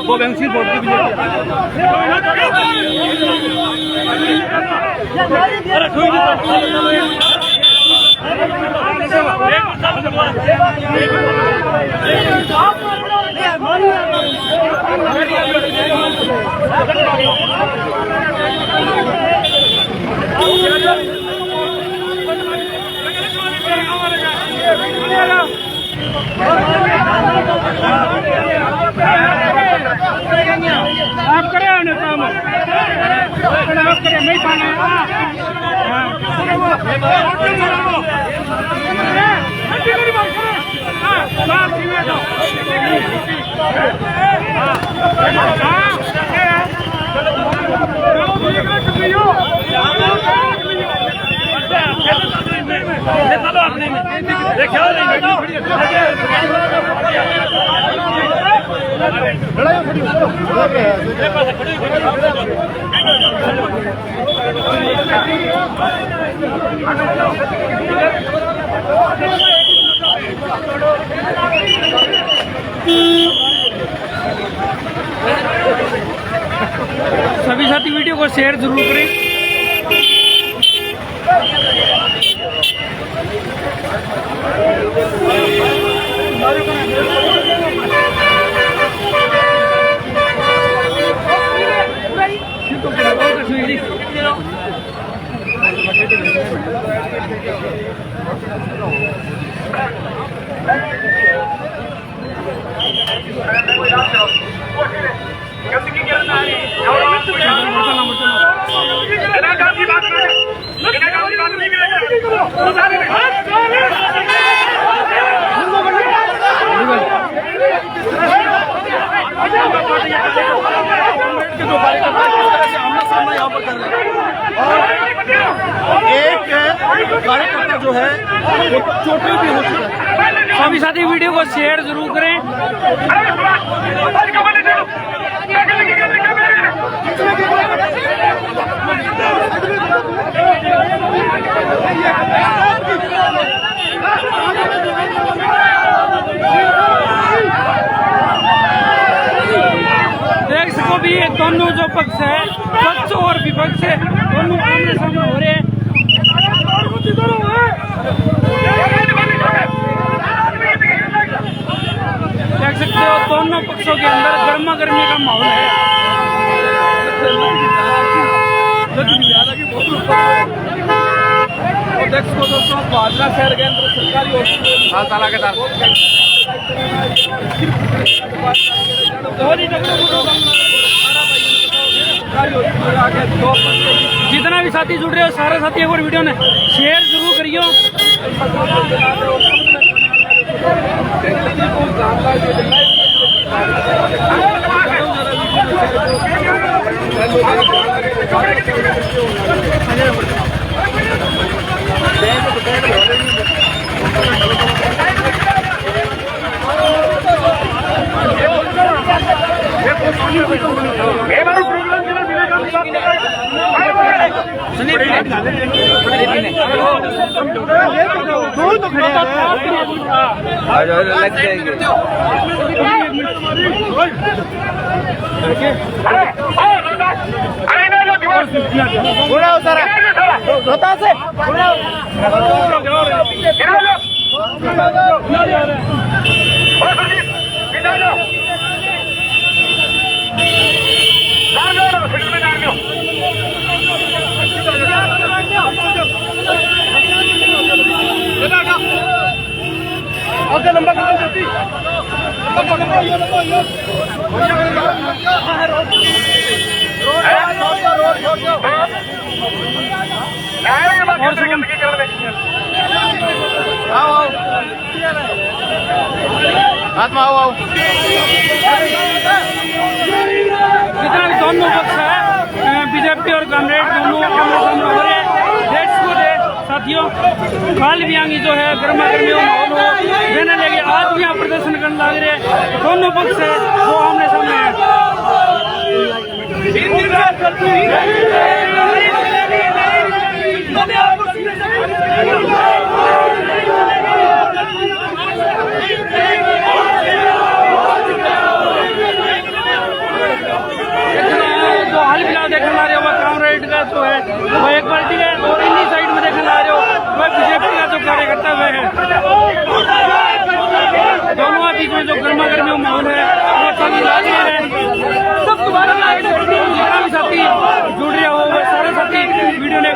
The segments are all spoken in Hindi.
गोवंशी बोर्ड की आप करे काम आप करे नहीं पाना सभी साथी वीडियो को शेयर जरूर करें। एक कार्यकर्ता जो है वो चोटिल भी हो चुका है। सभी साथी वीडियो को शेयर जरूर करें। देख सको भी ये दोनों जो पक्ष है, पक्ष और विपक्ष है, दोनों आमने सामने हो रहे हैं। देख सकते हो दोनों पक्षों के अंदर गर्मा गर्मी का माहौल है। देख सको दोस्तों भादरा शहर के अंदर सरकारी हॉस्पिटल के साथ जितना भी साथी जुड़ रहे हो सारे साथी एक और वीडियो ने शेयर जरूर करियो। लग जाएंगे जितना भी दोनों पक्ष है बीजेपी और कांग्रेस दोनों आमने सामने हो रहे हैं। देश को दे साथियों काल भी आंगी जो है गर्मा गर्मी माहौल हो देने लगे। आज भी यहाँ प्रदर्शन करने लग रहे हैं। दोनों पक्ष है वो आमने सामने है। कॉमरेड का जो है वो एक पार्टी है, और इन्हीं साइड में देखने आ रहे हो वह बीजेपी का जो कार्यकर्ता वह है। दोनों बीच में जो गर्मा गर्मी माहौल है वो सभी लाजमी है। सब तुम्हारा साथी जुड़ रहे हो, सारे साथी वीडियो ने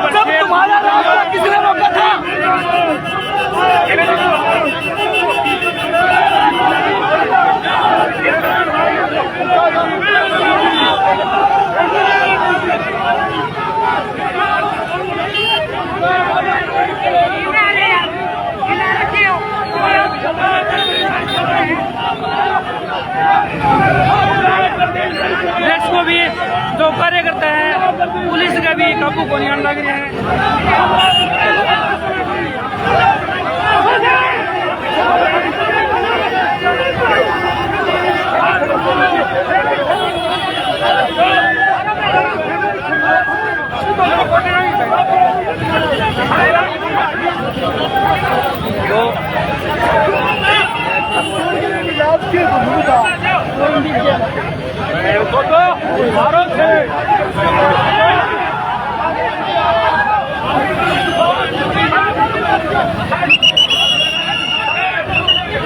किसी ने रोका था। देश को भी जो कार्यकर्ता है पुलिस का भी काबू को नहीं लग रहे हैं।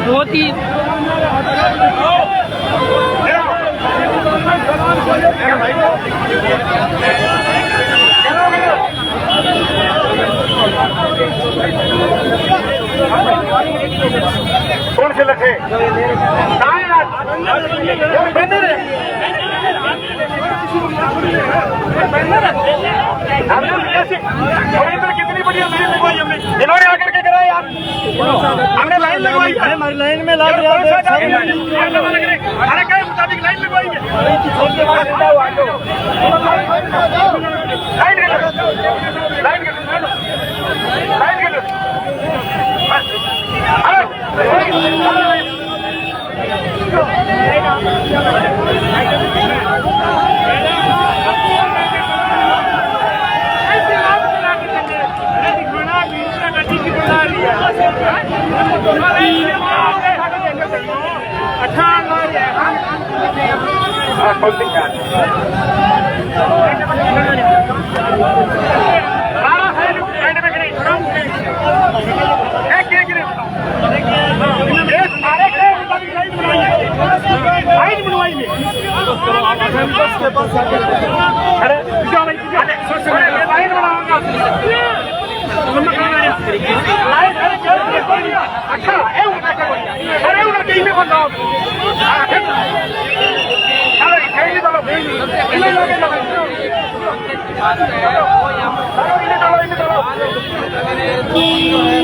बहुत ही कौन से लखे कितनी बढ़िया लाइन लगवाई हमने, इन्होंने आकर के कराया यार, हमने लाइन लगवाई है, हमारी लाइन में लग रहा है। अरे क्या मुताबिक लाइन लगवाई है,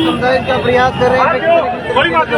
समझाने का प्रयास कर रहे हैं। कोई बात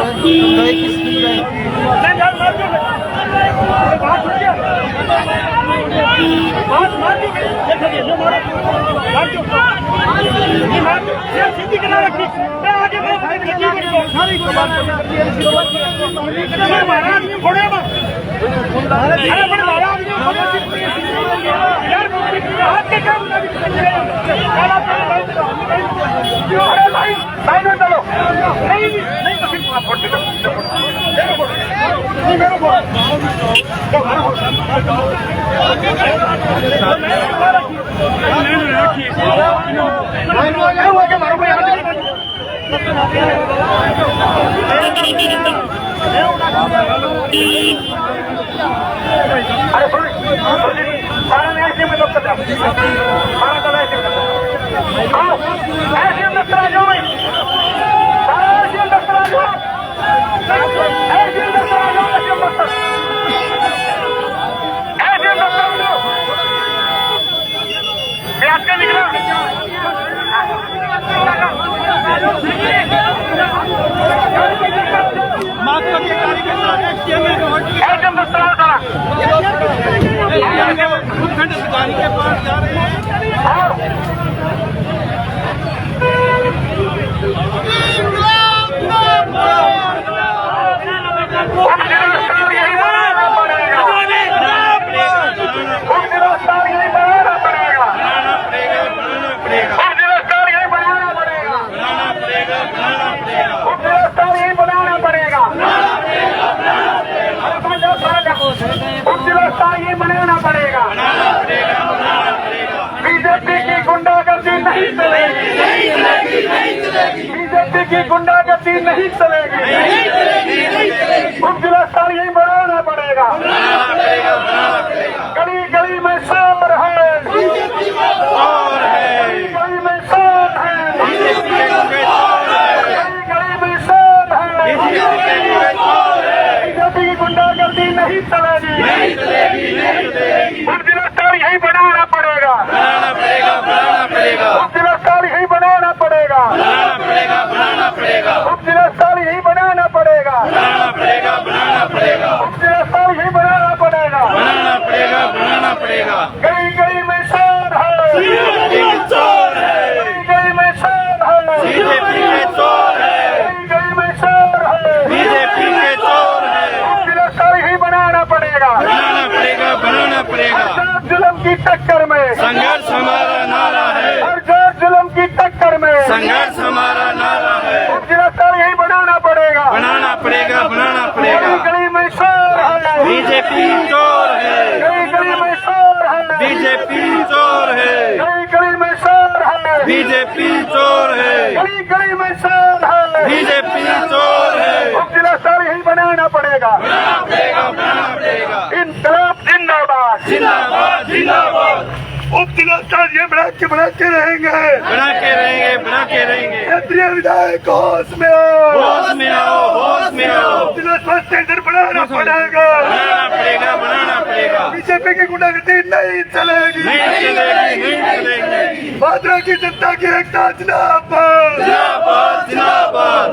ये बनाना पड़ेगा। की गुंडागर्दी नहीं चलेगी। उप जिला स्तर यही बढ़ाना पड़ेगा। गली गली में शोर है, गली गली में शोर है, गली गली में शोर है। बीजेपी की गुंडागर्दी नहीं चलेगी। उप जिला स्तर यही बढ़ाना पड़ेगा। उप जिला स्तर यही बढ़ाना पड़ेगा। उप जिला स्तर यही बढ़ाना पड़ेगा। उप जिला स्तर यही बढ़ाना पड़ेगा। गली गली में शोर है, गली गली में शोर है, गली गली में शोर है। उप जिला स्तर यही बनाना पड़ेगा। हर जुल्म की टक्कर में संघर्ष हमारा नारा है। हर जुल्म की टक्कर में संघर्ष हमारा नारा है। उप जिला स्तर यही बनाना पड़ेगा। गली गली में शोर है, बीजेपी चोर है, गली गली में शोर है, बीजेपी चोर है, गली गली में शोर है, बीजेपी चोर है, गली गली में शोर है। बीजेपी चोर है। उप जिला स्तर यही बनाना पड़ेगा। इनकलाब जिंदाबाद। उप जिला स्तर ये बना के रहेंगे। क्षेत्रीय विधायक होश में आओ। उप जिला स्तर सेंटर बनाना पड़ेगा। बीजेपी की गुंडागर्दी नहीं चलेगी। भादरा की जनता की एकता जिंदाबाद।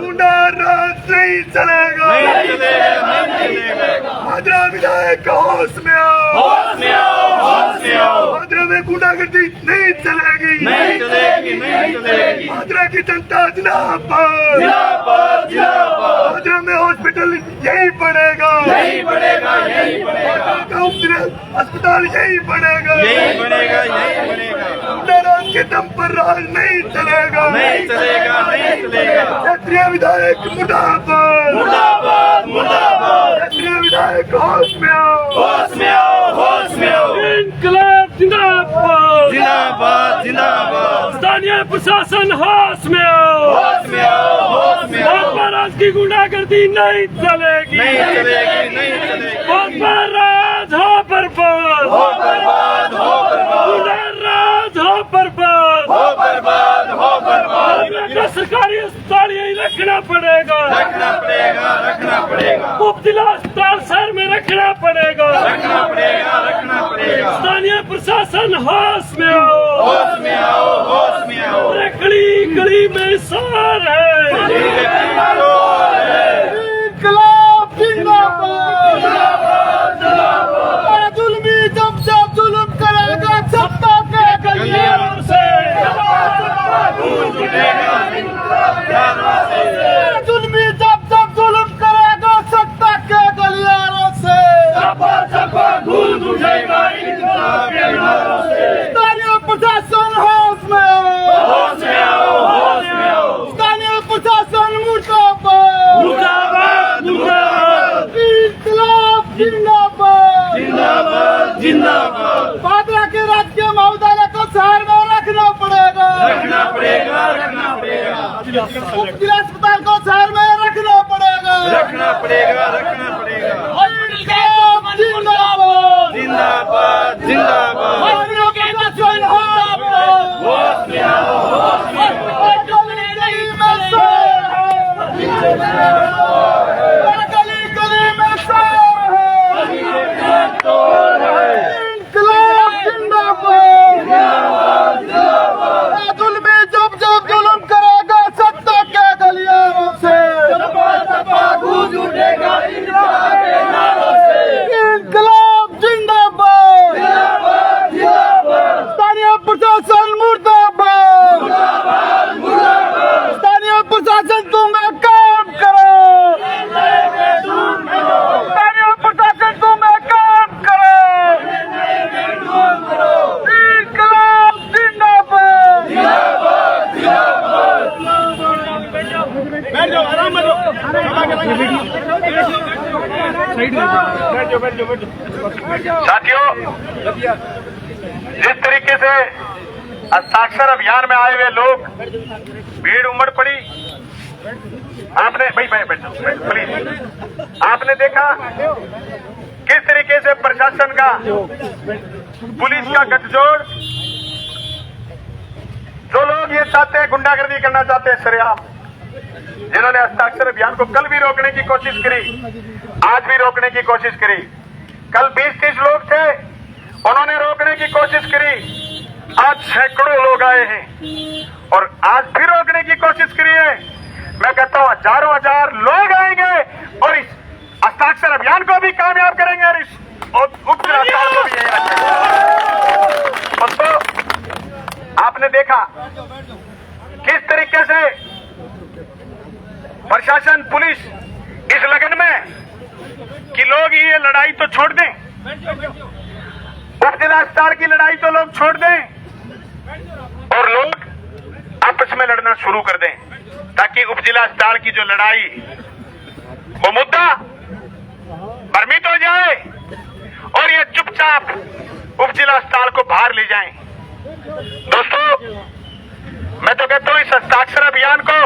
गुंडा राज नहीं चलेगा। भादरा विधायक होश में आओ। भादरा में गुंडागर्दी नहीं चलेगी। भादरा की जनता जिंदाबाद। भादरा में हॉस्पिटल यही बढ़ेगा। उप जिला अस्पताल यही बढ़ेगा। गुंडाराज के दम पर राज नहीं चलेगा। क्षेत्रीय विधायक मुर्दाबाद। क्षेत्रीय विधायक होश में आओ। इनकलाब जिंदाबाद। स्थानीय प्रशासन होश में आओ। भाजपा राज की गुंडागर्दी नहीं चलेगी। भाजपा राज हो बर्बाद। गुंडा राज हो बर्बाद। सरकारी अस्पताल यही रखना पड़ेगा। उप जिला अस्पताल शहर में रखना पड़ेगा। स्थानीय प्रशासन होश में आओ। गली गली में शोर है। इनकलाब जिंदाबाद। जुल्मी जब जुल्म करेगा सत्ता के गलियारों से। जुल्मी जब जुल्म करेगा सत्ता के गलियारों से। गूंज उठेगा स्थानीय प्रशासन होश में आओ। स्थानीय प्रशासन मुर्दाबाद। इनकलाब जिंदाबाद। भादरा के राजकीय महाविद्यालय को शहर में रखना पड़ेगा। उप जिला अस्पताल को शहर में रखना पड़ेगा। गली गली में शोर है। इनकलाब जिंदाबाद। जुल्मी जब जुल्म करेगा सत्ता के गलियारों से। गूंज उठेगा इनकलाब जिंदाबाद। स्थानीय प्रशासन मुर्दाबाद। स्थानीय प्रशासन तुम्हें काम करो। स्थानीय प्रशासन तुम्हें काम करो। इनकलाब जिंदाबाद। साथियों, जिस तरीके से हस्ताक्षर अभियान में आए हुए लोग भीड़ उमड़ पड़ी, आपने भाई बैठो प्लीज। आपने देखा किस तरीके से प्रशासन का पुलिस का गठजोड़, जो लोग ये चाहते हैं गुंडागर्दी करना चाहते हैं सरेआम, जिन्होंने हस्ताक्षर अभियान को कल भी रोकने की कोशिश करी, आज भी रोकने की कोशिश करी। कल 20-30 लोग थे, उन्होंने रोकने की कोशिश करी, आज सैकड़ों लोग आए हैं और आज भी रोकने की कोशिश करी है। मैं कहता हूं हजारों हजार लोग आएंगे और इस हस्ताक्षर अभियान को भी कामयाब करेंगे और इस उपजिलाधिकारी को भी यही रखेंगे। दोस्तों, आपने देखा किस तरीके से प्रशासन पुलिस इस लगन में कि लोग ये लड़ाई तो छोड़ दें, उपजिला स्तर की लड़ाई तो लोग छोड़ दें और लोग आपस में लड़ना शुरू कर दें, ताकि उपजिला स्तर की जो लड़ाई वो मुद्दा भ्रमित हो जाए और ये चुपचाप उपजिला स्तर को बाहर ले जाएं। दोस्तों, मैं तो कहता हूं इस हस्ताक्षर अभियान को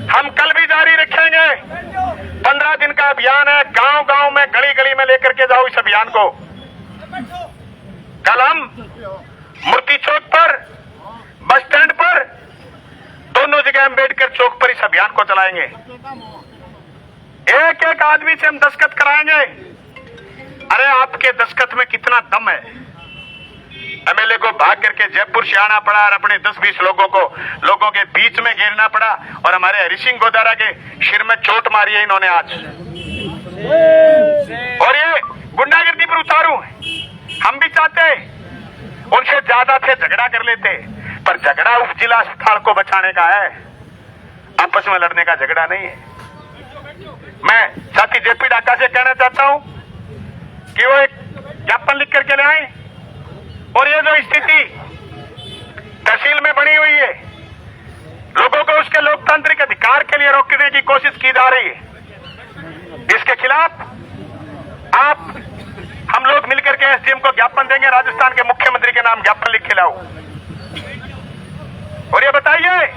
हम कल भी जारी रखेंगे। 15 दिन का अभियान है, गांव गांव में गली गली में लेकर के जाओ इस अभियान को। कल हम मूर्ति चौक पर, बस स्टैंड पर, दोनों जगह अम्बेडकर चौक पर इस अभियान को चलाएंगे। एक एक आदमी से हम दस्तखत कराएंगे। अरे आपके दस्तखत में कितना दम है। एमएलए को भाग करके जयपुर से आना पड़ा और अपने 10-20 लोगों के बीच में घेरना पड़ा और हमारे हरि सिंह गोदारा के सिर में चोट मारी है इन्होंने आज। और ये गुंडागर्दी पर उतारू, हम भी चाहते उनसे ज्यादा थे झगड़ा कर लेते, पर झगड़ा उपजिला अस्पताल को बचाने का है, आपस में लड़ने का झगड़ा नहीं है। मैं साथी जेपी डाका से कहना चाहता हूं कि वो एक ज्ञापन लिख करके ले आए और ये जो स्थिति तहसील में बनी हुई है, लोगों को उसके लोकतांत्रिक अधिकार के लिए रोकने की कोशिश की जा रही है, इसके खिलाफ आप हम लोग मिलकर के एसडीएम को ज्ञापन देंगे, राजस्थान के मुख्यमंत्री के नाम ज्ञापन लिख के लाओ और ये बताइए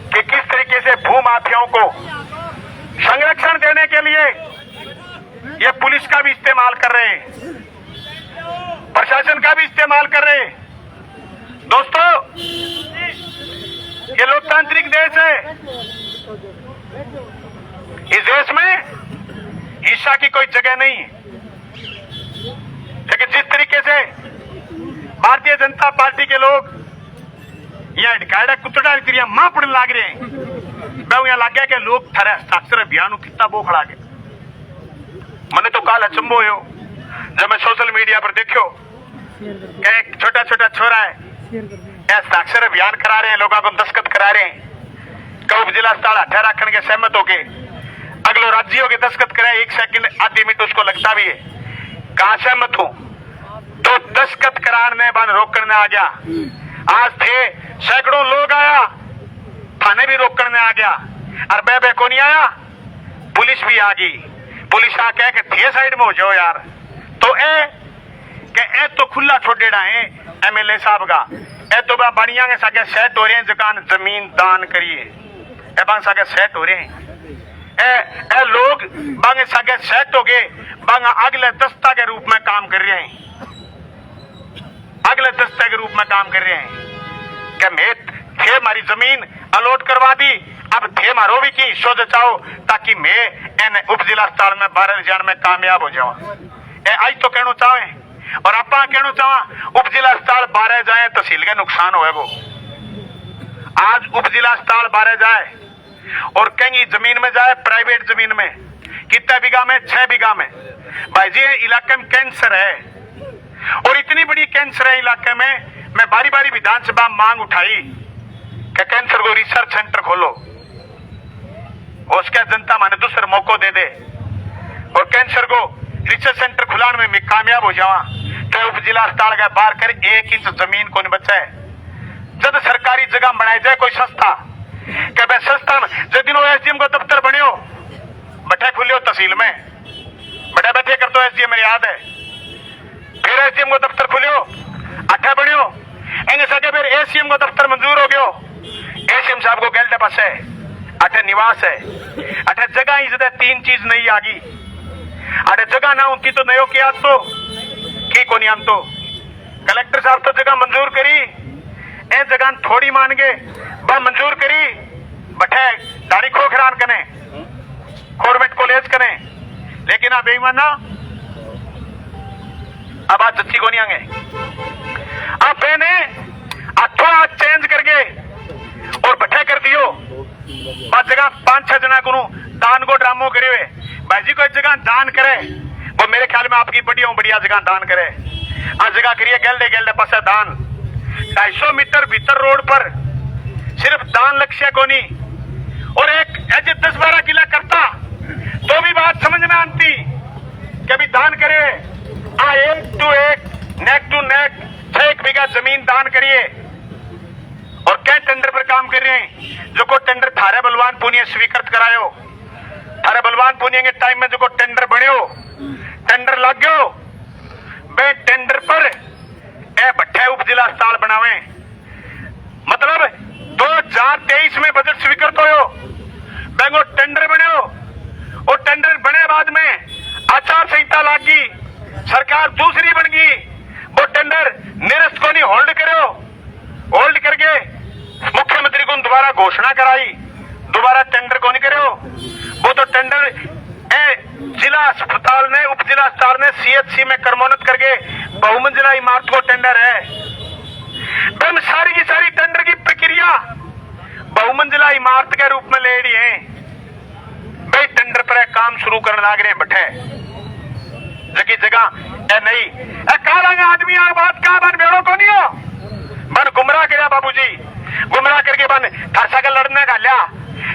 कि किस तरीके से भू माफियाओं को संरक्षण देने के लिए ये पुलिस का भी इस्तेमाल कर रहे हैं, प्रशासन का भी इस्तेमाल कर रहे हैं। दोस्तों, ये लोकतांत्रिक देश है, इस देश में हिंसा की कोई जगह नहीं है। लेकिन जिस तरीके से भारतीय जनता पार्टी के लोग यहाँ ढकाड़ा कुतड़ा रीतियां मां पड़ने लग रहे हैं, मैं यहाँ लग गया कि लोग थारे हस्ताक्षर अभियान कितना बो खड़ा गया। मैंने तो काल अचंबो हो जब मैं सोशल मीडिया पर देखो एक छोटा छोटा छोरा है हस्ताक्षर अभियान करा रहे हैं, लोगों को दस्तखत करा रहे हैं, कब जिला स्तर हठा रखने के सहमत हो गए, अगले राज्यों के दस्तखत कराए, 1 सेकंड आधी मिनट उसको लगता भी है, कहां सहमत हूं तो दस्तखत कराने बन रोकने आ गया। आज थे सैकड़ों लोग आया, थाने भी रोकने आ गया और बे को नहीं आया, पुलिस भी आ गई। पुलिस आ कह के थे साइड में हो जाओ यार, तो ए तो खुला छोड़ेड़ा है एमएलए साहब का, ए तो बढ़िया के सागे सेट हो रहे हैं, जकान जमीन दान करिए, ए बांग सागे सेट हो रहे हैं, ए लोग बांग सागे सेट हो गए, बांग अगले दस्ता के रूप में काम कर रहे हैं, अगले दस्ते के रूप में काम कर रहे हैं कि मैं थे हमारी जमीन अलॉट करवा दी, अब थे मारो भी की सो चाहो ताकि मैं इन उपजिला अस्पताल में 12 जाने में कामयाब हो जाऊं। आज तो कहना चाहे और आप कहना चाहा उपजिला अस्पताल 12 जाए तहसील के नुकसान होएगो। आज उपजिला अस्पताल 12 जाए और कहीं जमीन में जाए, प्राइवेट जमीन में, कितने बीघा में, 6 बीघा में, भाई जी इलाके में कैंसर है और इतनी बड़ी कैंसर है इलाके में, मैं बारी बारी विधानसभा मांग उठाई कि कैंसर को रिसर्च सेंटर खोलो, उसके जनता माने दूसरे मौको दे दे और कैंसर को रिसर्च सेंटर खुलाने में कामयाब हो जावा, तो उपजिला अस्पताल का बाहर कर 1 इंच जमीन को नहीं बचा है। जब सरकारी जगह बनाई जाए कोई संस्था, क्या भाई संस्था जिस दिन एसडीएम को दफ्तर बनियो बैठे खुलियो तहसील में बैठे बैठे कर तो एसडीएम मेरी याद है, फिर एसडीएम को दफ्तर खुलियो अठा बनियो, इन सके फिर एसीएम को दफ्तर मंजूर हो गयो, एसीएम साहब को गैल बस है, अठे निवास है, अठे जगह ही जदे तीन चीज नहीं आगी, अठे जगह ना होती तो नयो किया तो की कोनी हम तो कलेक्टर साहब तो जगह मंजूर करी, ए जगह थोड़ी मान गए बा मंजूर करी, बठे दाड़ी खोखरान कने गवर्नमेंट कॉलेज कने, लेकिन आप बेईमाना अब आज सच्ची को नहीं आगे आप बहने थोड़ा चेंज करके और बठे कर दियो बात जगह 5-6 जना को दान को ड्रामो करे हुए भाई जी को एक जगह दान करे वो मेरे ख्याल में आपकी बढ़िया जगह दान करे। आज जगह करिए गेल्डे पास दान 250 मीटर भीतर रोड पर सिर्फ दान लक्ष्य को नहीं और एक 10-12 किला करता तो भी बात समझ में आती कि अभी दान करे आ 1 to 1 नेक टू नेक 6 बीघा जमीन दान करिए और क्या टेंडर पर काम कर रहे हैं जो को टेंडर थारे बलवान पुनिया स्वीकृत करायो, थारे बलवान पुनिया के टाइम में जो को टेंडर बनियो टेंडर लग गयो बे टेंडर पर ए भट्ठे उप जिला अस्पताल बनावे मतलब 2023 में बजट स्वीकृत होयो बेंगो टेंडर बनियो और टेंडर बने बाद में आचार संहिता लागी सरकार दूसरी बन गई वो टेंडर निरस्त को नहीं होल्ड करके मुख्यमंत्री को दोबारा घोषणा कराई, दोबारा टेंडर को नहीं करो वो तो टेंडर जिला अस्पताल ने उप जिला अस्पताल ने CHC में क्रमोन्नत करके बहुमंजिला इमारत को टेंडर है हम सारी की सारी टेंडर की प्रक्रिया बहुमंजिला इमारत के रूप में ले रही है भाई टेंडर पर काम शुरू करने लग रहे बैठे जगह नहीं कहा आदमी बात कहा बन बेड़ो को नहीं हो बन गुमराह किया बाबूजी गुमराह करके बन थारसा का लड़ने का लिया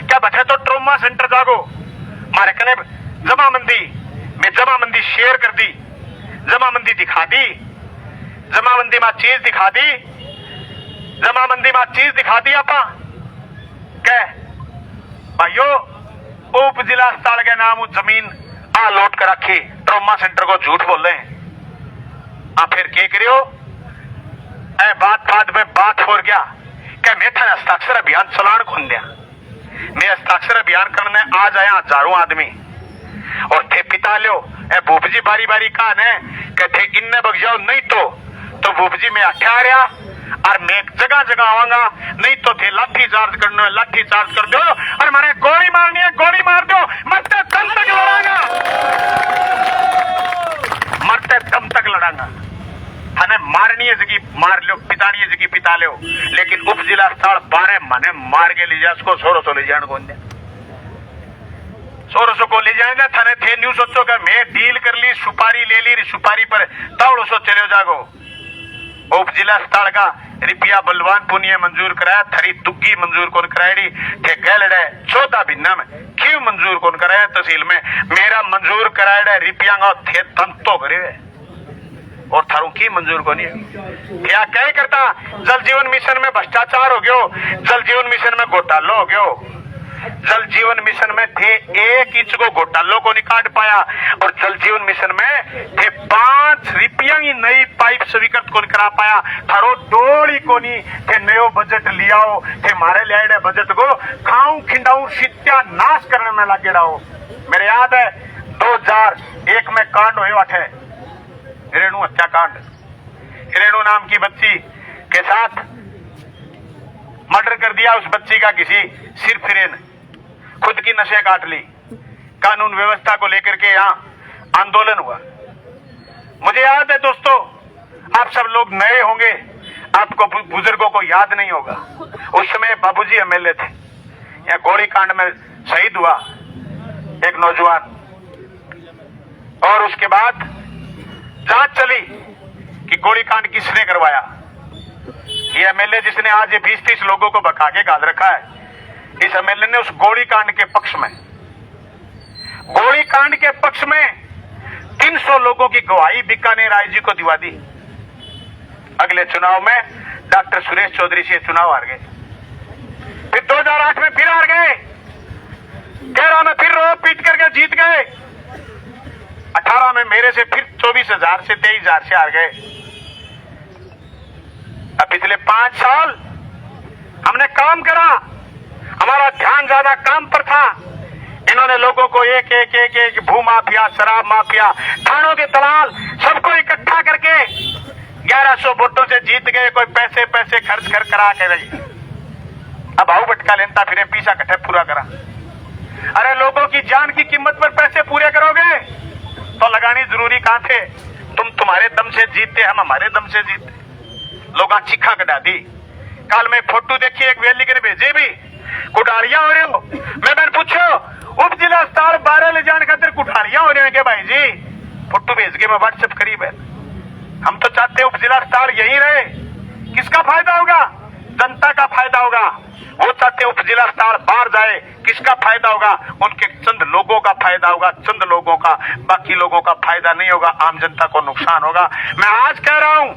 क्या बैठे तो ट्रोमा सेंटर जागो मारे कने जमाबंदी में जमाबंदी शेयर कर दी, जमाबंदी दिखा दी, जमाबंदी में चीज दिखा दी, जमाबंदी में चीज दिखा दी आपा क्या भाइयों उप जिला अस्पताल के नाम जमीन आ लौट कर रखी ट्रोमा सेंटर को झूठ बोल रहे हैं आप फिर क्या करियो ए बात में बात हो गया क्या मैं था हस्ताक्षर अभियान चलान खोल दिया मैं हस्ताक्षर अभियान करने आज आया हजारों आदमी और थे पिता लो ए भूपजी बारी कहा ने कहते इन्ने बग जाओ नहीं तो भूपजी में अठे आ रहा और मैं जगह आवांगा नहीं तो थे लाठी चार्ज कर दो और मारे गोली मारनी है गोली मार दो मरते दम तक लड़ांगा मरते दम तक लड़ांगा हने मारनी है जगी मार लो पितानी है जगी पिता लो लेकिन उप जिला अस्पताल 12 मने मार के ले जा उसको 1600 ले जाने को 1600 को ले जाएंगे थाने थे न्यू सोचो का मैं डील कर ली सुपारी ले ली सुपारी पर तौड़ सो चले जागो उप जिला अस्पताल का रुपया बलवान पुनिया मंजूर कराया थरी दुग्गी मंजूर कौन कराई थे गैलड़े 14 भिन्ना में क्यों मंजूर कौन कराया तहसील में मेरा मंजूर कराया रुपया थे तंतो करे और थारू की मंजूर को नहीं क्या कह करता जल जीवन मिशन में भ्रष्टाचार हो गयो, जल जीवन मिशन में घोटालो हो गयो, जल जीवन मिशन में थे 1 इंच को घोटालो को नहीं काट पाया और जल जीवन मिशन में थे 5 रुपया की नई पाइप स्वीकृत को नहीं करा पाया थारो डोली को नहीं थे नयो बजट लियाओ थे मारे लिया बजट को खाऊं खिंडाऊ शित्या नाश करने में लगे रहो। मेरे याद है 2001 में कांड हुए अठे रेणु हत्याकांड, रेणु नाम की बच्ची के साथ मर्डर कर दिया उस बच्ची का किसी सिर फिरे ने खुद की नशे काट ली, कानून व्यवस्था को लेकर के यहाँ आंदोलन हुआ। मुझे याद है दोस्तों आप सब लोग नए होंगे आपको बुजुर्गों को याद नहीं होगा उस समय बाबूजी MLA थे यहाँ गोली कांड में शहीद हुआ एक नौजवान और उसके बाद जांच चली कि गोलीकांड किसने करवाया। ये MLA जिसने आज ये 20-30 लोगों को भगा के गाल रखा है इस MLA ने उस गोलीकांड के पक्ष में 300 लोगों की गवाही बीकानेर IG को दिवा दी। अगले चुनाव में डॉक्टर सुरेश चौधरी से चुनाव हार गए, फिर 2008 में फिर हार गए, 13 में फिर रो पीट करके जीत गए, 18 में मेरे से फिर 24,000 से 23,000 से हार गए। अब पिछले 5 साल हमने काम करा, हमारा ध्यान ज्यादा काम पर था। इन्होंने लोगों को एक भू माफिया, शराब माफिया, थानों के दलाल सबको इकट्ठा करके 1100 वोटों से जीत गए। कोई पैसे खर्च कर करा के रही। अब आओ बटका लेता फिर पीछा कट्ठे पूरा करा। अरे लोगों की जान की कीमत पर पैसे पूरे करोगे तो लगानी जरूरी कहां थे? तुम्हारे दम से जीतते, हम हमारे दम से जीतते। लोग चिखा कटा दी। कल में फोटो देखी एक वेली कर भेजे भी कुठारियां हो रहे हो। मैं पूछो उप जिला अस्पताल 12 ले जाने खातिर कुठारियां हो रहे हैं क्या भाई जी? फोटो भेज के मैं व्हाट्सएप करीब है। हम तो चाहते उप जिला अस्पताल यही रहे। किसका फायदा होगा? जनता का फायदा होगा। वो चाहते उप जिला अस्पताल बाहर जाए। किसका फायदा होगा? उनके चंद लोगों का फायदा होगा, चंद लोगों का, बाकी लोगों का फायदा नहीं होगा। आम जनता को नुकसान होगा। मैं आज कह रहा हूं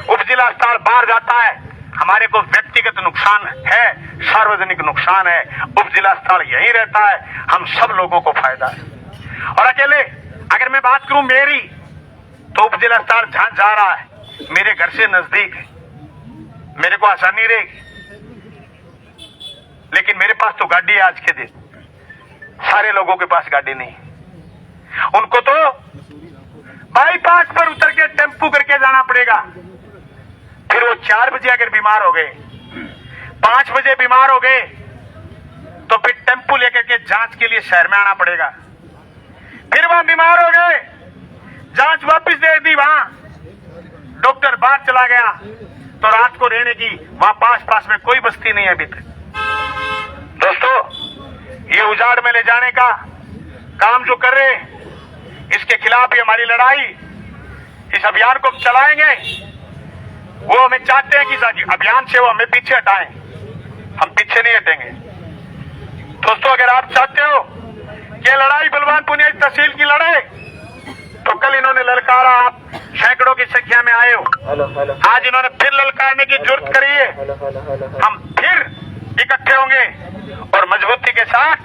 उप जिला अस्पताल बाहर जाता है, हमारे को व्यक्तिगत नुकसान है, सार्वजनिक नुकसान है। उप जिला अस्पताल यहीं रहता है, हम सब लोगों को फायदा है। और अकेले अगर मैं बात करूं मेरी, तो उप जिला अस्पताल जहां जा रहा है मेरे घर से नजदीक है, मेरे को आसानी रहेगी। लेकिन मेरे पास तो गाड़ी है आज के दिन, सारे लोगों के पास गाड़ी नहीं। उनको तो बाईपास पर उतर के टेम्पू करके जाना पड़ेगा। फिर वो 4 बजे अगर बीमार हो गए, 5 बजे बीमार हो गए, तो फिर टेम्पू लेकर के जांच के लिए शहर में आना पड़ेगा। फिर वहां बीमार हो गए, जांच वापस दे दी, वहां डॉक्टर बाहर चला गया, तो रात को रहने की वहां पास में कोई बस्ती नहीं है अभी तक। दोस्तों, ये उजाड़ में ले जाने का काम जो कर रहे, इसके खिलाफ ही हमारी लड़ाई, इस अभियान को हम चलाएंगे। वो हमें चाहते हैं कि इस अभियान से वो हमें पीछे हटाएं, हम पीछे नहीं हटेंगे। दोस्तों, अगर आप चाहते हो कि लड़ाई बलवान पुनिया तहसील की लड़े, तो कल इन्होंने ललकारा, आप सैकड़ों की संख्या में आए हो। आज इन्होंने फिर ललकारने की जरूरत करी है। हम फिर इकट्ठे होंगे और मजबूती के साथ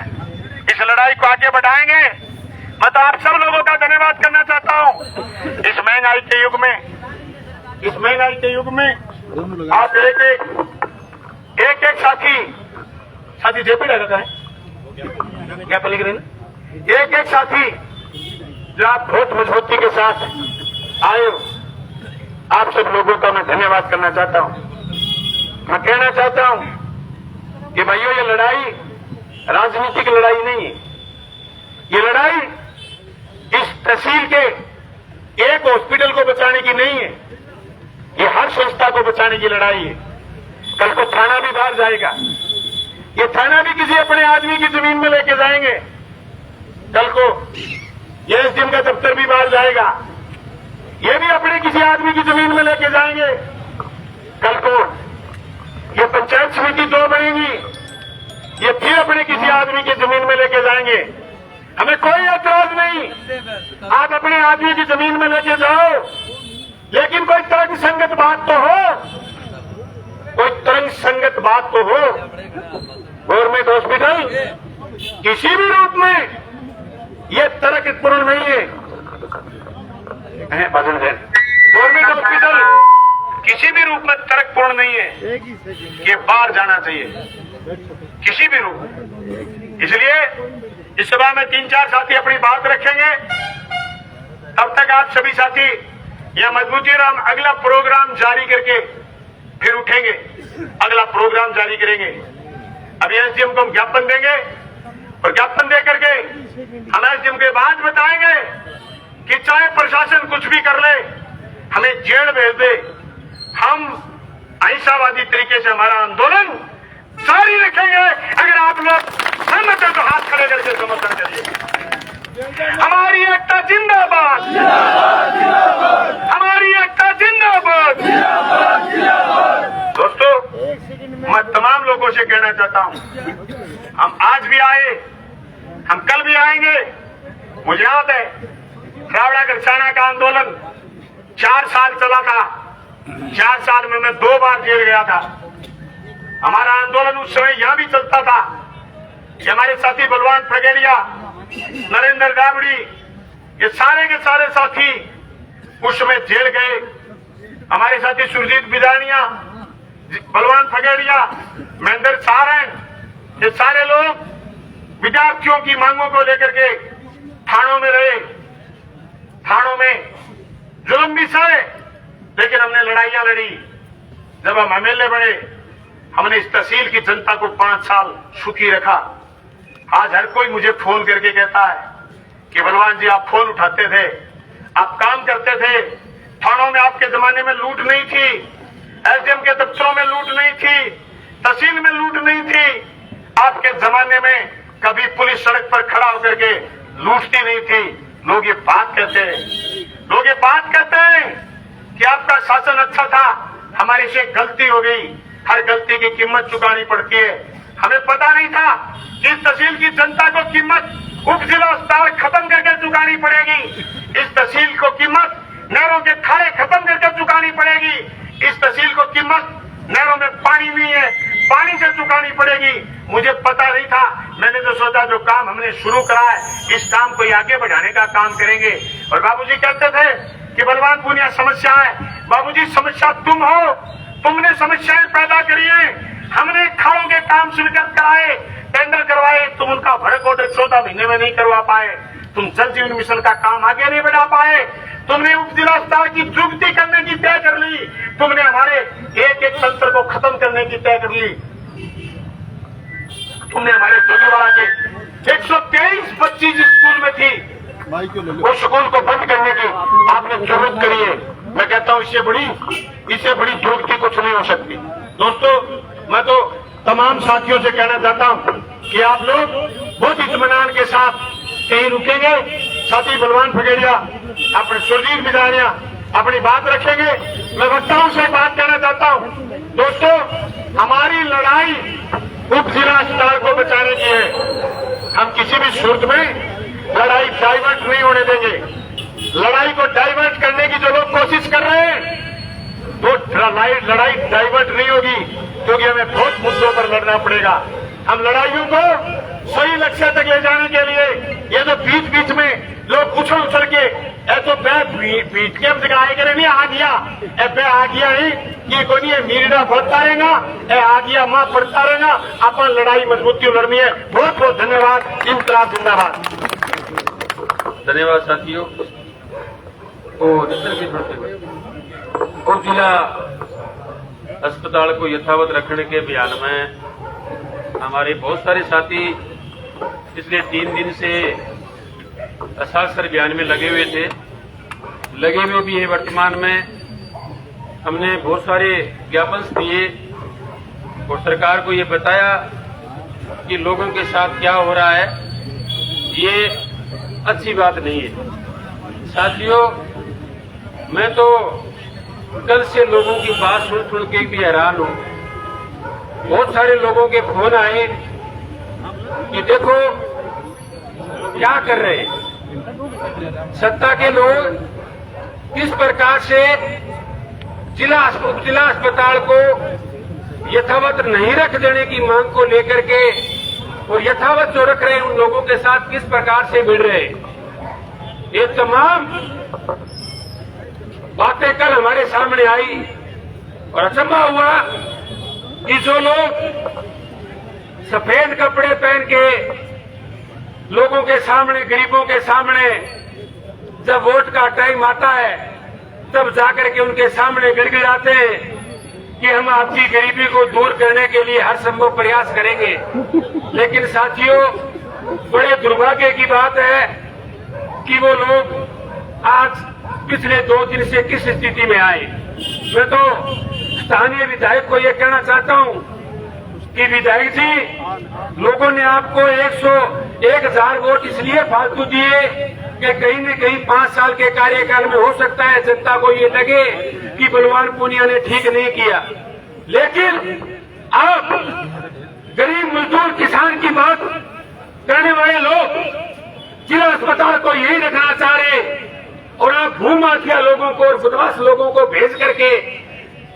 इस लड़ाई को आगे बढ़ाएंगे। मैं तो आप सब लोगों का धन्यवाद करना चाहता हूं। इस महंगाई के युग में आप एक साथी जेपी लगा है क्या लिख रहे हैं, एक साथी जो आप बहुत मजबूती के साथ आए हो, आप सब लोगों का मैं धन्यवाद करना चाहता हूं। मैं कहना चाहता हूं कि भाइयों, ये लड़ाई राजनीतिक लड़ाई नहीं है। ये लड़ाई इस तहसील के एक हॉस्पिटल को बचाने की नहीं है, ये हर संस्था को बचाने की लड़ाई है। कल को थाना भी बाहर जाएगा, ये थाना भी किसी अपने आदमी की जमीन में लेके जाएंगे। कल को ये एसडीएम का दफ्तर भी बाहर जाएगा, ये भी अपने किसी आदमी की जमीन में लेके जाएंगे। कल को ये पंचायत समिति 2 बनेगी, ये फिर अपने किसी आदमी की जमीन में लेके जाएंगे। हमें कोई एतराज नहीं, आप अपने आदमी की जमीन में लेके जाओ, लेकिन कोई तर्क संगत बात तो हो, कोई तर्क संगत बात तो हो। गवर्नमेंट हॉस्पिटल किसी भी रूप में ये तर्कपूर्ण नहीं है। गवर्नमेंट हॉस्पिटल किसी भी रूप में तर्कपूर्ण नहीं है, ये बाहर जाना चाहिए किसी भी रूप में। इसलिए इस सभा में 3-4 साथी अपनी बात रखेंगे, तब तक आप सभी साथी यह मजबूती और हम अगला प्रोग्राम जारी करके फिर उठेंगे, अगला प्रोग्राम जारी करेंगे। अभी एसडीएम को हम ज्ञापन देंगे और ज्ञापन देकर के हम एसडीएम के बाद बताएंगे कि चाहे प्रशासन कुछ भी कर ले, हमें जेल भेज दे, हम अहिंसावादी तरीके से हमारा आंदोलन जारी रखेंगे। अगर आप लोग सहमत हैं तो हाथ खड़े करके समर्थन करिए। हमारी एकता जिंदाबाद, हमारी एकता जिंदाबाद। दोस्तों, मैं तमाम लोगों से कहना चाहता हूं, हम आज भी आए, हम कल भी आएंगे। मुझे याद है रावड़ा गरसाना का आंदोलन 4 साल चला था। 4 साल में मैं 2 बार जेल गया था। हमारा आंदोलन उस समय यहां भी चलता था। ये हमारे साथी बलवान फगेड़िया, नरेंद्र डाबड़ी, ये सारे के सारे साथी उस समय जेल गए। हमारे साथी सुरजीत बिदानिया, बलवान फगेड़िया, महेंद्र सारण, ये सारे लोग विद्यार्थियों की मांगों को लेकर के थानों में रहे, थानों में जुल्म भी सहे, लेकिन हमने लड़ाइयां लड़ी। जब हम एमएलए बने, हमने इस तहसील की जनता को 5 साल सुखी रखा। आज हर कोई मुझे फोन करके कहता है कि बलवान जी आप फोन उठाते थे, आप काम करते थे, थानों में आपके जमाने में लूट नहीं थी, एसडीएम के दफ्तरों में लूट नहीं थी, तहसील में लूट नहीं थी, आपके जमाने में कभी पुलिस सड़क पर खड़ा होकर के लूटती नहीं थी। लोग ये बात कहते हैं, लोग ये बात कहते हैं कि आपका शासन अच्छा था, हमारी से गलती हो गई, हर गलती की कीमत चुकानी पड़ती है। हमें पता नहीं था कि इस तहसील की जनता को कीमत उप जिला अस्पताल खत्म करके चुकानी पड़ेगी, इस तहसील को कीमत नहरों के खाड़े खत्म करके चुकानी पड़ेगी, इस तहसील को कीमत नहरों में पानी नहीं है, पानी से चुकानी पड़ेगी। मुझे पता नहीं था, मैंने तो सोचा जो काम हमने शुरू करा है, इस काम को आगे बढ़ाने का काम करेंगे। और बाबूजी कहते थे कि बलवान पूनिया समस्या है, बाबूजी समस्या तुम हो, तुमने समस्याएं पैदा करी है, हमने खाड़ों के काम स्वीकृत कराए, टेंडर करवाए, तुम उनका भरक ऑर्डर 14 महीने में नहीं करवा पाए, तुम जल जीवन मिशन का काम आगे नहीं बढ़ा पाए, तुमने उप जिला अस्पताल की दुरुस्ती करने की तय कर ली, तुमने हमारे एक एक तंत्र को खत्म करने की तय कर ली, तुमने हमारे जोगीवाड़ा के 123 बच्ची जिस स्कूल में थी वो स्कूल को बंद करने की आपने जरूरत करी है। मैं कहता हूं इससे बड़ी दुरुस्ती कुछ नहीं हो सकती। दोस्तों, मैं तो तमाम साथियों से कहना चाहता हूं कि आप लोग बहुत इत्मीनान के साथ कहीं रुकेंगे। साथी बलवान फगेड़िया, अपने सुरजीत बिदानिया अपनी बात रखेंगे। मैं वक्ताओं से बात कहना चाहता हूं, दोस्तों हमारी लड़ाई उप जिला अस्पताल को बचाने की है। हम किसी भी सूरत में लड़ाई डाइवर्ट नहीं होने देंगे। लड़ाई को डाइवर्ट करने की जो लोग कोशिश कर रहे हैं, वो लड़ाई डाइवर्ट नहीं होगी, क्योंकि हमें बहुत मुद्दों पर लड़ना पड़ेगा। हम लड़ाइयों को सही लक्ष्य तक ले जाने के लिए ये जो बीच बीच में लोग उछल उछल के ऐसो बीच के हम दिखाए करे नहीं आ गया ही ये कोई नहीं है, मीरड़ा बढ़ता रहेगा, आ गया मां पड़ता रहेगा, अपन लड़ाई मजबूती लड़नी है। बहुत बहुत धन्यवाद। इंकलाब जिंदाबाद। धन्यवाद साथियों। उप जिला अस्पताल को यथावत रखने के अभियान में हमारे बहुत सारे साथी पिछले 3 दिन से असासर अभियान में लगे हुए थे, लगे हुए भी है। वर्तमान में हमने बहुत सारे ज्ञापन दिए और सरकार को ये बताया कि लोगों के साथ क्या हो रहा है, ये अच्छी बात नहीं है। साथियों, मैं तो कल से लोगों की बात सुन के भी हैरान हूं। बहुत सारे लोगों के फोन आए कि देखो क्या कर रहे हैं सत्ता के लोग, किस प्रकार से जिला अस्पताल को यथावत नहीं रख देने की मांग को लेकर के और यथावत जो रख रहे हैं उन लोगों के साथ किस प्रकार से भिड़ रहे हैं। ये तमाम बातें कल हमारे सामने आई और अचंभा हुआ कि जो लोग सफेद कपड़े पहन के लोगों के सामने, गरीबों के सामने जब वोट का टाइम आता है तब जाकर के उनके सामने गिड़गिड़ाते हैं कि हम आपकी गरीबी को दूर करने के लिए हर संभव प्रयास करेंगे। लेकिन साथियों, बड़े दुर्भाग्य की बात है कि वो लोग आज पिछले 2 दिन से किस स्थिति में आए। मैं तो स्थानीय विधायक को ये कहना चाहता हूं कि विधायक जी, लोगों ने आपको 1,000 वोट इसलिए फालतू दिए कि कहीं न कहीं 5 साल के कार्यकाल में हो सकता है जनता को ये लगे कि बलवान पूनिया ने ठीक नहीं किया। लेकिन आप गरीब मजदूर किसान की बात करने वाले लोग जिला अस्पताल को यही रखना चाह रहे और आप भू माफिया लोगों को और बदमाश लोगों को भेज करके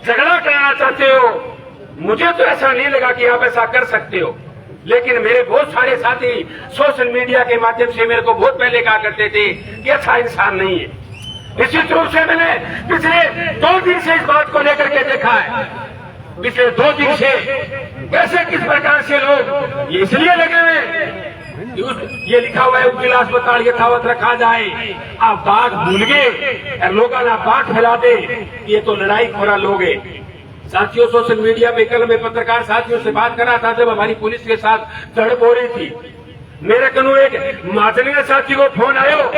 झगड़ा कराना चाहते हो। मुझे तो ऐसा नहीं लगा कि आप ऐसा कर सकते हो, लेकिन मेरे बहुत सारे साथी सोशल मीडिया के माध्यम से मेरे को बहुत पहले कहा करते थे कि अच्छा इंसान नहीं है। निश्चित रूप से मैंने पिछले 2 दिन से इस बात को लेकर के देखा है पिछले 2 दिन से कैसे किस प्रकार से लोग ये इसलिए लगे हुए ये लिखा हुआ है उकिल अस्पताल यथावत रखा जाए। आप बात भूल गए और लोगों ने बात फैला दे, ये तो लड़ाई खोरा लोग है। साथियों, सोशल मीडिया पे कल मैं पत्रकार साथियों से बात कर रहा था जब हमारी पुलिस के साथ झड़प हो रही थी। मेरे कनु एक माजनिया साथी को फोन आयो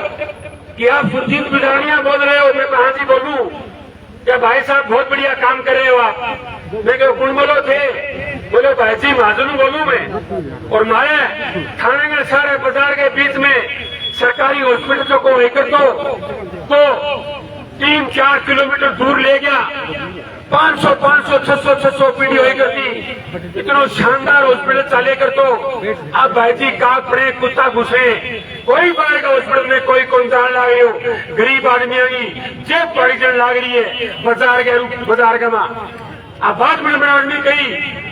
कि आप सुरजीत बिडानिया बोल रहे हो। मैं कहा जी बोलूं क्या? भाई साहब बहुत बढ़िया काम कर रहे हो आप। मैं क्यों कौन बोलो थे? बोले भाई जी महाजन बोलूं मैं। और मारे थाने के सारे बाजार के बीच में सरकारी हॉस्पिटल को लेकर तो 3-4 किलोमीटर दूर ले गया। 500, 600 पीढ़ी हो करती इतना शानदार हॉस्पिटल चाले कर तो अब भाई जी काक पड़े कुत्ता घुसे कोई बाहर का हॉस्पिटल में कोई कौन जान ला रही हो। गरीब आदमी की जेब पड़ी जन लाग रही है बाजार का माँ। अब बात मैंने आदमी कही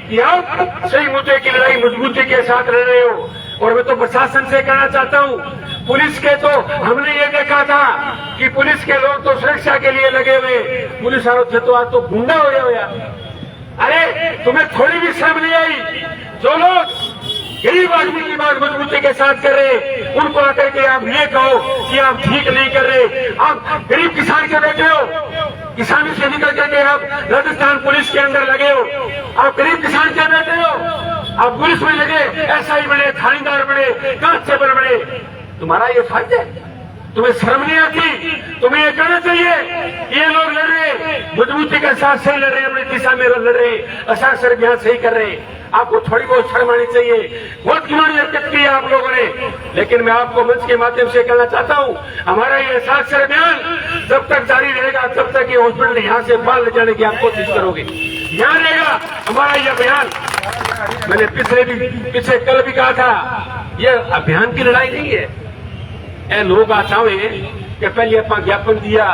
कि आप सही मुद्दे की लड़ाई मजबूती के साथ लड़ रहे हो। और मैं तो प्रशासन से कहना चाहता हूँ, पुलिस के तो हमने ये देखा था कि पुलिस के लोग तो सुरक्षा के लिए लगे हुए, पुलिस वालों थे तो आज तो गुंडा हो गया हो यार। अरे तुम्हें थोड़ी भी शर्म नहीं आई? जो लोग गरीब आदमी की बात मजबूती के साथ कर रहे उनको आकर के आप ये कहो कि आप ठीक नहीं कर रहे। आप गरीब किसान के बैठे हो, किसानी से निकल करके आप राजस्थान पुलिस के अंदर लगे हो। आप गरीब किसान के बैठे हो, आप पुलिस में लगे, एसआई बने, थानेदार बने, कांस्टेबल बने। तुम्हारा ये फर्ज है? तुम्हें शर्म नहीं आती? तुम्हें ये कहना चाहिए ये लोग लड़ रहे मजबूती के साथ सही लड़ रहे, अपनी दिशा में लड़ रहे, अशासन अभियान सही कर रहे। आपको थोड़ी बहुत शर्म आनी चाहिए। बहुत किमानी हरकत की है आप लोगों ने, लेकिन मैं आपको मंच के माध्यम से कहना चाहता हूँ, हमारा ये अशासन अभियान जब तक जारी रहेगा तब तक ये हॉस्पिटल यहाँ से बाहर ले जाने की आप कोशिश करोगे। यहाँ रहेगा हमारा ये अभियान। मैंने पिछले कल भी कहा था, ये अभियान की लड़ाई नहीं है। ए लोग आता हुए कि पहले आप ज्ञापन दिया,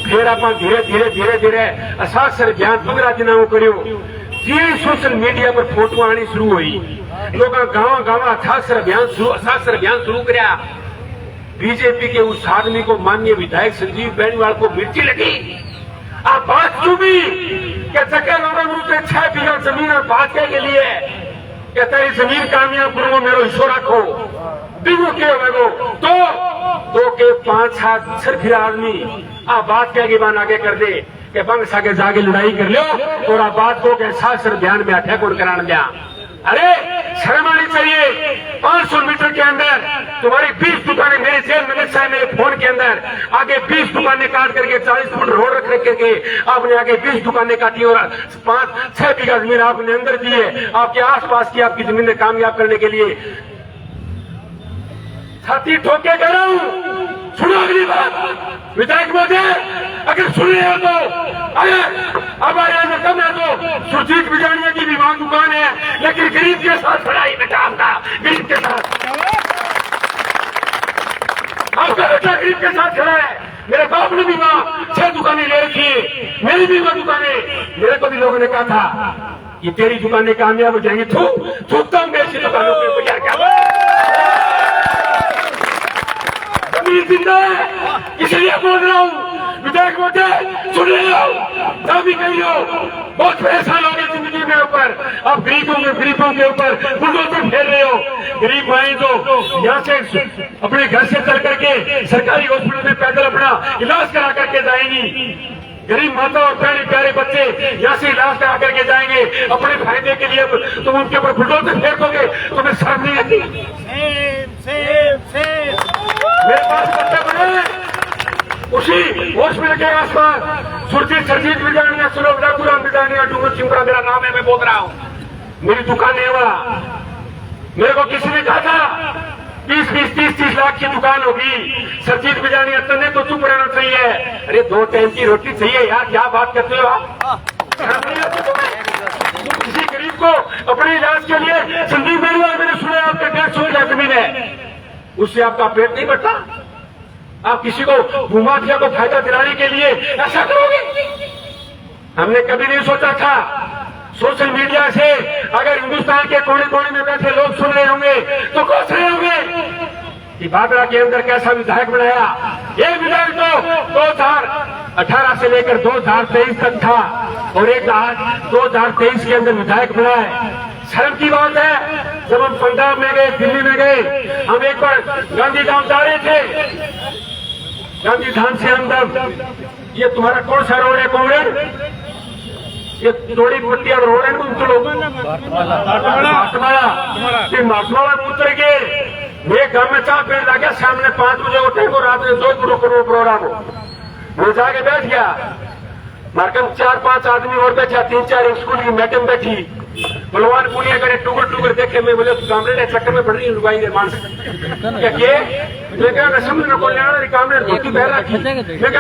फिर आप धीरे धीरे अशासन अभियान 15 दिनों करो। ये सोशल मीडिया पर फोटो आनी शुरू हुई, लोग गाँव अशासन अभियान शुरू कराया। बीजेपी के उस आदमी को माननीय विधायक संजीव बेनीवाल को मिर्ची लगी। आप बात चुभी क्या जगह लोगों से 6 बीघा जमीन और भाजपा के लिए कहता है जमीन कामयाब करो, मेरा हिस्सो रखो। बिगो के तो के 5-7 सरफिरा आदमी आप बात के आगे आगे कर दे कि बंग सागे जाके लड़ाई कर लो और आप बात को के साथ ध्यान में अटैक और कराना दिया। अरे शर्म आनी चाहिए। 500 मीटर के अंदर तुम्हारी 20 दुकानें मेरे जेल में है, मेरे फोन के अंदर आगे 20 दुकानें काट करके 40 फुट रोड रख करके आपने आगे 20 दुकानें काटी और 5-6 बीघा जमीन आपने अंदर दी है आपके आसपास की आपकी जमीन कामयाब करने के लिए। छाती ठोके कह रहा हूं, सुनो अगली बात विधायक महोदय, अगर सुन रहे हो तो अगर हमारे यहाँ कम है तो सुरजीत बिजानिया की भी वहां दुकान है, लेकिन गरीब के साथ लड़ाई में काम था। गरीब के साथ आपका बेटा गरीब के साथ खड़ा है। मेरे बाप ने भी वहां 6 दुकानें ले रखी है, मेरी भी वहां दुकानें। मेरे को भी लोगों ने कहा था कि तेरी दुकानें कामयाब हो जाएंगी। थूकता हूं मैं ऐसी दुकानों के ऊपर। जिंदा है इसलिए बोल रहा हूँ। विधायक महोदय सुन रहे हो, तब भी कही हो बहुत परेशान हो गए जिंदगी में ऊपर। अब गरीबों के ऊपर बुलडोजर फेर रहे हो। गरीब भाई तो यहाँ से अपने घर से चल करके सरकारी हॉस्पिटल में पैदल अपना इलाज करा करके जाएंगी। गरीब माता और प्यारे बच्चे यहाँ से इलाज करा करके जाएंगे अपने फायदे के लिए। तुम उनके ऊपर बुलडोजर फेर दोगे, तुम्हें शर्म नहीं आती? मेरे पास बच्चे बने उसी हॉस्पिटल के आसपास सुरजीत बिजानिया, सुलोक राघुराम बिजानिया, डूंगर सिंह मेरा नाम है, मैं बोल रहा हूँ। मेरी दुकान है वहां। मेरे को किसी ने कहा था 20-20, 30-30 लाख की दुकान होगी। सुरजीत बिजानिया तने तो चुप रहना चाहिए। अरे 2 टाइम की रोटी चाहिए यार, क्या बात करते हो आप? किसी गरीब को अपने इलाज के लिए संजीव बेनीवाल, मैंने सुना आपके 150 लाख जमीन है, उससे आपका पेट नहीं भरता? आप किसी को भूमाफिया को फायदा दिलाने के लिए ऐसा करोगे? हमने कभी नहीं सोचा था। सोशल मीडिया से अगर हिंदुस्तान के कोने कोने में बैठे लोग सुन रहे होंगे तो कोस रहे होंगे कि भादरा के अंदर कैसा विधायक बनाया। ये विधायक तो 2018 से लेकर 2023 तक था और एक 2023 के अंदर विधायक बना है। शर्म की बात है, जब हम पंजाब में गए, दिल्ली में गए, हम एक बार गांधीधाम जा रहे थे, गांधीधाम से अंदर ये तुम्हारा कौन सा रोड है कॉमरेड? ये थोड़ी पट्टिया रोड है, माटवाड़ा में उतर के मेरे घर में चाह पेड़ लगे, सामने 5 बजे उठे को रात में 2 करोड़ प्रोग्राम हो। वो जाके बैठ गया, मार्कम 4-5 आदमी और बैठा, 3-4 स्कूल की मैडम बैठी, बलवान पुलिया करे टुकड़ देखे। मैं बोले कामरेड चक्कर में पड़ रही लुगाई रे मानस क्या मैं समझ में कौन आना कामरेड धोती पहन रखी।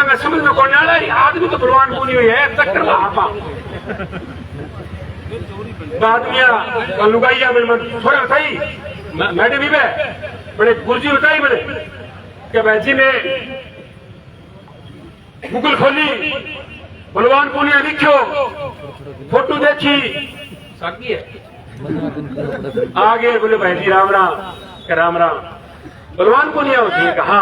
मैं समझ में कौन आना आदमी तो बलवान पुली हुई है चक्कर में आपा आदमिया लुगाइया मैंने थोड़ा बताई मैडम भी बड़े गुरुजी बताई मैंने क्या भाई जी ने गूगल खोली, बलवान पुलिया लिखो, फोटो देखी, साकी है आगे बोले भाई जी राम राम राम राम। बलवान पुलिया होती है कहा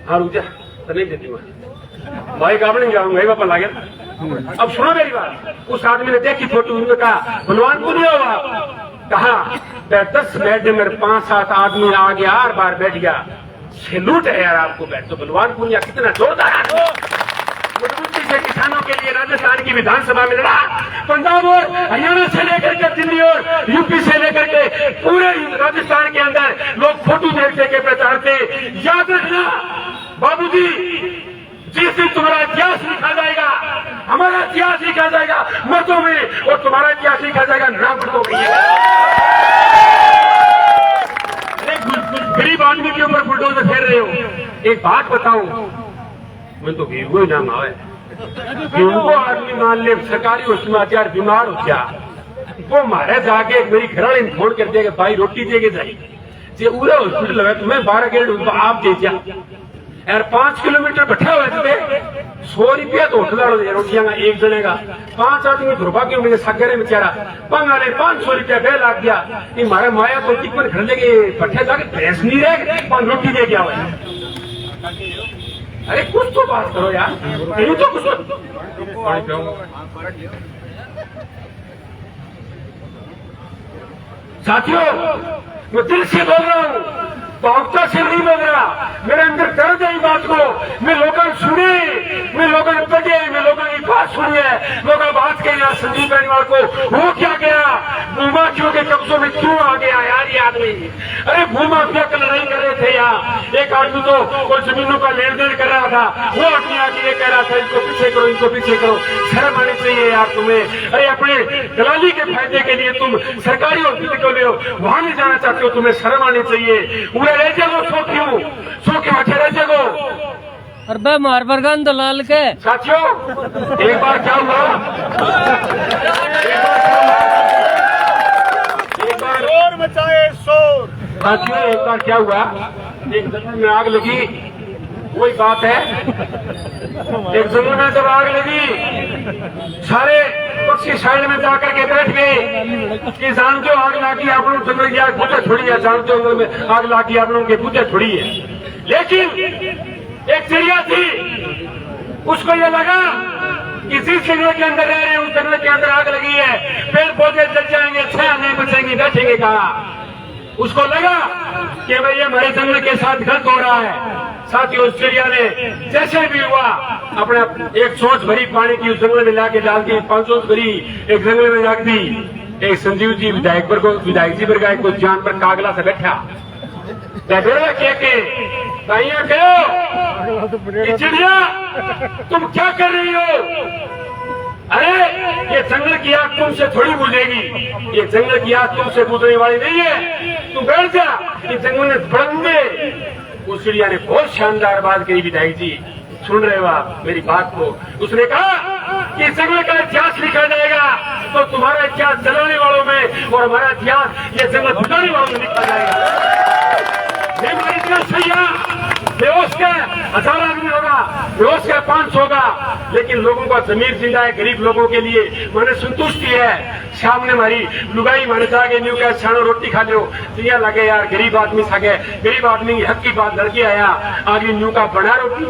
हाँ रुक जा तो नहीं देती वहां भाई का नहीं जाऊंगा भाई पापा लागे। अब सुनो मेरी बात, उस आदमी ने देखी फोटो, उन्होंने कहा बलवान पुलिया हुआ, कहा 10 मिनट में 5-7 आदमी आ गया, 8 बार बैठ गया, सैल्यूट है यार आपको। बैठ तो बलवान पुलिया कितना जोरदार आदमी से किसानों के लिए राजस्थान की विधानसभा में लड़ा, पंजाब और हरियाणा से लेकर के दिल्ली और यूपी से लेकर के पूरे राजस्थान के अंदर लोग फोटो देखते के प्रचार थे। याद रखना बाबूजी, जिस दिन तुम्हारा इतिहास लिखा जाएगा, हमारा इतिहास लिखा जाएगा मर्दों में और तुम्हारा इतिहास लिखा जाएगा नामर्दों में। गरीब आदमी के ऊपर बुलडोजर फेर रहे हो। एक बात बताऊं, मैं तो वीरगो नाम आवे वीरगो आदमी मान ले सरकारी हॉस्पिटल बीमार हो गया, वो मारे जाके मेरी घराड़ी ने फोन कर दिया कि भाई रोटी दे के जाई जे पूरा हॉस्पिटल है तो मैं 12 गेट आप दे दिया यार 5 किलोमीटर बैठा हुआ थे 100 रुपया तो होटल वालों रोटियां का एक जने का 5 आदमी दुर्भाग्य मेरे सागरे में बेचारा पंगाले 500 रुपया बे लाग गया। ये हमारे माया तो टिकट घर लेके बैठे जाके भैंस नहीं रहे 5 रोटी दे गया हुआ। अरे कुछ तो बात करो यार, नहीं तो कुछ साथियों मैं दिल से बोल रहा हूँ, भावता से नहीं बोल रहा, मेरे अंदर दर्द है इस बात को। मैं लोगों ने सुने, मैं लोगों ने पढ़े, मैं लोगों की बात सुनी है। लोग बात के यहाँ संजीव बेनीवाल को हो क्या गया, भूमा क्यों के कब्जों में क्यों आ गया यार ये आदमी। अरे भूमा क्या लड़ाई कर रहे थे यहाँ, एक आदमी तो कोई जमीनों का लेन देन कर रहा था, वो आदमी आके ये कह रहा था इनको पीछे करो, इनको पीछे करो। शर्म आनी चाहिए यार तुम्हें। अरे अपने दलाली के फायदे के लिए तुम सरकारी हॉस्पिटल को ले हो, वहां नहीं जाना चाहते हो, तुम्हें शर्म आनी चाहिए। रह जाओ सो क्यों अच्छे रह जाओ। अरे मार बरगन दलाल के साथियों एक बार क्या हुआ, एक बार शोर मचाए शोर। साथियों एक बार क्या हुआ, एक जंगल में आग लगी, वही बात है एक जंगल में जब आग लगी सारे पक्षी साइड में जाकर के बैठ गए कि जानते हो आग लागी आप लोग जंगल की आग बुझे थोड़ी है, जानते हो जंगल में आग लागी आप लोगों के बुझे थोड़ी है। लेकिन एक चिड़िया थी, उसको ये लगा कि जिस जंगल के अंदर रह रहे हैं उस जंगल के अंदर आग लगी है, पेड़ पौधे जल जाएंगे, छाया नहीं बचेंगे, बैठेंगे कहा। उसको लगा कि भाई ये हमारे जंगल के साथ गलत हो रहा है। साथियों उस चिड़िया ने जैसे भी हुआ अपने एक सोच भरी पानी की उस जंगल में लाके डाल दी, 5 सोच भरी एक जंगल में रख दी। एक संजीव जी विधायक जी पर गए, कुछ जान पर कागला से बैठा चिड़िया तुम क्या कर रही हो। अरे ये जंगल की आग तुमसे थोड़ी बुझेगी, ये जंगल की आग तुमसे बुझने वाली नहीं है, तुम बैठ जा, ये जंगल में बढ़ेंगे। उस चिड़िया ने बहुत शानदार बात कही, विधायक जी सुन रहे हो आप मेरी बात को। उसने कहा कि जंगल का इतिहास लिखा जाएगा तो तुम्हारा इतिहास जलाने वालों में और हमारा इतिहास ये जंगल बुझाने वालों में लिखा जाएगा। बेवस का 1000 आदमी होगा, रोज का 500 होगा, लेकिन लोगों का जमीर जिंदा है। गरीब लोगों के लिए मैंने संतुष्टि है। शाम ने हमारी लुगाई माने जाके न्यू क्या छानो रोटी खा लो दिया लगे यार, गरीब आदमी सके, गरीब आदमी की हक की बात लड़के आया आगे न्यू का बना रोटी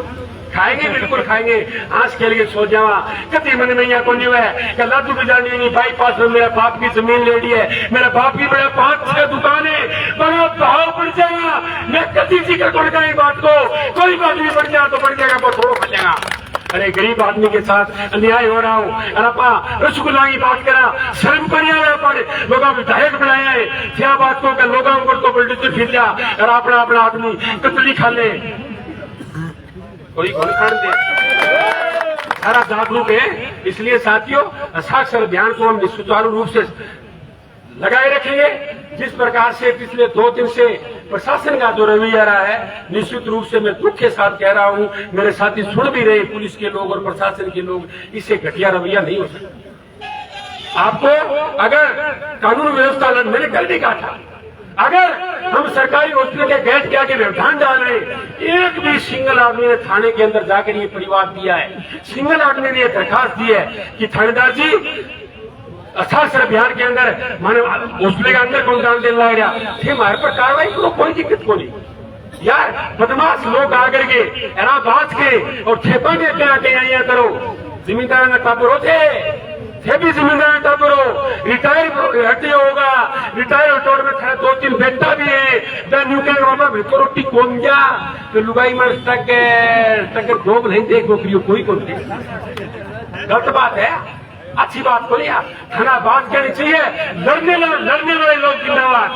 खाएंगे, बिल्कुल खाएंगे। हंस खेल के सो जावा कति मन में यहाँ को नहीं है कि लादू बिजानी नहीं भाई पास में मेरा बाप की जमीन ले ली है, मेरा बाप की बड़ा 5-6 दुकान है, बड़ा भाव बढ़ जाएगा। मैं कति जिक्र कर बात को, कोई बात नहीं बढ़ जाए तो बढ़ जाएगा, बहुत थोड़ा बढ़ जाएगा। अरे गरीब आदमी के साथ अन्याय हो रहा हूँ। अरे अपा रसगुल्ला की बात करा, शर्म करिया पड़े लोगों विधायक बनाया है, क्या बात को कि लोगों को तो बिल्डिंग फिर जा और अपना अपना आदमी कतली खा ले, कोई खान दे, सारा जागरूक है। इसलिए साथियों साक्षर अभियान को हम सुचारू रूप से लगाए रखेंगे। जिस प्रकार से पिछले 2 दिन से प्रशासन का जो रवैया रहा है, निश्चित रूप से मैं दुख के साथ कह रहा हूं, मेरे साथी सुन भी रहे पुलिस के लोग और प्रशासन के लोग, इससे घटिया रवैया नहीं हो सकता। आपको अगर कानून व्यवस्था मैंने कल भी कहा था, अगर हम सरकारी हॉस्पिटल के गेट के आगे व्यवधान डाल रहे, एक भी सिंगल आदमी ने थाने के अंदर जाकर ये परिवार दिया है, सिंगल आदमी ने दरखास्त दी है कि थानेदार जी साक्षर अभियान के अंदर माने हॉस्पिटल के अंदर कौन डाल देने लग रहा थे, हमारे पर कार्रवाई करो, कोई दिक्कत को नहीं। यार बदमाश लोग आकर के एरा बाज के और ठेपा के क्या यहाँ करो, जिम्मेदार न टापुर होते भी जिम्मेदार टापुर हो, रिटायर हटे होगा, रिटायर टोर में खड़ा 2-3 बेटा भी है, न्यू के बाबा भेटो रोटी कौन गया तो लुगाई मर तक जॉब नहीं देख नौकरी कोई कौन दे, गलत बात है, अच्छी बात को लिया। थाना बात करनी चाहिए, लड़ने वाले लोग जिंदाबाद,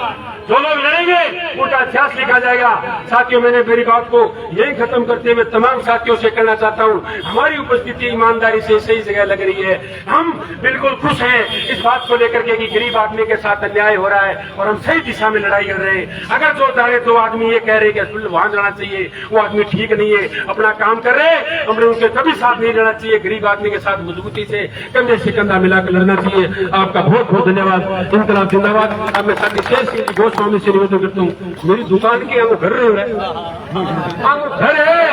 जो लोग लड़ेंगे उनका इतिहास लिखा जाएगा। साथियों मैंने मेरी बात को यही खत्म करते हुए तमाम साथियों से कहना चाहता हूँ, हमारी उपस्थिति ईमानदारी से सही जगह लग रही है। हम बिल्कुल खुश हैं इस बात को लेकर के कि गरीब आदमी के साथ अन्याय हो रहा है और हम सही दिशा में लड़ाई कर रहे हैं। अगर जो चाहे 2 आदमी ये कह रहे कि हॉस्पिटल वहां जाना चाहिए, वो आदमी ठीक नहीं है, अपना काम कर रहे हैं, हमने उनके कभी साथ नहीं लेना चाहिए। गरीब आदमी के साथ मजबूती से कंधे से कंधा मिलाकर लड़ना चाहिए। आपका बहुत बहुत धन्यवाद। इनकलाब जिंदाबाद। अब मैं साथी शेष गोस्वामी से निवेदन करता हूँ, मेरी दुकान के घर रहे घर है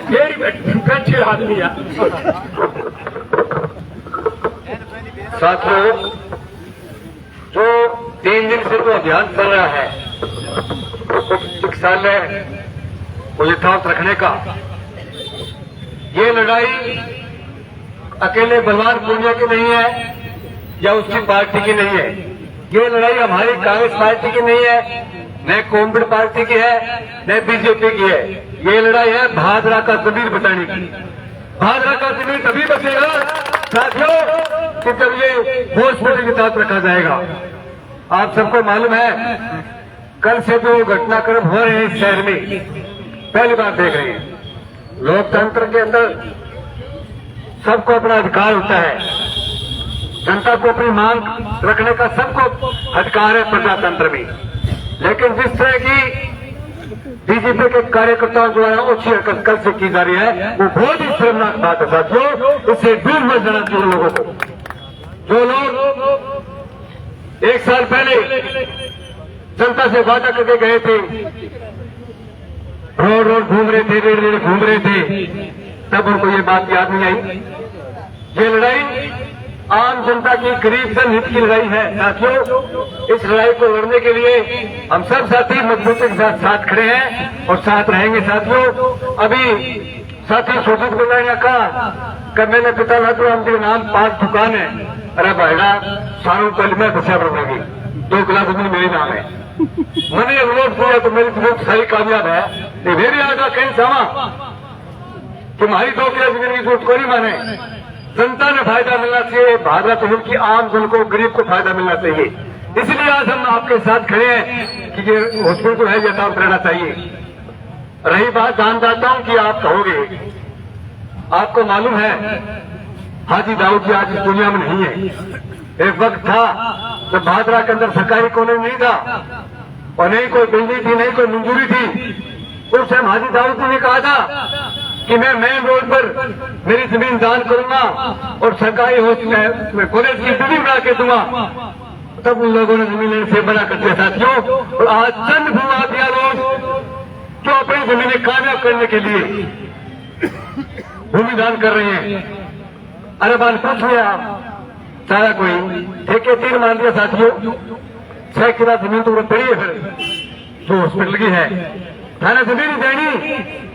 मेरी बैठे आदमी है। साथियों जो 3 दिन से जो अभियान चल रहा है चिकित्सालय को यथावत रखने का, ये लड़ाई अकेले बलवान पूर्णिया की नहीं है या उसकी पार्टी की नहीं है, ये लड़ाई हमारी कांग्रेस पार्टी की नहीं है, न कॉमरेड पार्टी की है, न बीजेपी की है। ये लड़ाई है भादरा का जमीर बचाने की। भादरा का जमीर तभी बचेगा साथियों कि जब ये हॉस्पिटल के साथ रखा जाएगा। आप सबको मालूम है कल से जो घटनाक्रम हो रहे हैं इस शहर में, पहली बार देख रहे हैं। लोकतंत्र के अंदर सबको अपना अधिकार होता है, जनता को अपनी मांग रखने का सबको अधिकार है प्रजातंत्र में, लेकिन जिस तरह की बीजेपी के कार्यकर्ताओं द्वारा अच्छी हरकत कल से की जा रही है वो बहुत ही शर्मनाक बात है साथियों। इससे दूर मत जाना चाहिए लोगों को। जो लोग 1 साल पहले जनता से वादा करके गए थे, रोड घूम रहे थे, रेड घूम रहे थे, तब उनको ये बात याद नहीं आई। ये लड़ाई आम जनता की गरीब जन हित की लड़ाई है साथियों। इस लड़ाई को लड़ने के लिए हम सब साथी मजबूती के साथ खड़े हैं और साथ रहेंगे साथियों। अभी साथी शोषित गुल्ला ने कहा कि मैंने पिता लातूराम के नाम 5 दुकान है। अरे भाईड़ा सारों पहले मैं बचा बनूंगी, 2 किला जमीन मेरे नाम है, मैंने अनुरोध किया तो मेरी बहुत सारी कामयाब है। मेरे आगा कहीं जावा कि हमारी 2 किला जमीन की जरूरत को नहीं माने, जनता ने फायदा मिलना चाहिए, भादरा तहसील की आम जन को गरीब को फायदा मिलना चाहिए। इसलिए आज हम आपके साथ खड़े हैं कि ये हॉस्पिटल को है यथावत रहना चाहिए। रही बात जानता हूं कि आप कहोगे, आपको मालूम है हाजी दाऊद जी आज इस दुनिया में नहीं है। एक वक्त था जब भादरा के अंदर सरकारी कॉलेज नहीं था और नहीं कोई बिल्डिंग थी, नहीं कोई मंजूरी थी। उस टाइम हाजी दाऊद जी ने कहा था कि मैं मेन रोड पर मेरी जमीन दान करूंगा और सरकारी हॉस्पिटल कॉलेज की बिल्डिंग बना के दूंगा। तब उन लोगों ने जमीन लेने से बना कर दिया साथियों। और आज चंद भूमाफिया लोग जो अपनी जमीनें कामयाब करने के लिए भूमि दान कर रहे हैं। अरे बाल पूछ लिया सारा कोई ठेके 3 मान दिया साथियों, 6 किला जमीन तो पड़ी है फिर जो हॉस्पिटल की है, थाना जमीन ही देनी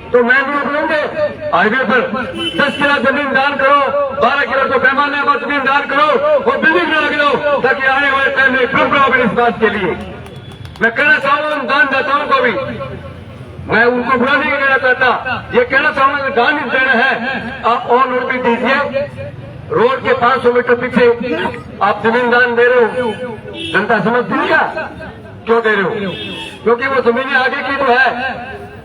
तो मैं भी बोलूंगे हाईवे पर 10 किला जमीन दान करो, 12 किला तो पैमाने पर जमीन दान करो और बिल्डिंग लगा दो ताकि आने वाले टाइम में प्रूफ करो इस बात के लिए। मैं कहना चाहूंगा उन दानदाताओं को भी, मैं उनको बुरा नहीं कहना चाहता, ये कहना चाहूंगा कि दान ही देना है आप और नोट भी दीजिए। रोड के 500 मीटर पीछे आप जमीन दान दे रहे हो, जनता समझती है क्या क्यों दे रहे हो? क्योंकि वो जमीनें आगे की तो है,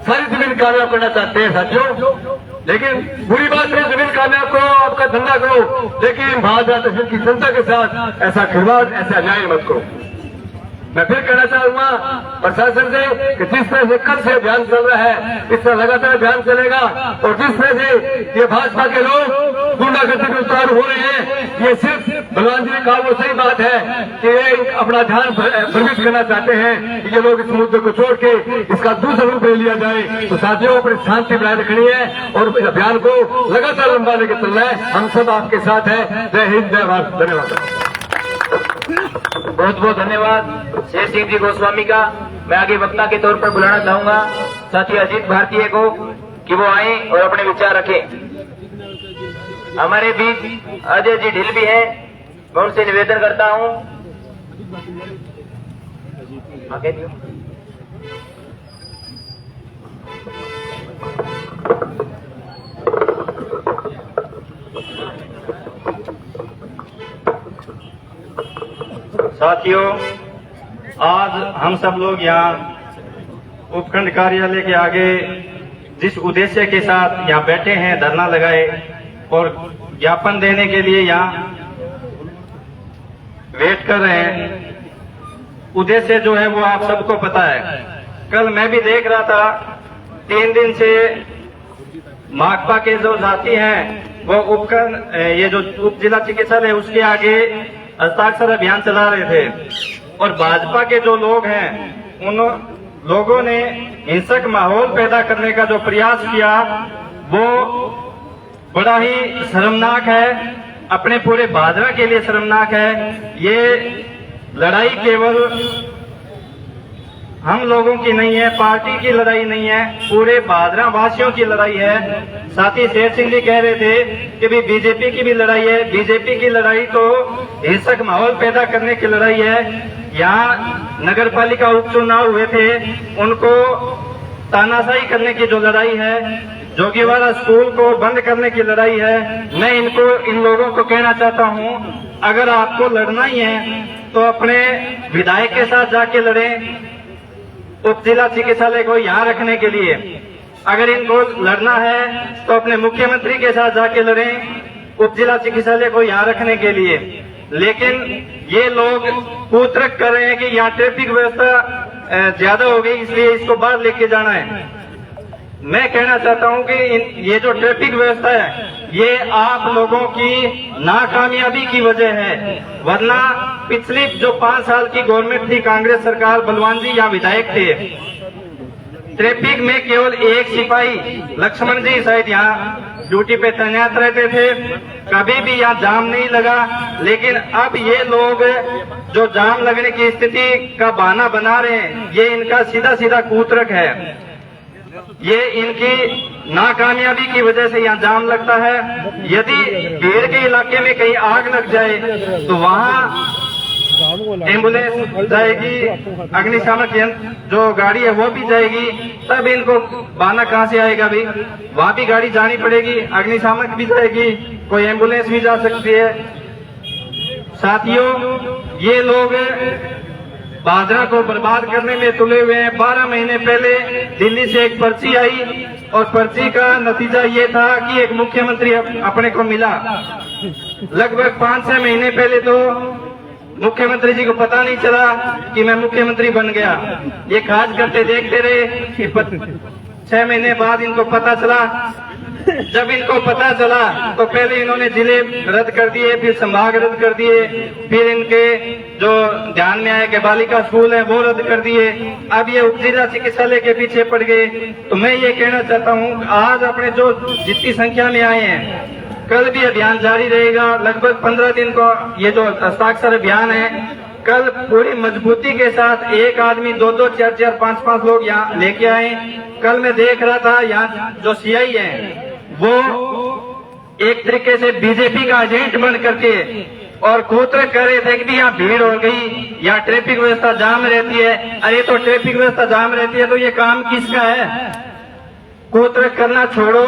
सारी जमीन कामयाब करना चाहते हैं साथियों। लेकिन बुरी बात है, जमीन कामयाब करो, आपका धंधा करो, लेकिन भारत की जनता के साथ ऐसा खिलवाड़, ऐसा अन्याय मत करो। मैं फिर कहना चाहूंगा प्रशासन से कि जिस तरह से कल से अभियान चल रहा है इस तरह लगातार अभियान चलेगा, और जिस तरह से ये भाजपा के लोग गुंडागर्दी में उतार हो रहे हैं, ये सिर्फ भगवान जी ने कहा वो सही बात है कि ये अपना ध्यान भ्रमित करना चाहते हैं कि ये लोग इस मुद्दे को छोड़ के इसका दूसरा रूप ले लिया जाए। तो साथियों अपनी शांति बनाए रखनी है और इस अभियान को लगातार लंबा लेकर चलना है। हम सब आपके साथ हैं। जय हिंद, जय भारत। धन्यवाद। बहुत बहुत धन्यवाद शेर सिंह जी गोस्वामी का। मैं आगे वक्ता के तौर पर बुलाना चाहूंगा साथी अजीत भारतीय को कि वो आए और अपने विचार रखें। हमारे बीच अजय जी ढिल भी है, मैं उनसे निवेदन करता हूं। साथियों, आज हम सब लोग यहाँ उपखंड कार्यालय के आगे जिस उद्देश्य के साथ यहाँ बैठे हैं, धरना लगाए और ज्ञापन देने के लिए यहाँ वेट कर रहे हैं, उद्देश्य जो है वो आप सबको पता है। कल मैं भी देख रहा था, 3 दिन से माकपा के जो साथी हैं वो उपखंड ये जो उप जिला चिकित्सालय है उसके आगे हस्ताक्षर अभियान चला रहे थे, और भाजपा के जो लोग हैं उन लोगों ने हिंसक माहौल पैदा करने का जो प्रयास किया वो बड़ा ही शर्मनाक है, अपने पूरे भाजपा के लिए शर्मनाक है। ये लड़ाई केवल हम लोगों की नहीं है, पार्टी की लड़ाई नहीं है, पूरे भादरा वासियों की लड़ाई है। साथी शेर सिंह जी कह रहे थे कि भी बीजेपी की भी लड़ाई है। बीजेपी की लड़ाई तो हिंसक माहौल पैदा करने की लड़ाई है। यहाँ नगर पालिका उपचुनाव हुए थे, उनको तानाशाही करने की जो लड़ाई है, जोगीवाड़ा स्कूल को बंद करने की लड़ाई है। मैं इन लोगों को कहना चाहता हूँ, अगर आपको लड़ना ही है तो अपने विधायक के साथ जाके लड़ें, उप जिला चिकित्सालय को यहाँ रखने के लिए। अगर इनको लड़ना है तो अपने मुख्यमंत्री के साथ जाके लड़ें, उप जिला चिकित्सालय को यहाँ रखने के लिए। लेकिन ये लोग कूतरक कर रहे हैं कि यहाँ ट्रैफिक व्यवस्था ज्यादा हो गई इसलिए इसको बाहर लेके जाना है। मैं कहना चाहता हूं कि ये जो ट्रैफिक व्यवस्था है ये आप लोगों की नाकामयाबी की वजह है, वरना पिछली जो 5 साल की गवर्नमेंट थी कांग्रेस सरकार, बलवान जी यहाँ विधायक थे, ट्रैफिक में केवल 1 सिपाही लक्ष्मण जी शायद यहाँ ड्यूटी पे तैनात रहते थे, कभी भी यहाँ जाम नहीं लगा। लेकिन अब ये लोग जो जाम लगने की स्थिति का बहाना बना रहे हैं, ये इनका सीधा सीधा कूतरक है। ये इनकी नाकामयाबी की वजह से यहाँ जाम लगता है। यदि भीड़ के इलाके में कहीं आग लग जाए तो वहाँ एम्बुलेंस जाएगी, अग्निशामक यंत्र जो गाड़ी है वो भी जाएगी, तब इनको बहाना कहाँ से आएगा भाई? वहाँ भी गाड़ी जानी पड़ेगी, अग्निशामक भी जाएगी, कोई एम्बुलेंस भी जा सकती है। साथियों, ये लोग भादरा को बर्बाद करने में तुले हुए हैं। 12 महीने पहले दिल्ली से एक पर्ची आई और पर्ची का नतीजा ये था कि एक मुख्यमंत्री अपने को मिला। लगभग 5-6 महीने पहले तो मुख्यमंत्री जी को पता नहीं चला कि मैं मुख्यमंत्री बन गया। ये खास करते देखते रहे कि 6 महीने बाद इनको पता चला जब इनको पता चला तो पहले इन्होंने जिले रद्द कर दिए, फिर संभाग रद्द कर दिए, फिर इनके जो ध्यान में आए कि बालिका स्कूल है वो रद्द कर दिए, अब ये उपजिला चिकित्सालय के पीछे पड़ गए। तो मैं ये कहना चाहता हूँ, आज अपने जो जितनी संख्या में आए हैं, कल भी अभियान जारी रहेगा। लगभग 15 दिन का ये जो हस्ताक्षर अभियान है, कल पूरी मजबूती के साथ एक आदमी 2-2, 4-4, 5-5 लोग यहाँ लेके आए। कल मैं देख रहा था यहाँ जो सीआई है वो एक तरीके से बीजेपी का एजेंट बन करके और कूत्र कर रहे थे कि भी यहाँ भीड़ हो गई, यहाँ ट्रैफिक व्यवस्था जाम रहती है। अरे तो ट्रैफिक व्यवस्था जाम रहती है तो ये काम किसका है? कूत्र करना छोड़ो,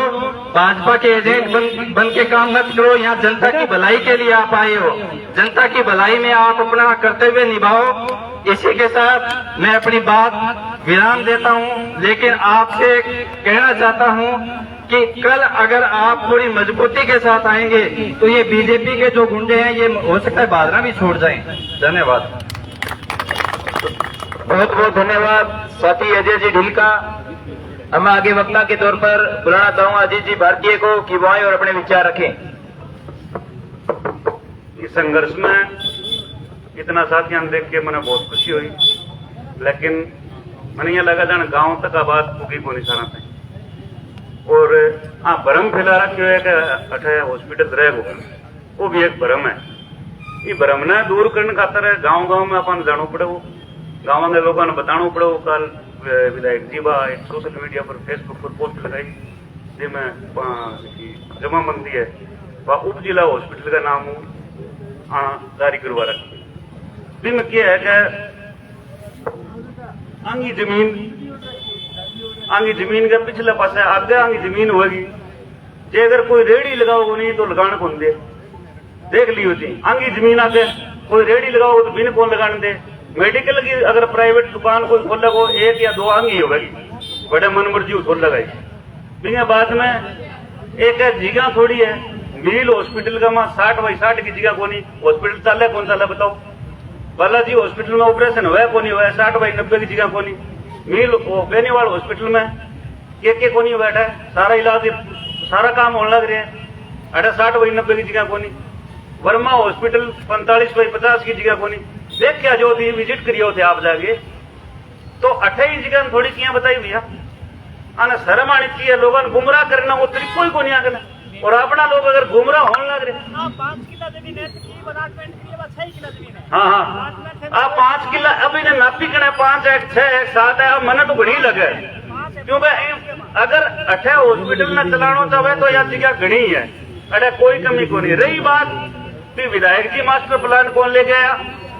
भाजपा के एजेंट बन के काम मत करो। यहाँ जनता की भलाई के लिए आप आए हो, जनता की भलाई में आप अपना कर्तव्य निभाओ। इसी के साथ मैं अपनी बात विराम देता हूँ, लेकिन आपसे कहना चाहता हूँ कि कल अगर आप पूरी मजबूती के साथ आएंगे तो ये बीजेपी के जो गुंडे हैं ये हो सकता है बादरा भी छोड़ जाएं। धन्यवाद। बहुत बहुत धन्यवाद साथी अजय जी ढील का। अब मैं आगे वक्ता के तौर पर बुलाना चाहूंगा अजीत जी भारतीय को कि वो आए और अपने विचार रखें। इस संघर्ष में इतना साथियों देख के मैंने बहुत खुशी हुई, लेकिन मैंने ये लगा जान गांव तक आवाज पुगी को निशाना था। और हाँ, भ्रम फैला रखे है कि अठे हॉस्पिटल रहेगो, वो भी एक भ्रम है। ये भ्रम ने दूर करने खातर गांव गांव में अपन जाना पड़ेगो, गांव के लोगों ने बताना पड़ेगो। कल विधायक जी बा एक सोशल मीडिया पर फेसबुक पर पोस्ट लगाई जिसमें जमाबंदी है वह उप जिला हॉस्पिटल का नाम जारी करवा रखी। दिन क्या है कि आंगी जमीन के पिछले पास आगे आंगी जमीन होगी, जे अगर कोई रेड़ी लगाओगे नहीं तो लगाने कौन दे? देख ली होती आंगी जमीन आगे कोई रेड़ी लगाओगे तो बिन कौन लगाने दे? मेडिकल की अगर प्राइवेट दुकान कोई खोल लगो 1 या 2 आंगी होगी, बड़े मन मर्जी खोल लगाई। बिना बाद में एक जगह थोड़ी है मिल हॉस्पिटल का मां 60x60 की जगह कोनी, हॉस्पिटल चले कौन सा बताओ? बालाजी हॉस्पिटल में ऑपरेशन हुआ कोनी हुआ, 60x90 की जगह कोनी। मिल बेनीवाल हॉस्पिटल में के कोनी बैठा है, सारा इलाज सारा काम होने लग रहे हैं, अरे 60x90 की जगह कोनी। वर्मा हॉस्पिटल 45x50 की जगह कोनी। देख क्या जो थी विजिट करियो थे आप जाके, तो 28 जगह थोड़ी किया बताई भैया। आना शर्म आनी चाहिए, लोगों ने गुमराह करना वो तरीको ही को नहीं आगना, और अपना लोग अगर गुमराह होने लग रहे। 5 किला जमीन है, 6 किला जमीन है। हाँ आप 5 किला अभी ने नापी करना 5 है 6 है 7 है, अब मन तो घनी लगे क्योंकि अगर 8 हॉस्पिटल में चलाना चाहे तो यह जगह घनी है, अरे कोई कमी को नहीं। रही बात विधायक जी मास्टर प्लान कौन ले गया,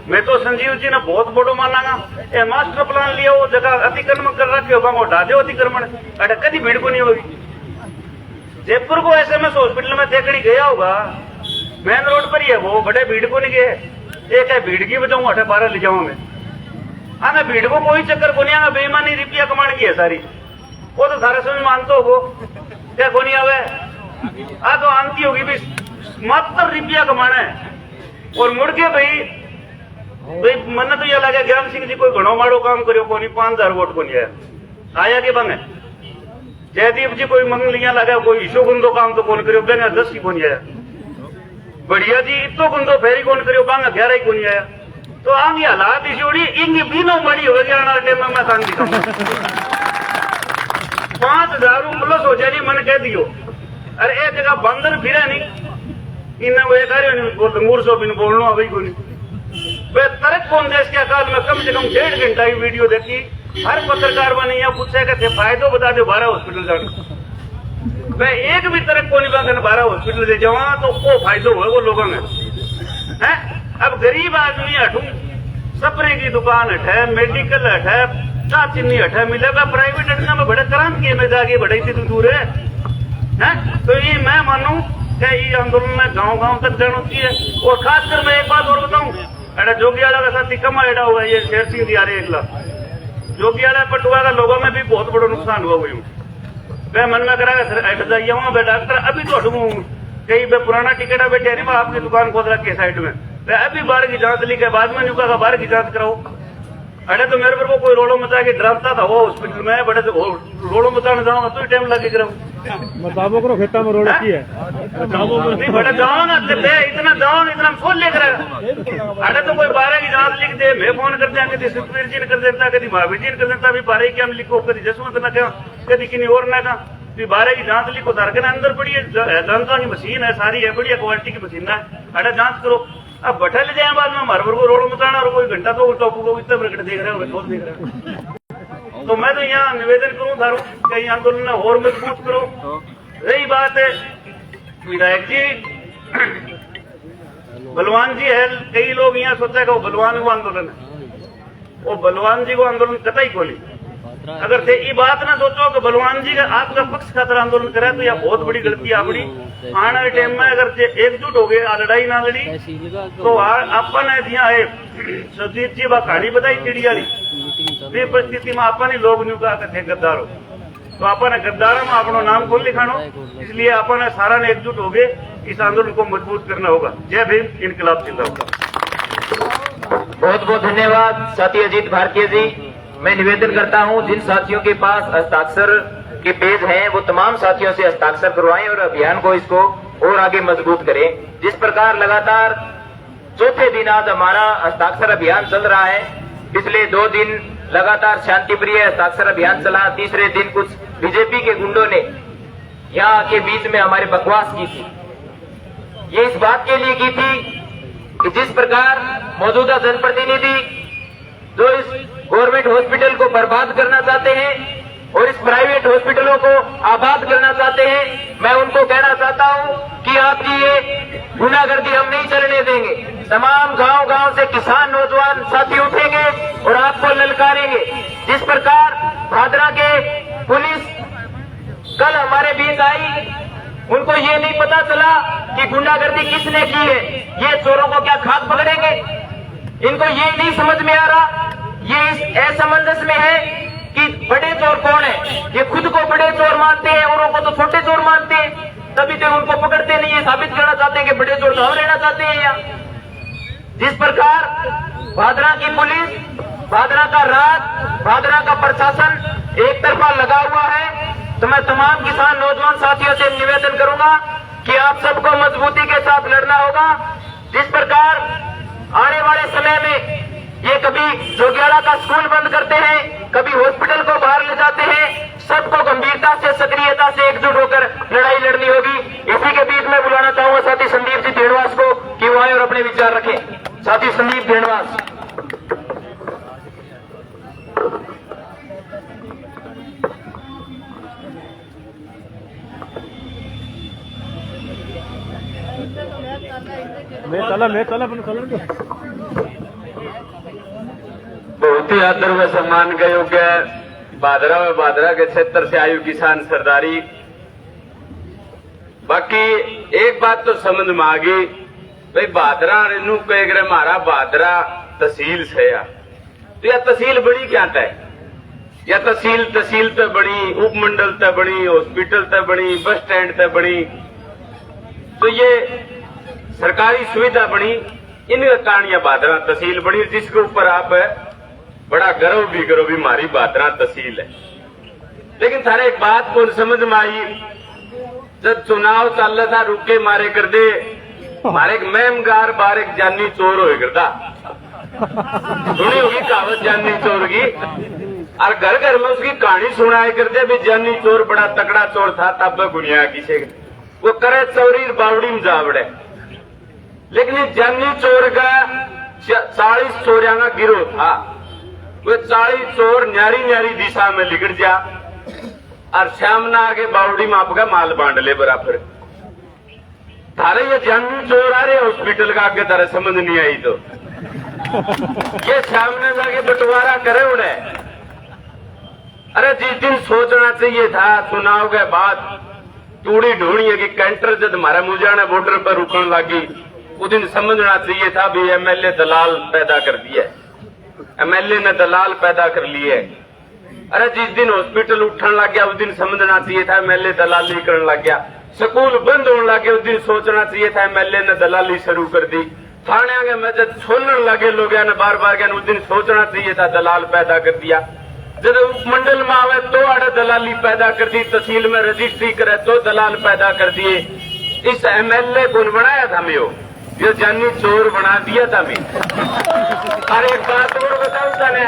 मैं तो संजीव जी ने बहुत बड़ो मानागा। ए मास्टर प्लान लिया वो जगह अतिक्रमण कर रखे होगा, उठा दो अतिक्रमण, अरे कभी भीड़ को नहीं होगी। जयपुर को SMS हॉस्पिटल में देखड़ी गया होगा, मेन रोड पर ही है वो, बड़े भीड़ को नहीं गए। एक है भीड़ की बचाऊ 8-12 ले जाऊं मैं, आना भीड़ को कोई चक्कर को नहीं आगा, बेईमानी रुपया कमाने की है सारी, वो तो सारे समय मानते हो क्या को नहीं आवे। आ तो आंती होगी भी मात्र रुपया कमाना है, और मुड़ के भाई मन तो यह लगे ज्ञान सिंह जी कोई घणो माड़ो काम करो को नहीं, 5000 वोट को नहीं आया के बंग। जयदीप जी कोई मंग लिया लगा, कोई ईशो गुंदो काम तो कौन करो बेंगा 10 की को नहीं आया। बढ़िया जी इतो गुंदो फेरी कौन करो बांगा 11 ही को नहीं आया। तो आंगी हालात इसी इंगी बीनो बड़ी होगी आना टाइम में मैं शांति दिखाऊंगा। 5000 प्लस हो जाए मन कह दियो, अरे एक जगह बंदर फिरे नहीं इन वो कार्य सो बिन बोलना अभी को नहीं। वे तरक कौन देश के काल में कम से कम 1.5 घंटा की वीडियो देखी, हर पत्रकार बने या पूछे कि फायदो बता दो 12 हॉस्पिटल जाने। मैं एक भी तरक को नहीं बांधने 12 हॉस्पिटल से जावा तो वो फायदो हुआ वो लोगों में है। अब गरीब आदमी हटू, सपरे की दुकान हटे, मेडिकल हटे, चा चिन्नी हटे मिलेगा, प्राइवेट हटना में बड़े क्रांत किए में जाके बड़े इतनी दूर है। तो ये मैं मानू कि ये आंदोलन में गांव गांव तक जाना चाहिए। और खासकर मैं एक बात और बताऊं, अरे जोगियाड़ा का साथी कमा एडा हुआ है, ये शेर सिंह जी आ रहे 1 लाख जोगियाड़ा पटुआ का लोगों में भी बहुत बड़ा नुकसान हुआ हुई। मैं मन में करा हट जाइए वहां पे डॉक्टर अभी तो हटू कहीं पे पुराना टिकट है बैठे नहीं, आपकी दुकान खोल रखी है साइड में, अभी बाहर की जांच ली के बाद में नुका का बाहर की जांच कराओ। अरे तो मेरे पर वो कोई रोड़ो मचा के डराता था वो हॉस्पिटल में, बड़े रोड़ो मचाने जाऊंगा तो ही टाइम लगे कराऊ। बताबो करो खेता में रोड की है नहीं बड़ा जाओ ना इतना फोन लेकर अरे तो कोई 12 की जांच लिख दे, मैं फोन कर दिया, कभी सुखबीर जी ने कर देता, कभी महावीर जी ने कर देता, अभी 12 की हम लिखो, कभी जसवंत ना क्या, कभी किन्हीं और ना का 12 की जांच लिखो, धरकन अंदर पड़ी है, जनता की मशीन है, सारी है, बढ़िया क्वालिटी की मशीन है, अरे जांच करो। अब बैठा ले जाए बाद में हमारे को रोड मचाना और कोई घंटा तो टॉपू को इतना प्रकट देख रहे हो, देख रहे हो। तो मैं तो यहाँ निवेदन करूँ थारू कहीं आंदोलन और मजबूत करो। रही बात है विधायक जी, बलवान जी है, कई लोग यहाँ सोचा वो बलवान को आंदोलन है, वो बलवान जी को आंदोलन कतई खोली। अगर थे ये बात ना सोचो कि बलवान जी का आपका पक्ष खातर आंदोलन करे तो यह बहुत बड़ी गलती आपकी। आने वाले टाइम में अगर एकजुट हो गए, लड़ाई ना लड़ी तो अपन यहाँ है सुजीत जी बा कहानी बताई चिड़िया री परिस्थिति में अपन ही लोग न्यू कहा थे गद्दार हो, तो अपन गद्दार में अपना नाम खोल लिखानो, इसलिए अपन सारा ने एकजुट हो गए, इस आंदोलन को मजबूत करना होगा। जय भीम, इनकलाब जिंदाबाद। बहुत बहुत धन्यवाद साथी अजीत भारतीय जी। मैं निवेदन करता हूं जिन साथियों के पास हस्ताक्षर के पेज हैं वो तमाम साथियों से हस्ताक्षर करवाएं और अभियान को इसको और आगे मजबूत करें। जिस प्रकार लगातार चौथे दिन आज हमारा हस्ताक्षर अभियान चल रहा है, पिछले 2 दिन लगातार शांति प्रिय हस्ताक्षर अभियान चला, तीसरे दिन कुछ बीजेपी के गुंडों ने यहाँ के बीच में हमारे बकवास की थी। ये इस बात के लिए की थी कि जिस प्रकार मौजूदा जनप्रतिनिधि जो इस गवर्नमेंट हॉस्पिटल को बर्बाद करना चाहते हैं और इस प्राइवेट हॉस्पिटलों को आबाद करना चाहते हैं, मैं उनको कहना चाहता हूं कि आपकी ये गुंडागर्दी हम नहीं चलने देंगे। तमाम गांव-गांव से किसान नौजवान साथी उठेंगे और आपको ललकारेंगे। जिस प्रकार भादरा के पुलिस कल हमारे बीच आई, उनको ये नहीं पता चला कि गुंडागर्दी किसने की है, ये चोरों को क्या खाक पकड़ेंगे, इनको ये नहीं समझ में आ रहा। ये इस असमंजस में है कि बड़े चोर कौन है, ये खुद को बड़े चोर मानते हैं, औरों को तो छोटे चोर मानते हैं, तभी तो उनको पकड़ते नहीं है, साबित करना चाहते हैं कि बड़े चोर तो हम रहना चाहते हैं यहाँ। जिस प्रकार भादरा की पुलिस, भादरा का राज, भादरा का प्रशासन एक तरफा लगा हुआ है, तो मैं तमाम किसान नौजवान साथियों से निवेदन करूंगा कि आप सबको मजबूती के साथ लड़ना होगा। जिस प्रकार आने वाले समय में ये कभी जोगियाड़ा का स्कूल बंद करते हैं, कभी हॉस्पिटल को बाहर ले जाते हैं, सबको गंभीरता से, सक्रियता से एकजुट होकर लड़ाई लड़नी होगी। इसी के बीच में बुलाना चाहूंगा साथी संदीप जी धेड़वास को कि वो आए और अपने विचार रखें। साथी संदीप धेड़वास। बहुत ही आदर व सम्मान का योग्य भादरा व भादरा के क्षेत्र से आयु किसान सरदारी। बाकी एक बात तो समझ में आ गई भाई, भादरा रेनू कह मारा भादरा तहसील से या तो यह तहसील बड़ी क्या है, या तहसील तो बड़ी, उपमंडल तो बड़ी, हॉस्पिटल तो बड़ी, बस स्टैंड तो बड़ी, तो ये सरकारी सुविधा बनी, इनका कहानियां भादरा तहसील बनी, जिसके ऊपर आप बड़ा गर्व भी करो भी हमारी भादरा तहसील है। लेकिन थारे एक बात को समझ में आई, जब चुनाव चल रहा था रुके मारे कर दे, हमारे मेमगार बार एक जानी चोर हो करता, सुनी होगी कहावत जानी चोर की, और घर घर में उसकी कहानी सुनाए करते भी जानी चोर बड़ा तकड़ा चोर था, तब गुनिया किसे वो करे चोरी बावड़ी में जावड़े। लेकिन जानी चोर का 40 चोरिया का गिरोह था, वो 40 चोर न्यारी न्यारी दिशा में लिगड़ जा और सामने आगे बावड़ी में आपका माल बांट ले बराबर। थारे ये जानी चोर आ रहे हॉस्पिटल का आगे तारे समझ नहीं आई तो ये सामने जाके बंटवारा करे उन्हें। अरे जिस दिन सोचना चाहिए था चुनाव के बाद टूड़ी ढूंढी है कि कैंटर जब हमारा मुजाना बॉर्डर पर रुकने लगी, उस दिन समझना चाहिए था भी एमएलए दलाल पैदा कर दिया, एमएलए ने दलाल पैदा कर लिए। अरे जिस दिन हॉस्पिटल उठने लग गया उस दिन समझना चाहिए था एमएलए दलाली करने लग गया, स्कूल बंद होने लगे उस दिन सोचना चाहिए था एमएलए ने दलाली शुरू कर दी, थाने आगे मैं जब छोड़ने लगे लोग ने बार बार उस दिन सोचना चाहिए था दलाल पैदा कर दिया। जब उपमंडल में आवे तो आड़े दलाली पैदा कर दी, तहसील में रजिस्ट्री करे तो दलाल पैदा कर दिए। इस एमएलए कौन बनाया था मैं? ये जानी चोर बना दिया था मैं। अरे एक बात और बताऊं तने,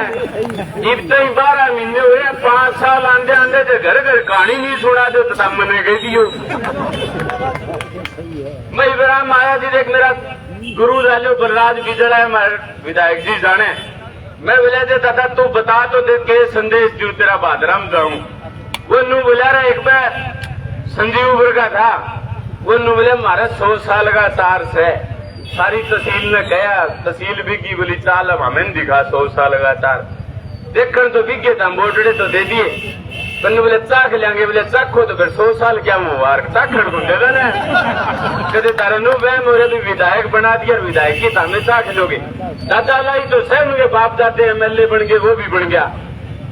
इतने 12 महीने हुए, 5 साल आंदे आंदे जो घर घर कहानी नहीं सुना दो तो मैंने कह दियो। मैं इब्राहिम आया जी, देख मेरा गुरु लालो बलराज बिजड़ा है, हमारे विधायक जी जाने। मैं बोला दे दादा तू बता तो दे के संदेश जो तेरा बादराम जाऊं। वो नू बोला रहा एक बार संजीव वर्गा था, वो नू बोले हमारा 100 साल का तार से सारी तहसील में गया, तहसील बिकी बोली चाल अब हमें दिखा 100 साल का तार। देखकर तो बिके था, बोटड़े तो दे दिए, पन्नू बोले चाख लेंगे, बोले चाखो तो फिर 100 साल क्या मुबार चाखड़ को दे देना। कदे तारा नो वह मोरे भी विधायक बना दिया, विधायक की हमें चाख लोगे। दादा लाई तो सहन के बाप दादे एमएलए बन गए, वो भी बन गया,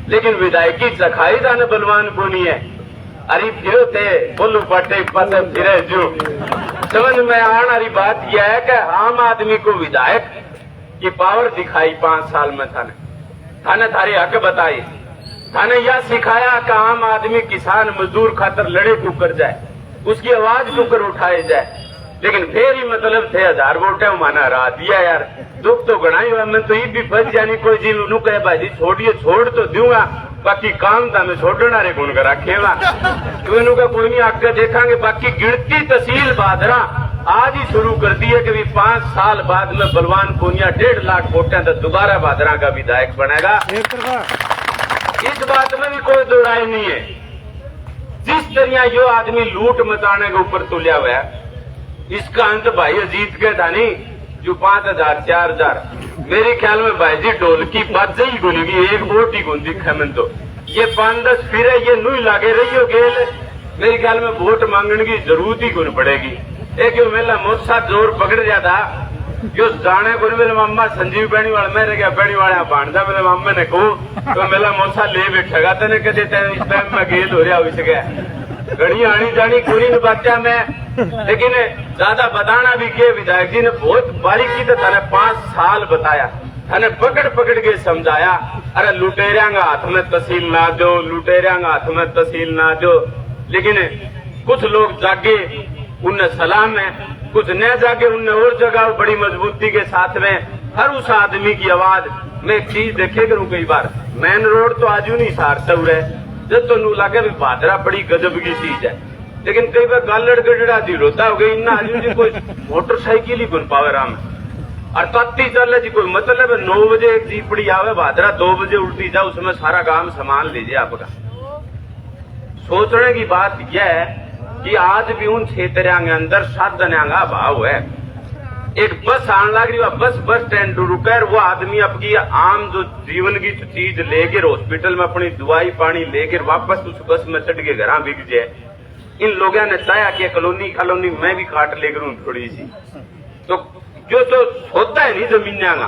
लेकिन विधायक की चखाई था न बलवान को नहीं है। अरे फिर थे बोलू पट्टे पासे फिरे जो समझ में आने वाली बात यह है कि आम आदमी को विधायक की पावर दिखाई 5 साल में थाने थारे हक बताई, थाने यह सिखाया कि आम आदमी किसान मजदूर खातर लड़े टूकर जाए, उसकी आवाज टूकर उठाए जाए। लेकिन फिर ही मतलब थे 1000 वोटे माना हरा दिया यार। दुख तो गणाई हुआ, मैं तो ये भी फंस जानी कोई जी उन्होंने कहे भाई छोड़िए, छोड़ तो दूंगा, बाकी काम था मैं छोड़ना रे गुण कर रखेगा। तो इन्होंने कोई नहीं आके देखांगे। बाकी गिनती तहसील बादरा आज ही शुरू कर दी है कि 5 साल बाद में बलवान पूनिया 1.5 लाख वोटें तो दोबारा बादरा का विधायक बनेगा। इस बात में भी कोई दो राय नहीं है। जिस तरह यो आदमी लूट मचाने के ऊपर तुलिया हुआ है, इसका अंत भाई जीत के था नहीं जो 5000 4000 मेरे ख्याल में भाई जी ढोल की बात ही गुनेगी, एक वोट ही गुन दिखा मैं तो। ये 5-10 फिर ये नुई लागे रही हो गेल, मेरे ख्याल में वोट मांगने की जरूरत ही गुन पड़ेगी। एक यो मेला मोसा जोर पकड़ गया था, जो जाने को मेरे मामा संजीव बेणी वाला मेरे क्या बेणी वाला भांडा मेरे मामा ने कहूँ तो मेला मोसा ले बैठेगा तेने कह देते हैं इस टाइम में गेल हो रहा हो गया घड़ी आनी जानी पूरी न बच्चा में। लेकिन ज्यादा बताना भी के विधायक जी ने बहुत बारीकी से थाने 5 साल बताया, थाने पकड़ पकड़ के समझाया। अरे लुटेरिया का हाथ में तहसील ना दो, लुटेरिया का हाथ में तहसील ना दो। लेकिन कुछ लोग जागे उनने सलाम है, कुछ न जागे उनने और जगह बड़ी मजबूती के साथ में हर उस आदमी की आवाज में एक चीज देखे करूं। कई बार मेन रोड तो आज नहीं सारता है, जब तो नू लगे भी भादरा बड़ी गजब की चीज है, लेकिन कई बार गालड़ गडड़ा दी रोता हो गई इन्ना आज जी कोई मोटरसाइकिल ही गुन पावे राम और तत्ती चल जी कोई मतलब 9 बजे एक जीपड़ी आवे भादरा 2 बजे उल्टी जाओ, उसमें सारा काम सामान लीजिए आपका। सोचने की बात यह है कि आज भी उन क्षेत्रों के अंदर साधन का अभाव है। एक बस आने लग रही है, बस स्टैंड रुका, वो आदमी अपनी आम जो जीवन की चीज लेकर हॉस्पिटल में अपनी दवाई पानी लेकर वापस उस बस में चढ़ के घर बिक जाए। इन लोगों ने चाहा कि कॉलोनी मैं भी काट लेकर हूं थोड़ी सी, तो जो तो होता है नहीं जमीनिया का,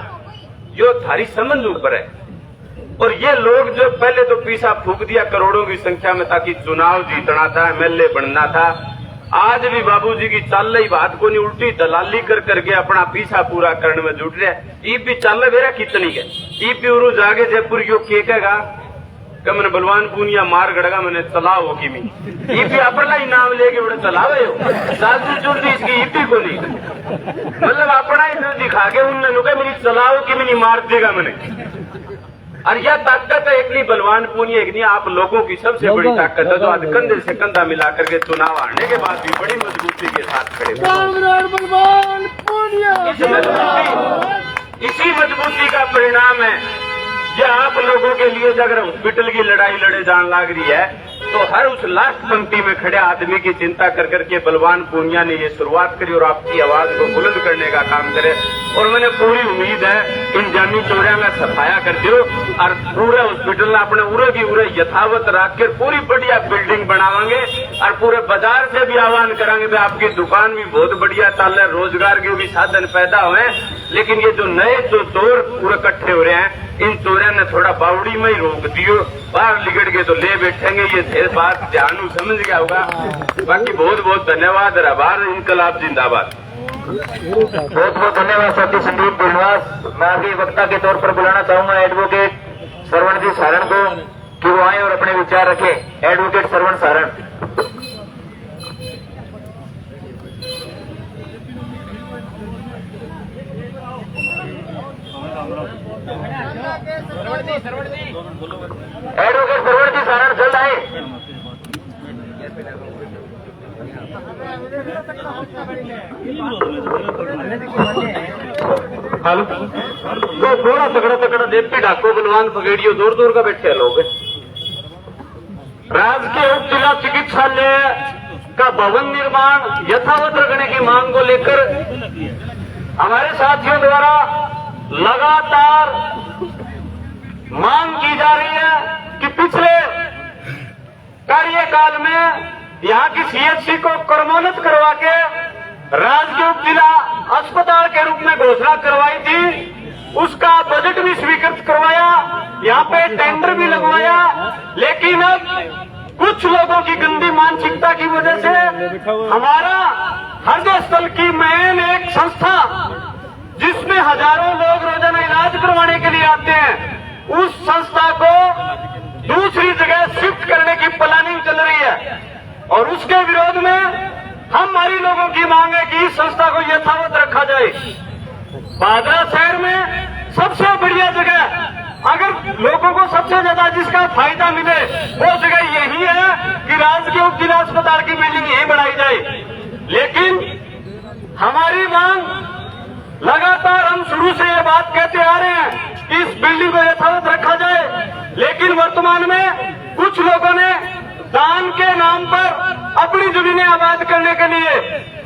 जो थारी समझ ऊपर है। और ये लोग जो पहले तो पीछा फूक दिया करोड़ों की संख्या में ताकि चुनाव जीतना था, एमएलए बनना था। आज भी बाबूजी की चल रही बात को नहीं, उल्टी दलाली कर करके अपना पीछा पूरा करने में जुट रहे। ई भी चल रहा कितनी है, ई भी उरू जागे जयपुर क्यों केकेगा कि मैंने बलवान पूनिया मार गड़ेगा मैंने चलाओ की मी ई भी अपना ही नाम लेके बड़े चलावे हो साधु जुड़ती इसकी ईपी को नहीं, मतलब अपना ही दिखा के उनने नुके मेरी चलाओ की नहीं मार देगा मैंने। और यह ताकत है एक नहीं बलवान पूनिया, एक नहीं आप लोगों की सबसे बड़ी ताकत है, जो आज कंधे से कंधा मिलाकर के चुनाव आने के बाद भी बड़ी मजबूती के साथ खड़े। इसी मजबूती का परिणाम है यह आप लोगों के लिए अगर हॉस्पिटल की लड़ाई लड़े जान लग रही है तो हर उस लास्ट पंक्ति में खड़े आदमी की चिंता कर करके बलवान पूनिया ने ये शुरुआत करी और आपकी आवाज को बुलंद करने का काम करे। और मैंने पूरी उम्मीद है इन जानी चोरिया का सफाया कर दो और पूरे हॉस्पिटल अपने उरे की उरे यथावत रख कर पूरी बढ़िया बिल्डिंग बनावांगे और पूरे बाजार से भी आह्वान करांगे भाई आपकी दुकान भी बहुत बढ़िया चल है, रोजगार के भी साधन पैदा हुए। लेकिन ये जो नए जो चोर पूरे इकट्ठे हो रहे हैं इन चोरिया ने थोड़ा बावड़ी में ही रोक दियो, बाहर लिगड़ के तो ले बैठेंगे। ये बात ध्यान समझ गया होगा। बाकी बहुत बहुत धन्यवाद। आभार। इनकलाब जिंदाबाद। बहुत बहुत धन्यवाद साथी संदीप बिलवास। मैं आगे वक्ता के तौर पर बुलाना चाहूंगा एडवोकेट श्रवण जी सारण को। कि वो आए और अपने विचार रखें। एडवोकेट श्रवण सारण। एडवोकेट श्रवण जी सारण जल्द आए। हेलो, तो थोड़ा तगड़ा देवती डाको बलवान पगेड़ियो दूर दूर का बैठे लोग। राजकीय उप जिला चिकित्सालय का भवन निर्माण यथावत रखने की मांग को लेकर हमारे साथियों द्वारा लगातार मांग की जा रही है कि पिछले कार्यकाल में यहाँ की सीएचसी को क्रमोन्नत करवा के राजकीय उप जिला अस्पताल के रूप में घोषणा करवाई थी। उसका बजट भी स्वीकृत करवाया, यहाँ पे टेंडर भी लगवाया, लेकिन अब कुछ लोगों की गंदी मानसिकता की वजह से हमारा हृदय स्थल की मेन एक संस्था जिसमें हजारों लोग रोजाना इलाज करवाने के लिए आते हैं, उस संस्था को दूसरी जगह शिफ्ट करने की प्लानिंग चल रही है। और उसके विरोध में हमारी लोगों की मांग है कि इस संस्था को यथावत रखा जाए। भादरा शहर में सबसे बढ़िया जगह, अगर लोगों को सबसे ज्यादा जिसका फायदा मिले वो जगह यही है कि राजकीय उप जिला अस्पताल की बिल्डिंग यही बनाई जाए। लेकिन हमारी मांग लगातार, हम शुरू से ये बात कहते आ रहे हैं कि इस बिल्डिंग को यथावत रखा जाए, लेकिन वर्तमान में कुछ लोगों ने दान के नाम पर अपनी जमीनें आबाद करने के लिए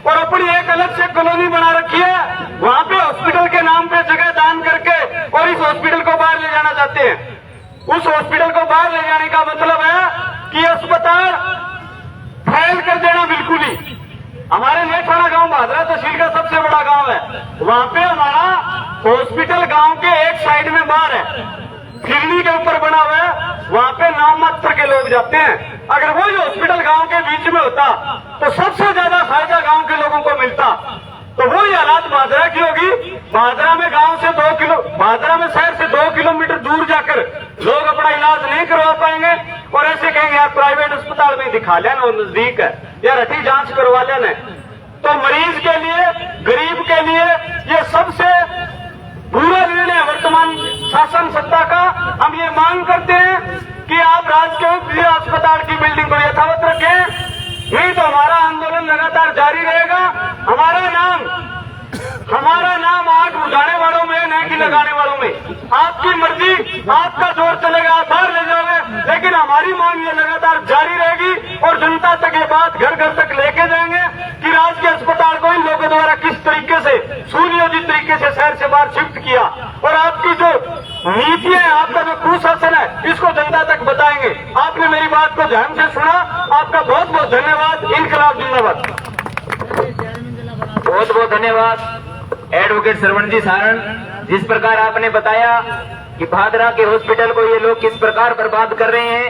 और अपनी एक अलग से कॉलोनी बना रखी है, वहां पे हॉस्पिटल के नाम पे जगह दान करके और इस हॉस्पिटल को बाहर ले जाना चाहते हैं। उस हॉस्पिटल को बाहर ले जाने का मतलब है कि अस्पताल फैल कर देना। बिल्कुल ही हमारे नेठाना गांव भादरा तहसील का सबसे बड़ा गांव है, वहां पे हमारा हॉस्पिटल गांव के एक साइड में बाहर है, फिरनी के ऊपर बना हुआ है, वहां पे नाम मात्र के लोग जाते हैं। अगर वही हॉस्पिटल गांव के बीच में होता तो सबसे ज्यादा फायदा गांव के लोगों को मिलता। तो वही हालात भादरा की होगी। भादरा में भादरा में शहर से 2 किलोमीटर दूर जाकर लोग अपना इलाज नहीं करवा पाएंगे और ऐसे कहेंगे यार प्राइवेट अस्पताल में दिखा लेना, नजदीक है, यार हठी जांच करवा लेना। तो मरीज के लिए, गरीब के लिए ये सबसे बुरा निर्णय है वर्तमान शासन सत्ता का। हम ये मांग करते हैं कि आप राजकीय उप जिला अस्पताल की बिल्डिंग को यथावत रखें, नहीं तो हमारा आंदोलन लगातार जारी रहेगा। हमारा नाम आग बुझाने वालों में, नहीं कि लगाने वालों में। आपकी मर्जी, आपका जोर चलेगा, आप बाहर ले जाओगे, लेकिन हमारी मांग ये लगातार जारी रहेगी और जनता तक ये बात घर घर तक लेके जाएंगे कि राजकीय अस्पताल को इन लोगों द्वारा किस तरीके से सुनियोजित तरीके से शहर से बाहर शिफ्ट किया और आपकी जो नीतियां है, आपका जो कुशासन है, इसको जनता तक बताएंगे। आपने मेरी बात को ध्यान से सुना, आपका बहुत बहुत धन्यवाद। इनकलाब जिंदाबाद। बहुत बहुत धन्यवाद एडवोकेट श्रवण जी सारण। जिस प्रकार आपने बताया कि भादरा के हॉस्पिटल को ये लोग किस प्रकार बर्बाद कर रहे हैं,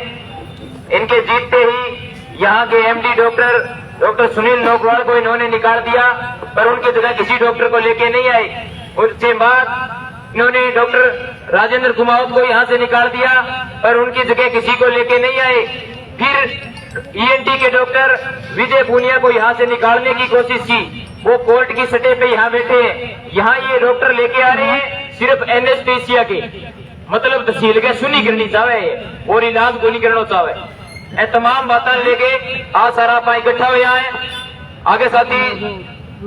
इनके जीतते ही यहाँ के एमडी डॉक्टर सुनील नौकवाल को इन्होंने निकाल दिया, पर उनकी जगह किसी डॉक्टर को लेके नहीं आए। उसके बाद इन्होंने डॉक्टर राजेंद्र कुमावत को यहाँ से निकाल दिया, पर उनकी जगह किसी को लेके नहीं आए। फिर ईएनटी के डॉक्टर विजय पूनिया को यहाँ से निकालने की कोशिश की, वो कोर्ट की सतह पे यहाँ बैठे हैं। यहाँ ये डॉक्टर लेके आ रहे हैं सिर्फ एनेस्थेसिया के, मतलब तहसील के सुनी करनी चाहे और इलाज को नहीं करना चाहे। ये तमाम बातें लेके आज सारा आप इकट्ठा हो है। आगे साथी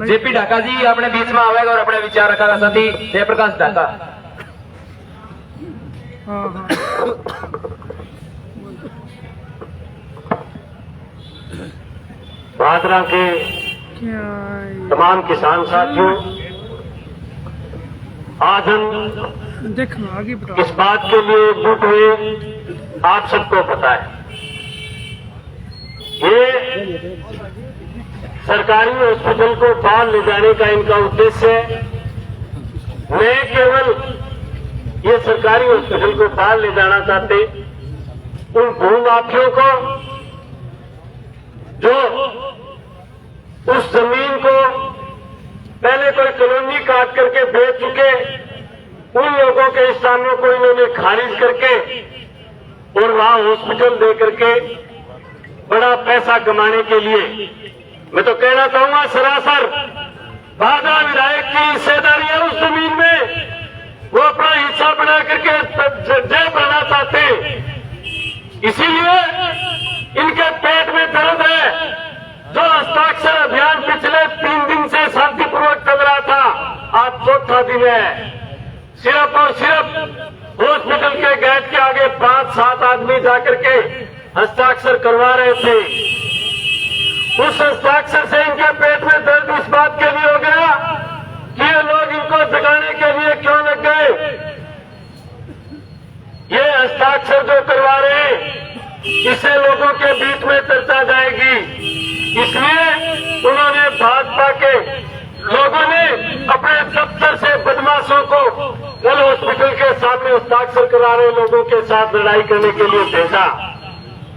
जेपी ढाका जी अपने बीच में आवेगा और अपने विचार रखेगा। साथी जयप्रकाश ढाका। भादरा के तमाम किसान साथियों, आज हम इस बात के लिए एकजुट हुए, आप सबको पता है ये सरकारी हॉस्पिटल को बाहर ले जाने का इनका उद्देश्य है। न केवल ये सरकारी हॉस्पिटल को बाहर ले जाना चाहते उन भूमाफियों को जो उस जमीन को पहले कोई कॉलोनी काट करके बेच चुके, उन लोगों के स्थानों को इन्होंने खारिज करके और वहां हॉस्पिटल दे करके बड़ा पैसा कमाने के लिए मैं तो कहना चाहूंगा सरासर बाधा विधायक की हिस्सेदारी है उस जमीन में। वो अपना हिस्सा बना करके जय बनना चाहते हैं। इसीलिए इनके पेट में दर्द है। जो हस्ताक्षर अभियान पिछले 3 दिन से शांतिपूर्वक चल रहा था, आज चौथा दिन है। सिर्फ और सिर्फ हॉस्पिटल के गेट के आगे 5-7 आदमी जाकर के हस्ताक्षर करवा रहे थे। उस हस्ताक्षर से इनके पेट में दर्द इस बात के लिए हो गया कि ये लोग इनको जगाने के लिए क्यों लग गए। ये हस्ताक्षर जो करवा रहे हैं, इससे लोगों के बीच में चर्चा जाएगी। इसलिए उन्होंने भाजपा के लोगों ने अपने दफ्तर से बदमाशों को कल हॉस्पिटल के सामने हस्ताक्षर करा रहे लोगों के साथ लड़ाई करने के लिए भेजा।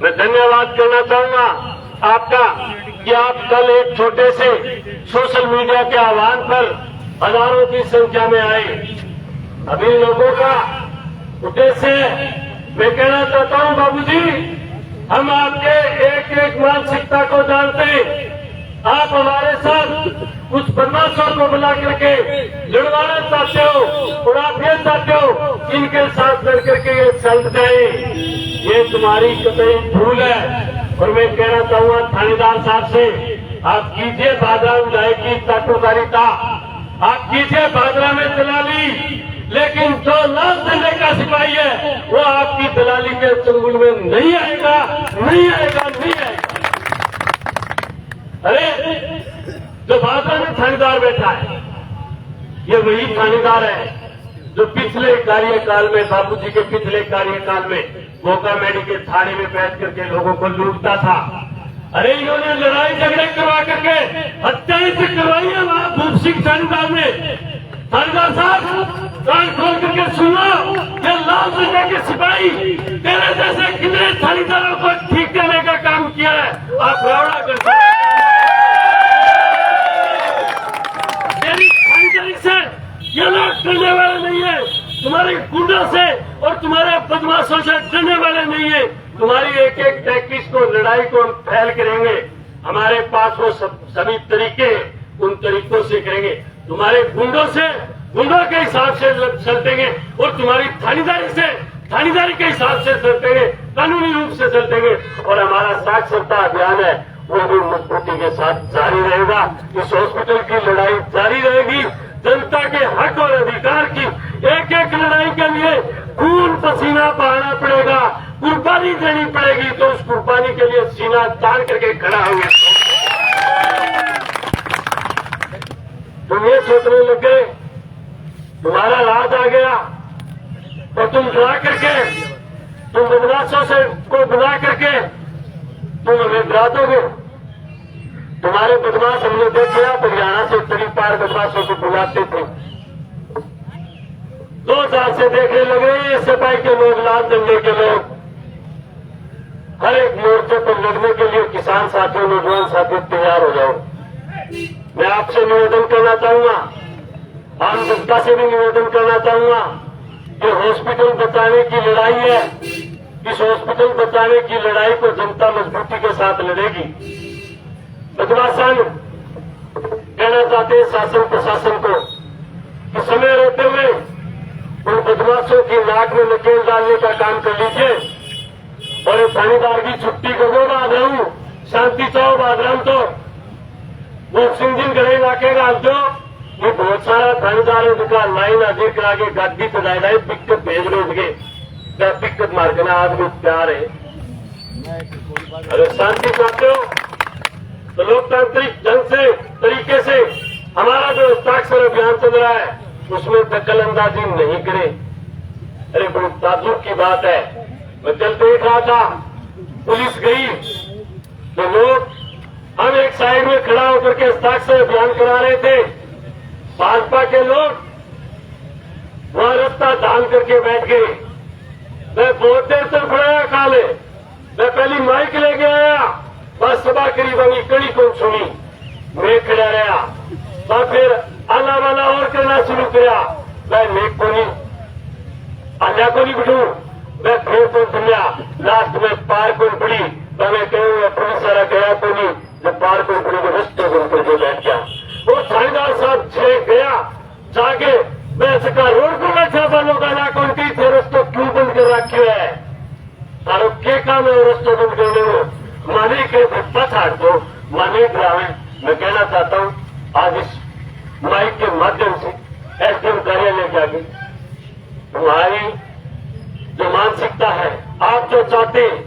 मैं धन्यवाद करना चाहूंगा आपका कि आप कल एक छोटे से सोशल मीडिया के आह्वान पर हजारों की संख्या में आए। अभी लोगों का उद्देश्य मैं कहना चाहता हूं बाबूजी, हम आपके एक एक मानसिकता को जानते हैं। आप हमारे साथ कुछ बदमाशों को बुला करके लड़वाना चाहते हो और आप ये चाहते हो इनके साथ लड़ करके ये चल जाए। ये तुम्हारी कतई भूल है। और मैं कहना चाहूंगा थानेदार साहब से, आप कीजिए बादरा विधायक की चाटुकारिता, आप कीजिए बादरा में दलाली, लेकिन जो लाल झंडे का सिपाही है वो आपकी दलाली के चंगुल में नहीं आएगा, नहीं आएगा, नहीं आएगा। अरे जो बादरा में थानेदार बैठा है, ये वही थानेदार है जो पिछले कार्यकाल में, बाबूजी के पिछले कार्यकाल में मौका मेडी के थाने में बैठ करके लोगों को लूटता था। अरे इन्होंने लड़ाई झगड़े करवा करके हत्याएं से करवाई है वहां भूप सिंह थानेदार ने। थानेदार साहब कान खोल करके सुनो, ये लाल झंडे के सिपाही तेरे जैसे कितने थानेदारों को ठीक करने का काम किया है। आप रौड़ा करते हैं। तेरी थानेदारी से ये लोग डरने वाले नहीं है, तुम्हारे गुंडों से और तुम्हारे बदमाशों से डरने वाले नहीं है। तुम्हारी एक एक टैक्टिक्स को, लड़ाई को हम फैल करेंगे। हमारे पास वो सभी तरीके हैं, उन तरीकों से करेंगे। तुम्हारे गुंडों से गुंडों के हिसाब से चलतेंगे और तुम्हारी थानेदारी के हिसाब से चलतेंगे, कानूनी रूप से चलतेंगे। और हमारा साक्षरता अभियान है वो भी मजबूती के साथ जारी रहेगा। इस हॉस्पिटल की लड़ाई जारी रहेगी। जनता के हक और अधिकार की एक एक लड़ाई के लिए खून पसीना बहाना पड़ेगा, कुर्बानी देनी पड़ेगी। तो उस कुर्बानी के लिए सीना तान करके खड़ा होंगे। तुम ये सोचने लग गए तुम्हारा राज आ गया और तुम बुला करके, तुम बदमाशों से को बुला करके तुम हमें डरा दोगे। तुम्हारे बदमाश हमने देखे, आप हरियाणा से तरी पार बदमाशों को बुलाते थे। 2 साल से देखने लगे ये सिपाही के लोग, लाल झंडे के लोग। हर एक मोर्चे पर लड़ने के लिए किसान साथियों, नौजवान साथी तैयार हो जाओ। मैं आपसे निवेदन करना चाहूंगा, आम जनता से भी निवेदन करना चाहूंगा कि हॉस्पिटल बचाने की लड़ाई है। इस हॉस्पिटल बचाने की लड़ाई को जनता मजबूती के साथ लड़ेगी। बदमाशन कहना चाहते हैं शासन प्रशासन को कि समय रहते हुए उन बदमाशों की नाक में नकेल डालने का काम कर लीजिए और थानेदार की छुट्टी कर दो। बादराम शांति चाहो, बादराम तो वो सिंह दिन गए इलाके का जो ये बहुत सारा थानेदार उनका लाइन आगे करा के गाड़ी चलाए रहे, पिकअप भेज रहे उनके पिकअप मार के ना आदमी प्यार है। अगर शांति चाहते हो तो लोकतांत्रिक ढंग से, तरीके से हमारा जो हस्ताक्षर अभियान चल रहा है उसमें दखल अंदाजी नहीं करें। अरे बड़ी ताज्जुब की बात है, मैं कल देख रहा था पुलिस गई तो लोग, हम एक साइड में खड़ा होकर के हस्ताक्षर अभियान करा रहे थे। भाजपा के लोग वहां रास्ता दान करके बैठ गए। मैं बहुत देर तक खड़ा काले, मैं पहली माइक लेके आया, बस सभा करीब अभी कड़ी को सुनी, मैं खड़ा रहा। तो फिर आला वाला और करना शुरू किया, मैं मेघ को नहीं, आला को नहीं बिठू, मैं फिर तो दुनिया लास्ट में पार्क में पड़ी तो मैं कहूँ पुलिस सारा गया तो नहीं, जब पार्क में पड़ी तो रस्ते बंद करके बैठ गया। वो थानेदार साहब छे गया जाके मैं सका रोड को बैठा वालों का ना कौन की थे रस्तों क्यों बंद कर रखे है, तारो के काम है रस्तों बंद करने में माने के पछाड़ दो माने ड्रावे। मैं कहना चाहता हूँ आज इस माइक के माध्यम से एसडीएम कार्यालय जाके तुम्हारी जो मानसिकता है, आप जो चाहते हैं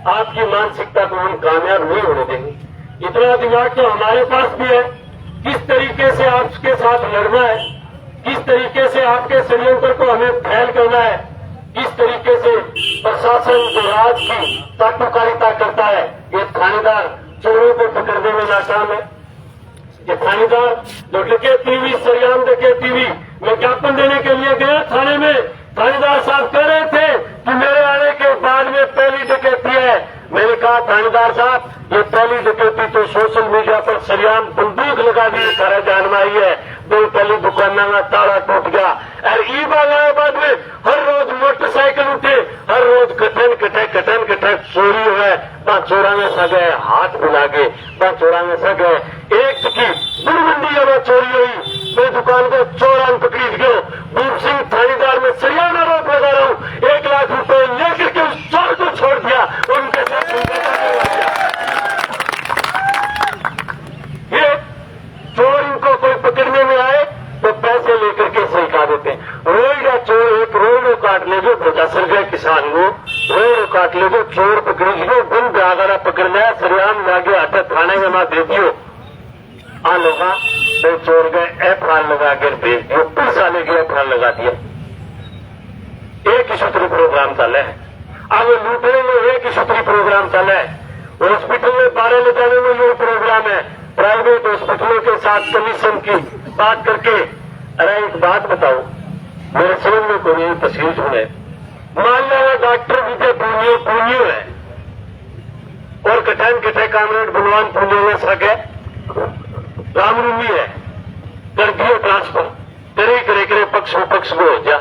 आपकी मानसिकता को हम कामयाब नहीं होने देंगे। इतना दिमाग तो हमारे पास भी है, किस तरीके से आपके साथ लड़ना है, किस तरीके से आपके षड्यंत्र को हमें फैल करना है, किस तरीके से प्रशासन जो राज की तात्कारिता करता है। ये थानेदार चोरों को पकड़ने में नाकाम है, ये थानेदार जो डकैती हुई सरेआम डकैती हुई। मैं ज्ञापन देने के लिए गया थाने में, थानेदार साहब कह रहे थे कि मेरे आने के बाद में पहली डकैती है। मैंने कहा थानेदार साहब ये पहली डकैती तो सोशल मीडिया पर सरेआम बंदूक लगा दी सारा जानमाई है, दो पहली दुकाना में ताला टूट गया और इलाहाबाद में हर रोज मोटरसाइकिल उठे, हर रोज कटन कटे चोरी हुए, पांच चोरा में सगे हाथ मिला गए, पांच चोरा में सगे एक की बुढ़मंडी में चोरी हुई, मैं दुकान को चोरान पकड़ी गयो। भूप सिंह थानेदार में सरियाम आरोप लगा रहा हूँ, 1 लाख रुपए लेकर के उस चोर को छोड़ दिया और उनके साथ ये चोर इनको कोई पकड़ने में आए तो पैसे लेकर के सही देते हैं। रोड का चोर एक रोड काट ले जो 50 रुपये किसान को रोड काट ले जो चोर पकड़ी जो बिन ब्यागारा पकड़ना है सरियाम लागे आटे थाने में मां दे दियो आ लोग तो चोर गए एफआईआर लगा कर भेज दियो, पुलिस वाले की एफआईआर लगा दिया। एक ही सूत्री प्रोग्राम चल है, अब लूटने में एक ही सूत्री प्रोग्राम चल है। हॉस्पिटल में 12 ले जाने में यही प्रोग्राम है, प्राइवेट हॉस्पिटलों के साथ कमीशन की बात करके। अरे एक बात बताओ, मेरे समझ में कोई तस्वीर सुने, मान लो डॉक्टर विजय पूनियो है और कठैन कठे कामरेड बलवान पूनियो में सके रामरूमी है, कर दियो ट्रांसफर करे पक्ष विपक्ष को हो जा।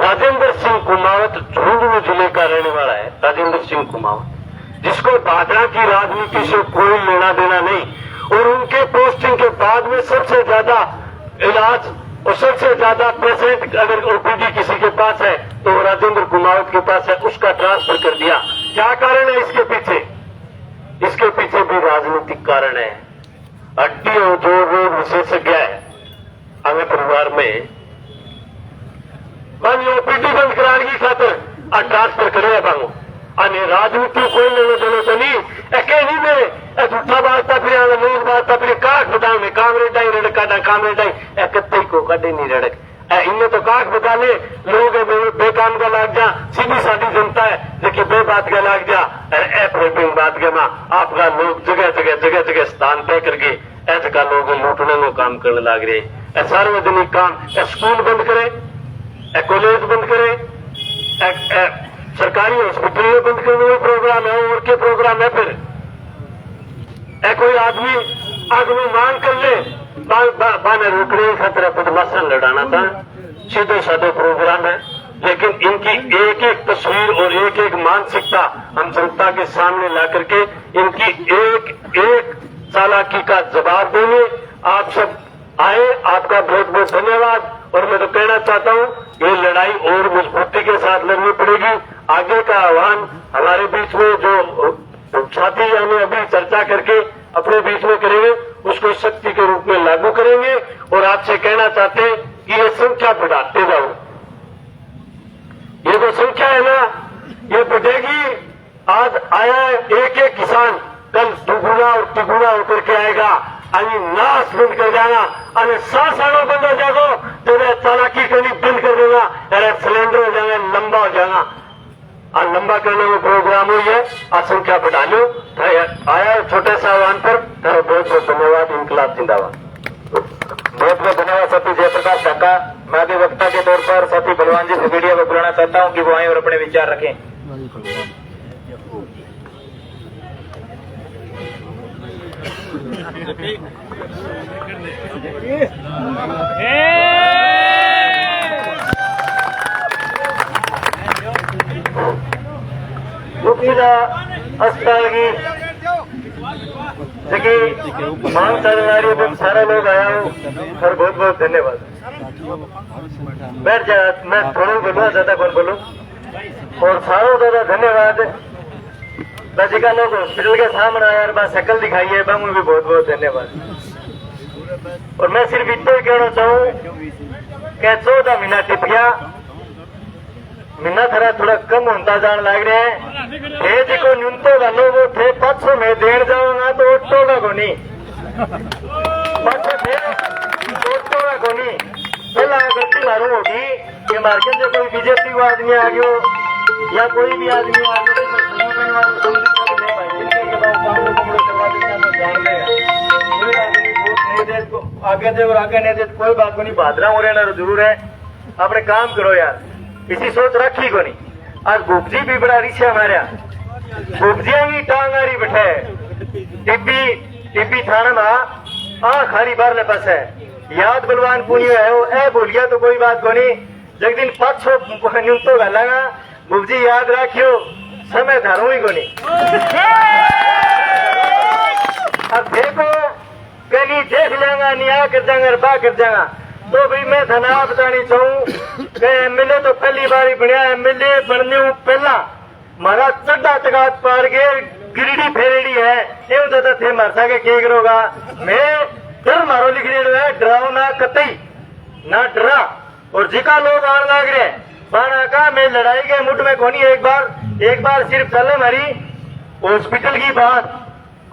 राजेंद्र सिंह कुमावत झुंझुनू जिले का रहने वाला है, राजेंद्र सिंह कुमावत, जिसको भाजपा की राजनीति से कोई लेना देना नहीं और उनके पोस्टिंग के बाद में सबसे ज्यादा इलाज और सबसे ज्यादा पेशेंट अगर ओपीडी किसी के पास है तो राजेंद्र कुमावत के पास है, उसका ट्रांसफर कर दिया। क्या कारण है इसके पीछे? इसके पीछे भी राजनीतिक कारण है। हड्डी और जोड़ रोग विशेषज्ञ है हमें परिवार में ओपीडी बंद कराने की खातर ट्रांसफर करे बांगो અને રાજનીતિ કોઈ લેનો દેનો તો નહીં એકે નહીં ને झूठा बात फिर लोग बात फिर काठ बता में कामरे डाई रड़का कामरे डाई कत्ते को कटे नहीं रड़क इनमें तो काठ बता ले लोग बेकाम का लाग जा, सीधी सादी जनता है देखिए बे बात का लाग जा रेपिंग बात के माँ आपका लोग जगह स्थान तय करके ऐसे का लोग लूटने में काम करने लग रहे। सार्वजनिक काम स्कूल बंद करे, कॉलेज बंद करे, सरकारी हॉस्पिटल में बंद करने में प्रोग्राम है और के प्रोग्राम है। फिर कोई आदमी आग में मांग कर ले बाने रोकने खतरा बदमाशन लड़ाना था, सीधे साधे प्रोग्राम है। लेकिन इनकी एक एक तस्वीर और एक एक मानसिकता हम जनता के सामने ला करके इनकी एक एक चालाकी का जवाब देंगे। आप सब आए, आपका बहुत बहुत धन्यवाद। और मैं तो कहना चाहता हूँ ये लड़ाई और मजबूती के साथ लड़नी पड़ेगी। आगे का आह्वान हमारे बीच में जो साथी हमें अभी चर्चा करके अपने बीच में करेंगे उसको शक्ति के रूप में लागू करेंगे। और आपसे कहना चाहते हैं कि ये संख्या बढ़ाते जाओ, ये जो संख्या है ना ये बढ़ेगी। आज आया एक एक किसान कल दुगुना और तिगुना होकर के आएगा आणि नाश बंद कर जाएगा आणि 100 सालों बंद हो जाएगा तो चालाकी करनी बंद कर देगा, अरे सिलेंडर हो जाएगा, लंबा हो जाएगा। और लंबा करने में प्रोग्राम हुई है, संख्या बढ़ा लो। आया छोटे सा आह्वान पर बहुत बहुत धन्यवाद। इनकलाब जिंदाबाद। बहुत बहुत धन्यवाद साथी जयप्रकाश काका। मैं आगे वक्ता के तौर पर साथी बलवान जी सुखेड़िया को बुलाना चाहता हूँ कि वो आए और अपने विचार रखें। अस्पताल की जगह मांग चल रही है, सारा लोग आया हो और बहुत बहुत धन्यवाद। बैठ जा, मैं थोड़ा बोलूँ, ज्यादा कौन बोलूँ। और सारों ज्यादा धन्यवाद बचिका लोग हॉस्पिटल के सामने आया और बस शक्ल दिखाई है, बामू भी बहुत बहुत धन्यवाद। और मैं सिर्फ इतना ही कहना चाहूँ कि 14 महीना टिप गया, महीना थोड़ा थोड़ा कम होता जान लग रहे हैं। थे जिको न्यूनतम वालों वो थे 500 में देर जाऊंगा तो टोगा को नहीं, 500 थे तो टोगा को नहीं। पहला गलती मारू होगी कि मार्केट से कोई बीजेपी को आदमी आ गयो या कोई भी आदमी आ गयो आगे दे और आगे नहीं दे कोई बात को नहीं, भादरा हो रहा जरूर है, अपने काम करो यार, इसी सोच रखी को नहीं। आज भूपजी भी बड़ा रिश्या मारिया, भूपजिया भी टांग आ रही बैठे टिब्बी थाना में आ खारी बार ले पास है, याद बलवान पुनिया है वो ए बोलिया तो कोई बात को नहीं, जग दिन 500 न्यूनतम गालागा भूपजी याद रखियो, समय धारू ही को नहीं। अब देखो कहीं देख लेंगा न्याय कर जाएंगे बा कर जाएगा। तो भाई मैं धना बतानी चाहूँ कि एमएलए तो पहली बार बनया, एमएलए बनने हूँ पहला मारा चड्डा चगात पार के गिरडी फेरेडी है ये ज्यादा थे मार सके के करोगा। मैं डर मारो लिख रहे है, डराओ ना कतई ना डरा। और जिका लोग आने लग रहे बाना का मैं लड़ाई के मुठ में कोनी, एक बार सिर्फ चले मारी हॉस्पिटल की बात,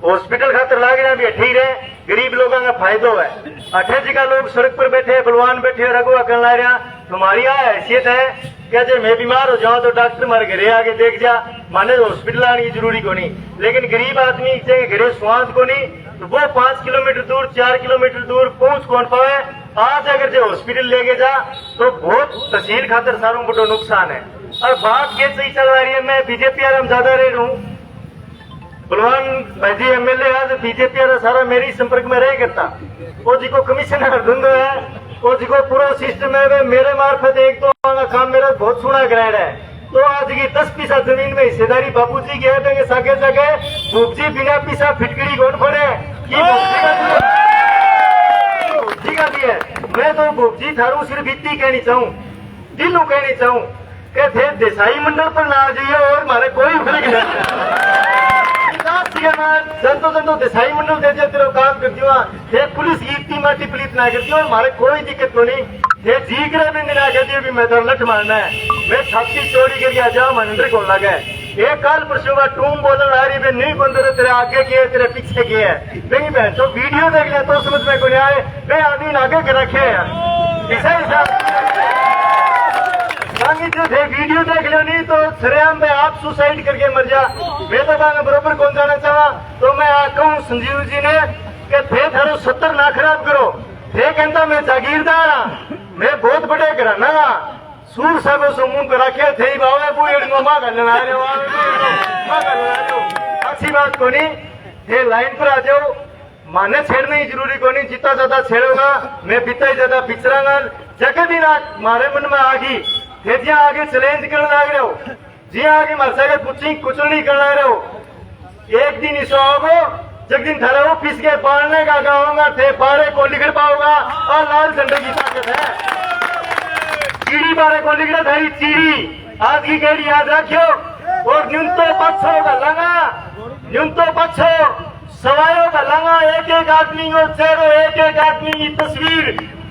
हॉस्पिटल खातर लाग रहा भी ठीक है, गरीब लोगों का फायदा है। 28 का लोग सड़क पर बैठे, बलवान बैठे, रघुआ कर ला रहा, तुम्हारी हैसियत है कहते मैं बीमार हो जाऊं तो डॉक्टर मारे घरे आगे देख जा, माने हॉस्पिटल आने की जरूरी को नहीं। लेकिन गरीब आदमी घरे स्वाद को नहीं, तो वो 5 किलोमीटर दूर 4 किलोमीटर दूर पहुंच कौन पाए। आज अगर जो हॉस्पिटल लेके जा तो बहुत तहसील खातर सारों को नुकसान है। और बात ये सही चल रही है, मैं बीजेपी आराम ज्यादा रह रहा हूँ, बलवान भाई एमएलए आज बीजेपी वाला सारा मेरी संपर्क में रह करता, वो जी को कमिश्नर धुंधो है, वो जी को पूरा सिस्टम है, मेरे मार्फत एक तो काम मेरा बहुत सोना कराया है। तो आज की 10 जमीन में हिस्सेदारी बापू जी की है, सागे सागे भूपजी बिना पीसा फिटकड़ी कौन फोड़े भूपजी का भी है। मैं तो भूपजी थारू सिर्फ इतनी कहनी चाहूँ, दिलों कहनी चाहूँ कि थे देसाई मंडल पर ना जाइए और हमारे कोई फर्क नहीं। संतो देसाई मंडल दे तेरे काम करती हूँ, पुलिस की इतनी माटी पलीत ना करती हूँ, हमारे कोई दिक्कत तो नहीं। ये जी करे भी ना कहती भी मैं तो लठ मारना है, मैं छाती चोरी करके आ जाऊँ महेंद्र को लगा है। एक काल परसों का टूम बोलने आ रही नहीं बंद तेरे आगे किए तेरे पीछे किए है, नहीं बहन तो वीडियो देख लिया तो समझ में को नहीं आए, मैं आदमी आगे के रखे है यार ऐसा जो थे वीडियो देख लो नहीं तो सरेआम में आप सुसाइड करके मर जा। मैं तो बरोबर कौन जाना चाहा, तो मैं कहूँ संजीव जी ने कि थे थारो 70 ना खराब करो, थे कहता मैं जागीरदार हाँ, मैं बहुत बड़े घराना सूर सागो सो मुंह को रखे थे बाबा वो माँ गलना अच्छी बात को नहीं, थे लाइन पर आ जाओ, माने छेड़ना ही जरूरी को नहीं, जितना ज्यादा छेड़ोगा मैं बीता ही ज्यादा पिछड़ागा। जगह दिन मारे मन में आ गई थे जिया आगे चैलेंज करने लग रहे हो, जिया आगे मर सके कुछ नहीं करने रहे हो। एक दिन इस जग दिन थारा वो पिस के पालने का गाँवगा थे बारे को लिखड़ पाओगा और लाल झंडे की ताकत है। चीड़ी बारे को लिखड़ा थारी चीड़ी आज की केड़ी याद रखियो। और न्यूनतम 500 का लंगा, न्यूनतम 500 सवायों का लंगा, एक आदमी को चेहरो एक आदमी की तस्वीर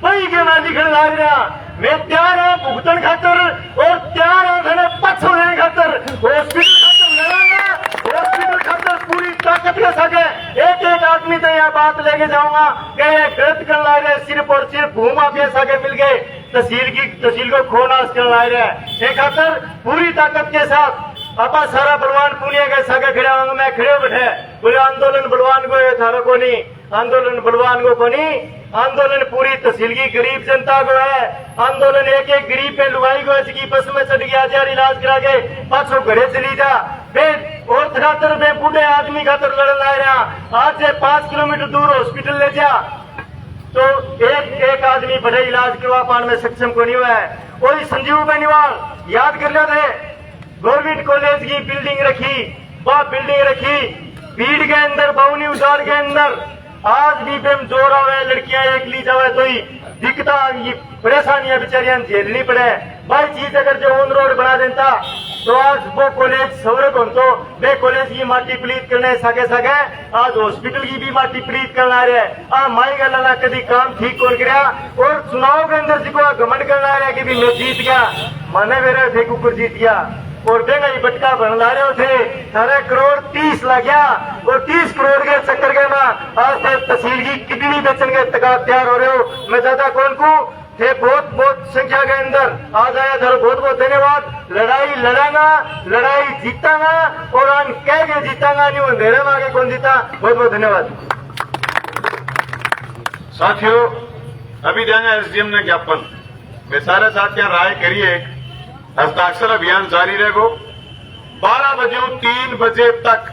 वही के बाद लिखने लग रहा। मैं तैयार है भुगतन खातर और तैयार है मैंने 500 लेने खातर, हॉस्पिटल खातर लड़ांगा, हॉस्पिटल खातर पूरी ताकत के सके एक आदमी तो यहाँ बात लेके जाऊंगा कि गलत कर ला रहे, सिर्फ और सिर्फ भूमा के सके मिल गए तहसील को खोनाश कर ला रहे एक खातर पूरी ताकत के साथ आपा सारा बलवान पुनिया के सगे खड़े होंगे। मैं खड़े बैठे बोले आंदोलन बलवान को थारा को नहीं, आंदोलन बलवान को नहीं, आंदोलन पूरी तहसील की गरीब जनता को है। आंदोलन एक गरीब पे लुगाई को इसकी बस में चढ़ गया जार इलाज करा के 500 घरे चली जा और खातर बे बूढ़े आदमी खातर लड़न ला रहा। आज से 5 किलोमीटर दूर हॉस्पिटल ले जा तो एक आदमी बड़े इलाज करवा पाने में सक्षम को नहीं हुआ है। वही संजीव बेनीवाल याद कर लो थे, गवर्नमेंट कॉलेज की बिल्डिंग रखी, वह बिल्डिंग रखी भीड़ के अंदर, बाउनी उजाड़ के अंदर। आज भी बेम जोर आवे, लड़कियां एक ली जावे तो ही दिक्कता, ये परेशानियां बेचारियां झेलनी पड़े। भाई चीज अगर जो ऑन रोड बना देता तो आज वो कॉलेज सवरक हो, तो वे कॉलेज की माटी प्लीत करने सके आज हॉस्पिटल की भी माटी प्लीत करना रहे। माई गला कभी काम ठीक कौन गया, और चुनाव के अंदर जिको घमंड करना रहा कि भी मैं जीत गया, माने मेरे थे कुकुर जीत गया, और देगा ये बटका बन ला रहे थे 18 करोड़ 30 लग गया, और 30 करोड़ के चक्कर के ना आज तहसील की किडनी बेचने के तैयार हो रहे हो। मैं ज्यादा कौन को थे बहुत बहुत संख्या के अंदर आज आया था, बहुत बहुत धन्यवाद। लड़ाई लड़ांगा, लड़ाई जीतांगा, और आन कह के जीतांगा, नहीं अंधेरे में आगे कौन जीता। बहुत बहुत धन्यवाद साथियों। अभी देंगे एसडीएम ने ज्ञापन वे सारे साथियों राय करिए, हस्ताक्षर अभियान जारी रहेगो। 12 बजे 3 बजे तक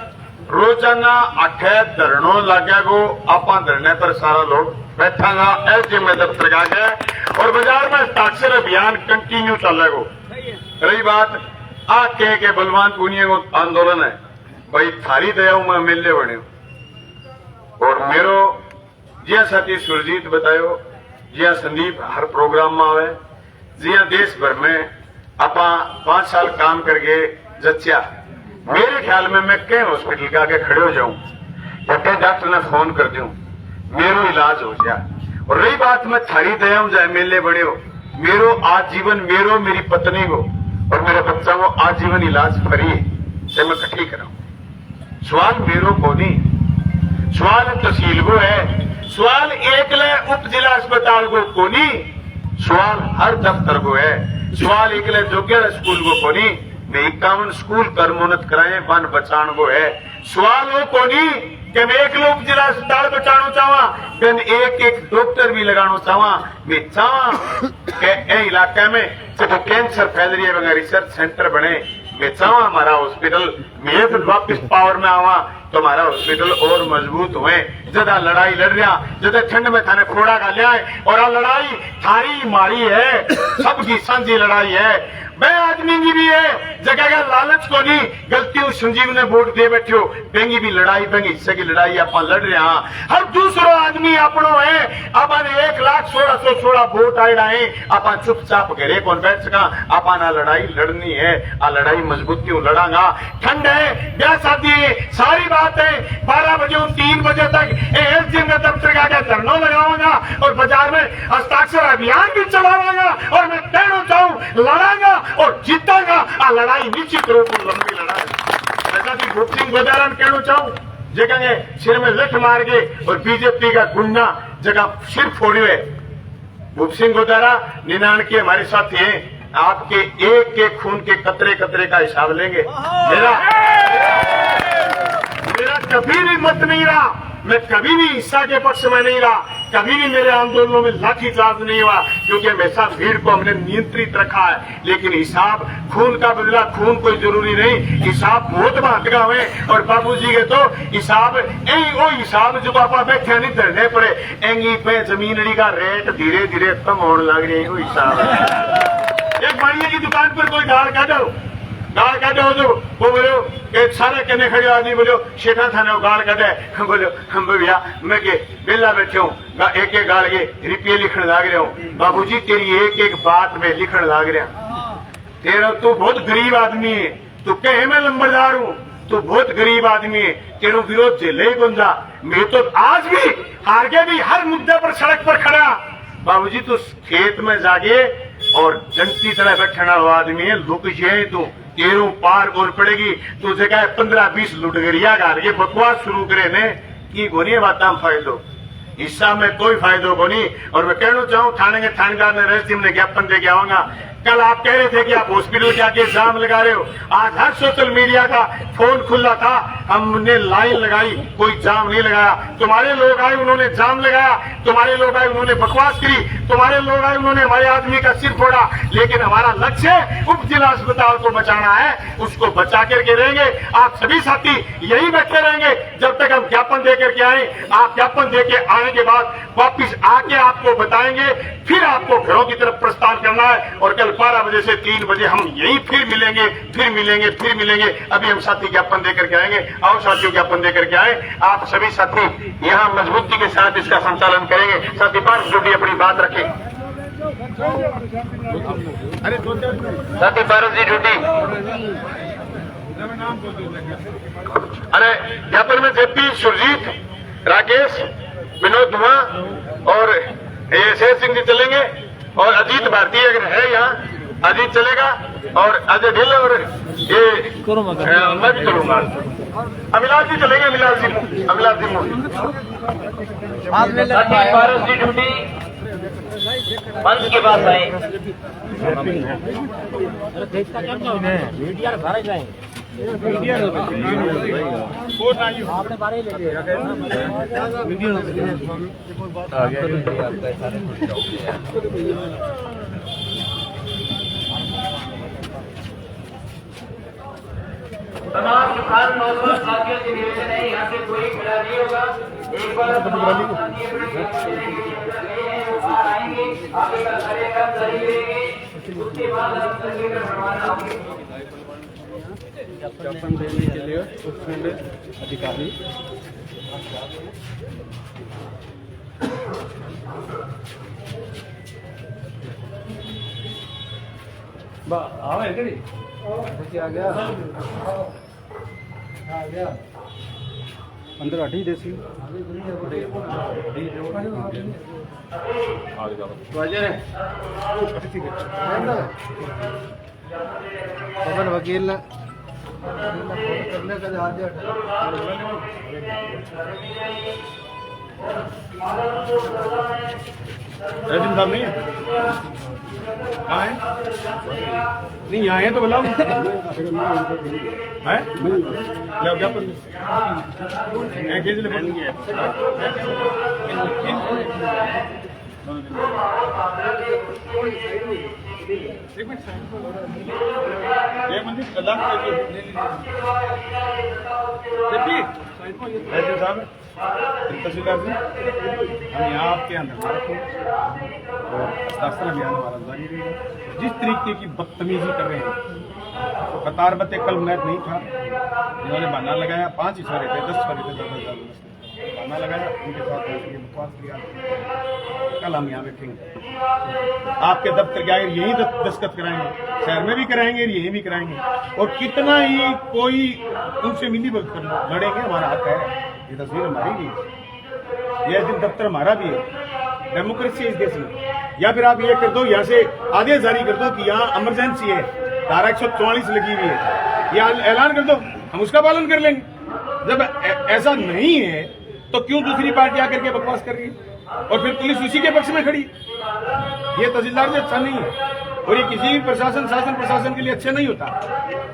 रोजाना 8 धरणों लागेगो। आपा धरने पर सारा लोग बैठांगा, एसडीएम में दफ्तर का गया, और बाजार में हस्ताक्षर अभियान कंटिन्यू चलेगो। रही बात आ के बलवान पुनिया को आंदोलन है, भाई थारी दया में मिलने बने, और मेरो जिया साथी सुरजीत बतायो, जिया संदीप हर प्रोग्राम में आवे, जिया देश भर में आपा 5 साल काम करके जच्चा, मेरे ख्याल में मैं कई हॉस्पिटल के आगे खड़े हो जाऊं या कई डॉक्टर ने फोन कर दूं, मेरो इलाज हो जाए। और रही बात मैं थारी दया जाए एमएलए बने हो, मेरो आजीवन मेरो मेरी पत्नी को और मेरे बच्चा को आजीवन इलाज फ्री से मैं कठी कराऊं। सवाल मेरो को नहीं, सवाल तहसील को है, सवाल एकले उप जिला अस्पताल को नहीं, सवाल हर दफ्तर को है, सवाल एकले जोग्य स्कूल को कोनी, मैं 51 स्कूल कर्मोन्नत कराए वन बचाण को है। सवाल वो कोनी कि मैं एक लोग जिला अस्पताल बचाना चाहवा, फिर एक डॉक्टर भी लगाना चाहवा। मैं चाहवा कि इलाके में जब कैंसर फैल रही है वगैरह रिसर्च सेंटर बने। मैं चाहवा हमारा हॉस्पिटल मैं फिर वापिस पावर में आवा तो हमारा हॉस्पिटल और मजबूत हुए। ज्यादा लड़ाई लड़ रहा, ज्यादा ठंड में थाने फोड़ा का लिया है, और आ लड़ाई थारी मारी है, सबकी सांझी लड़ाई है। मैं आदमी की भी है, जगह का लालच को नहीं, गलती उस संजीव ने वोट दे बैठे हो, बेंगी भी लड़ाई बेंगी हिस्से की लड़ाई आप लड़ रहे हैं। हर दूसरा आदमी अपनो है, अपन 1,16,16 वोट आए रहे, अपन चुपचाप घरे कौन बैठ सका, अपन लड़ाई लड़नी है, आ लड़ाई मजबूत क्यों लड़ांगा। ठंड है, ब्याह शादी है, सारी बात है। 12 बजे 3 बजे तक एसडीएम में दफ्तर का धरना लगाऊंगा, और बाजार में हस्ताक्षर अभियान भी चलाऊंगा, और मैं कहना चाहूं लड़ांगा और जीतांगा। आ लड़ाई निश्चित रूप से लंबी लड़ाई। ऐसा कि भूप सिंह गोदारा कहना चाहूं, जगह सिर में लठ मार के और बीजेपी का गुंडा जगह सिर फोड़े हुए। भूप सिंह गोदारा 99 हमारे साथी हैं, आपके एक एक खून के कतरे कतरे का हिसाब लेंगे। मेरा कभी भी मत नहीं रहा, मैं कभी भी हिस्सा के पक्ष में नहीं रहा, कभी भी मेरे आंदोलनों में लाठीचार्ज नहीं हुआ, क्योंकि हमेशा भीड़ को हमने नियंत्रित रखा है। लेकिन हिसाब खून का बदला खून कोई जरूरी नहीं, हिसाब बहुत महत्व हुए। और बाबूजी के तो हिसाब वो हिसाब जो पापा बैठे नहीं धरने पड़े, एंगी पे जमीन का रेट धीरे धीरे कम होने लग रही है, वो हिसाब है। एक बढ़िया की दुकान पर कोई गाल काटे हो जो वो बोलो एक सारे कहने खड़े आदमी बोलो शेठा थाने गाल काटे, हम बोलो हम भैया मैं के बेला बैठे हूँ, एक एक गाल के रिपिये लिखने लाग रहे हूँ। बाबूजी तेरी एक एक बात में लिखने लाग रहा, तेरा तू बहुत गरीब आदमी है, तू कहे मैं लंबरदार हूँ, तू बहुत गरीब आदमी है, तेरो विरोध झेले ही गुंजा। मैं तो आज भी हार के भी हर मुद्दे पर सड़क पर खड़ा। बाबूजी तू खेत में जाके और जनती तरह बैठने वाला आदमी है, लुक जाए तू तेरू पार बोल पड़ेगी। तू जगह 15-20 लुटगरिया गाल के बकवास शुरू करे ने की गोनी बात फायदो, हिस्सा में कोई फायदो को नहीं। और मैं कहना चाहूँ थाने के थानेदार ने रजिस्ट्री में ज्ञापन दे के आऊंगा। कल आप कह रहे थे कि आप हॉस्पिटल के आगे जाम लगा रहे हो, आज हर सोशल मीडिया का फोन खुला था, हमने लाइन लगाई, कोई जाम नहीं लगाया। तुम्हारे लोग आए उन्होंने जाम लगाया, तुम्हारे लोग आए उन्होंने बकवास करी, तुम्हारे लोग आए उन्होंने हमारे आदमी का सिर फोड़ा। लेकिन हमारा लक्ष्य उप जिला अस्पताल को बचाना है, उसको बचा करके रहेंगे। आप सभी साथी यही बैठे रहेंगे जब तक हम ज्ञापन दे करके आए। आप ज्ञापन दे के आने के बाद वापिस आके आपको बताएंगे, फिर आपको घरों की तरफ प्रस्थान करना है। और कल कल 12 बजे से 3 बजे हम यहीं फिर मिलेंगे, फिर मिलेंगे, फिर मिलेंगे। अभी हम साथी ज्ञापन देकर के आएंगे। आओ साथियों, ज्ञापन देकर के आए। आप सभी साथी यहाँ मजबूती के साथ इसका संचालन करेंगे। साथी पार्स ड्यूटी अपनी बात रखें। अरे साथी पार्स जी ड्यूटी। अरे ज्ञापन में जेपी, सुरजीत, राकेश, विनोद धुआ और ये शेर सिंह जी चलेंगे और अजीत भारती अगर है यहाँ, अजीत चलेगा और अजय ढिल और ये मैं भी चलूंगा। अभिलाष जी चलेंगे, अभिलाष जी भारत जी ड्यूटी मंच के पास आए। तमाम किसान नौजवान साथियों से निवेदन है, यहाँ से कोई खड़ा नहीं होगा। एक बार तमाम साथी आएंगे, आगे का कार्यक्रम जारी रहेंगे, उसके बाद हम तस्वीर रवाना होंगे। ज्ञापन देने के लिए उपखंड अधिकारी आ गया 15 अठी देसी पवन वकील करने का राजन साहब नहीं है, कहाँ है? नहीं यहाँ है तो बुलाओ है क्या तहसीलदार जी, हम यहाँ आपके यहाँ धरना रखेंगे और हस्ताक्षर अभियान हमारा जारी रहेगा। जिस तरीके की बदतमीजी कर रहे हैं, कतार बत्ते कल मैच नहीं था, जिन्होंने बहाना लगाया, 5 ही सवारी थे, 10 सवारी थे, 10,000 बहाना लगाया, उनके साथ बकवास किया। कल हम यहाँ बैठेंगे, आपके दफ्तर के आगे यही दस्तखत कराएंगे, शहर में भी कराएंगे, यहीं भी कराएंगे। और कितना ही कोई उनसे मिली भगत लड़ेंगे, हमारा हक है। ये तस्वीर हमारी भी है, यह दिन दफ्तर हमारा भी है। डेमोक्रेसी इस देश में। या फिर आप ये कर दो, यहाँ से आदेश जारी कर दो कि यहाँ इमरजेंसी है, धारा 144 लगी हुई है, या ऐलान कर दो, हम उसका पालन कर लेंगे। जब ऐसा नहीं है तो क्यों दूसरी पार्टी आकर के बकवास कर रही है और फिर पुलिस उसी के पक्ष में खड़ी? ये तहसीलदार जी अच्छा नहीं है और ये किसी भी प्रशासन, शासन प्रशासन के लिए अच्छा नहीं होता।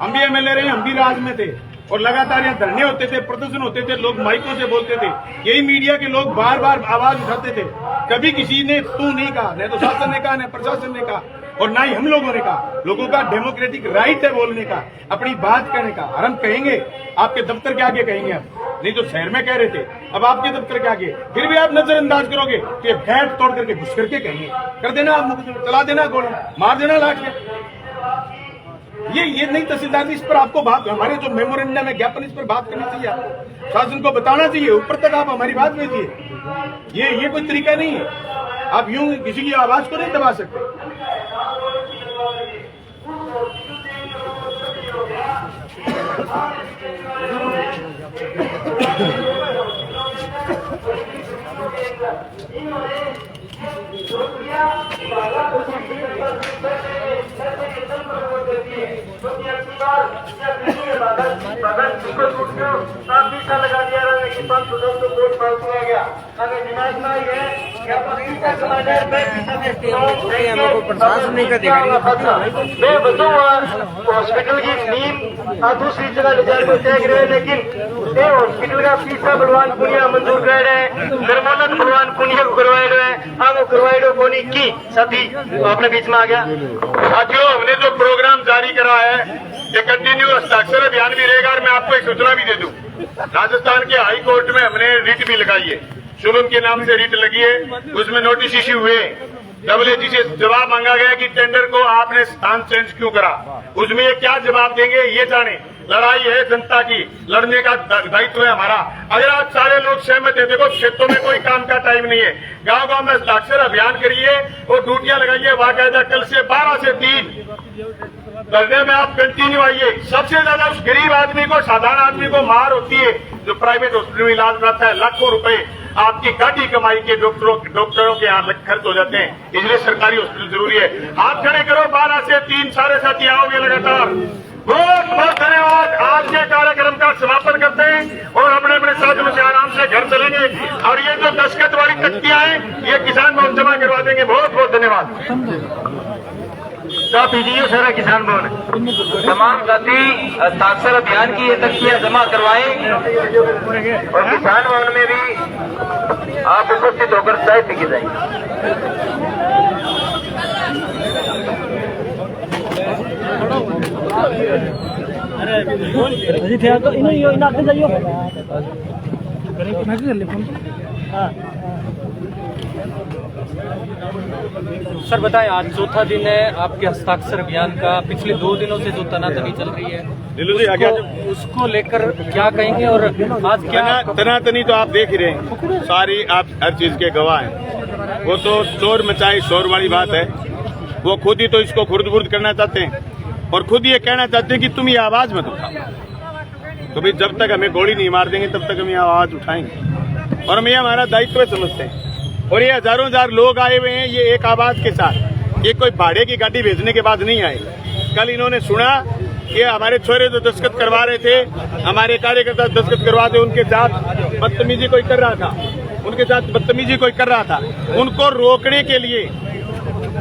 हम भी एमएलए रहे, हम भी राज में थे और लगातार यहाँ धरने होते थे, प्रदर्शन होते थे, लोग माइकों से बोलते थे, यही मीडिया के लोग बार बार आवाज उठाते थे। कभी किसी ने तू नहीं कहा, न तो शासन ने कहा, न प्रशासन ने कहा और ना ही हम लोगों ने कहा। लोगों का डेमोक्रेटिक राइट है बोलने का, अपनी बात कहने का। और हम कहेंगे, आपके दफ्तर के आगे कहेंगे, आप नहीं तो शहर में कह रहे थे, अब आपके दफ्तर के आगे फिर भी आप नजरअंदाज करोगे कि गेट तोड़ करके घुस करके कहेंगे, कर देना, आप चला देना, गोली मार देना, लाठ। ये नहीं तहसीलदार जी, इस पर आपको बात, हमारे जो मेमोरेंडम है, ज्ञापन, इस पर बात करनी चाहिए। आपको शासन को बताना चाहिए, ऊपर तक आप हमारी बात भेजिए। ये कोई तरीका नहीं है, आप यूं किसी की आवाज को नहीं दबा सकते। लगा दिया लेकिन प्रशासन नहीं कर मैं बताऊंगा हॉस्पिटल की नींव दूसरी जगह ले जाकर तय करे, लेकिन हॉस्पिटल का तीसरा बलवान पुनिया मंजूर कर रहे हैं, धर्मोन्नत बलवान पुनिया को करवाए रहे हैं, आगे करवाए रहे कोनी की साथी अपने बीच में आ गया। साथियों, हमने जो प्रोग्राम जारी करा है ये कंटिन्यू हस्ताक्षर अभियान भी रहेगा। और मैं आपको एक सूचना भी दे दूं, राजस्थान के हाई कोर्ट में हमने रिट भी लगाई है, शुभम के नाम से रिट लगी है, उसमें नोटिस इश्यू हुए। डब्ल्यूएचओ से जवाब मांगा गया कि टेंडर को आपने स्थान चेंज क्यों करा, उसमें ये क्या जवाब देंगे ये जाने। लड़ाई है जनता की, लड़ने का दायित्व है हमारा। अगर आज सारे लोग सहमत है, देखो क्षेत्रों में कोई काम का टाइम नहीं है, गांव गांव में हस्ताक्षर अभियान करिए और ड्यूटियां लगाइए बाकायदा। कल से 12 से 3 धरने में आप कंटिन्यू आइए। सबसे ज्यादा उस गरीब आदमी को, साधारण आदमी को मार होती है जो प्राइवेट हॉस्पिटल में इलाज कराता है। लाखों रुपए आपकी गाड़ी कमाई के डॉक्टरों के यहाँ खर्च हो जाते हैं, इसलिए सरकारी हॉस्पिटल जरूरी है। हाथ खड़े करो, 12 से 3 सारे साथी आओगे लगातार। बहुत बहुत धन्यवाद। आज के कार्यक्रम का समापन करते हैं और अपने अपने साथियों से आराम से घर चलेंगे। और ये जो दस्तखत वाली तख्तियां हैं ये किसान भवन जमा करवा देंगे। बहुत बहुत धन्यवाद। सारा किसान भवन तमाम साथी हस्ताक्षर अभियान की ये तख्तियां जमा करवाएं और किसान भवन में भी आप उपस्थित होकर साहित्य की जाएंगे। सर बताएं, आज चौथा दिन है आपके हस्ताक्षर अभियान का। पिछले 2 दिनों से जो तनातनी चल रही है उसको लेकर क्या कहेंगे, और आज क्या तनातनी तो आप देख ही रहे हैं, सारी आप हर चीज के गवाह हैं। वो तो शोर मचाई शोर वाली बात है। वो खुद ही तो इसको खुर्द-बुर्द करना चाहते हैं और खुद ये कहना चाहते हैं कि तुम ये आवाज मत उठाओ। तो भाई जब तक हमें गोली नहीं मार देंगे तब तक हम ये आवाज उठाएंगे और हम ये हमारा दायित्व समझते हैं। और ये हजारों हजार लोग आए हुए हैं ये एक आवाज के साथ, ये कोई भाड़े की गाड़ी भेजने के बाद नहीं आए। कल इन्होंने सुना कि हमारे छोरे जो दस्तखत करवा रहे थे, हमारे कार्यकर्ता दस्तखत करवाते, उनके साथ बदतमीजी कोई कर रहा था, उनको रोकने के लिए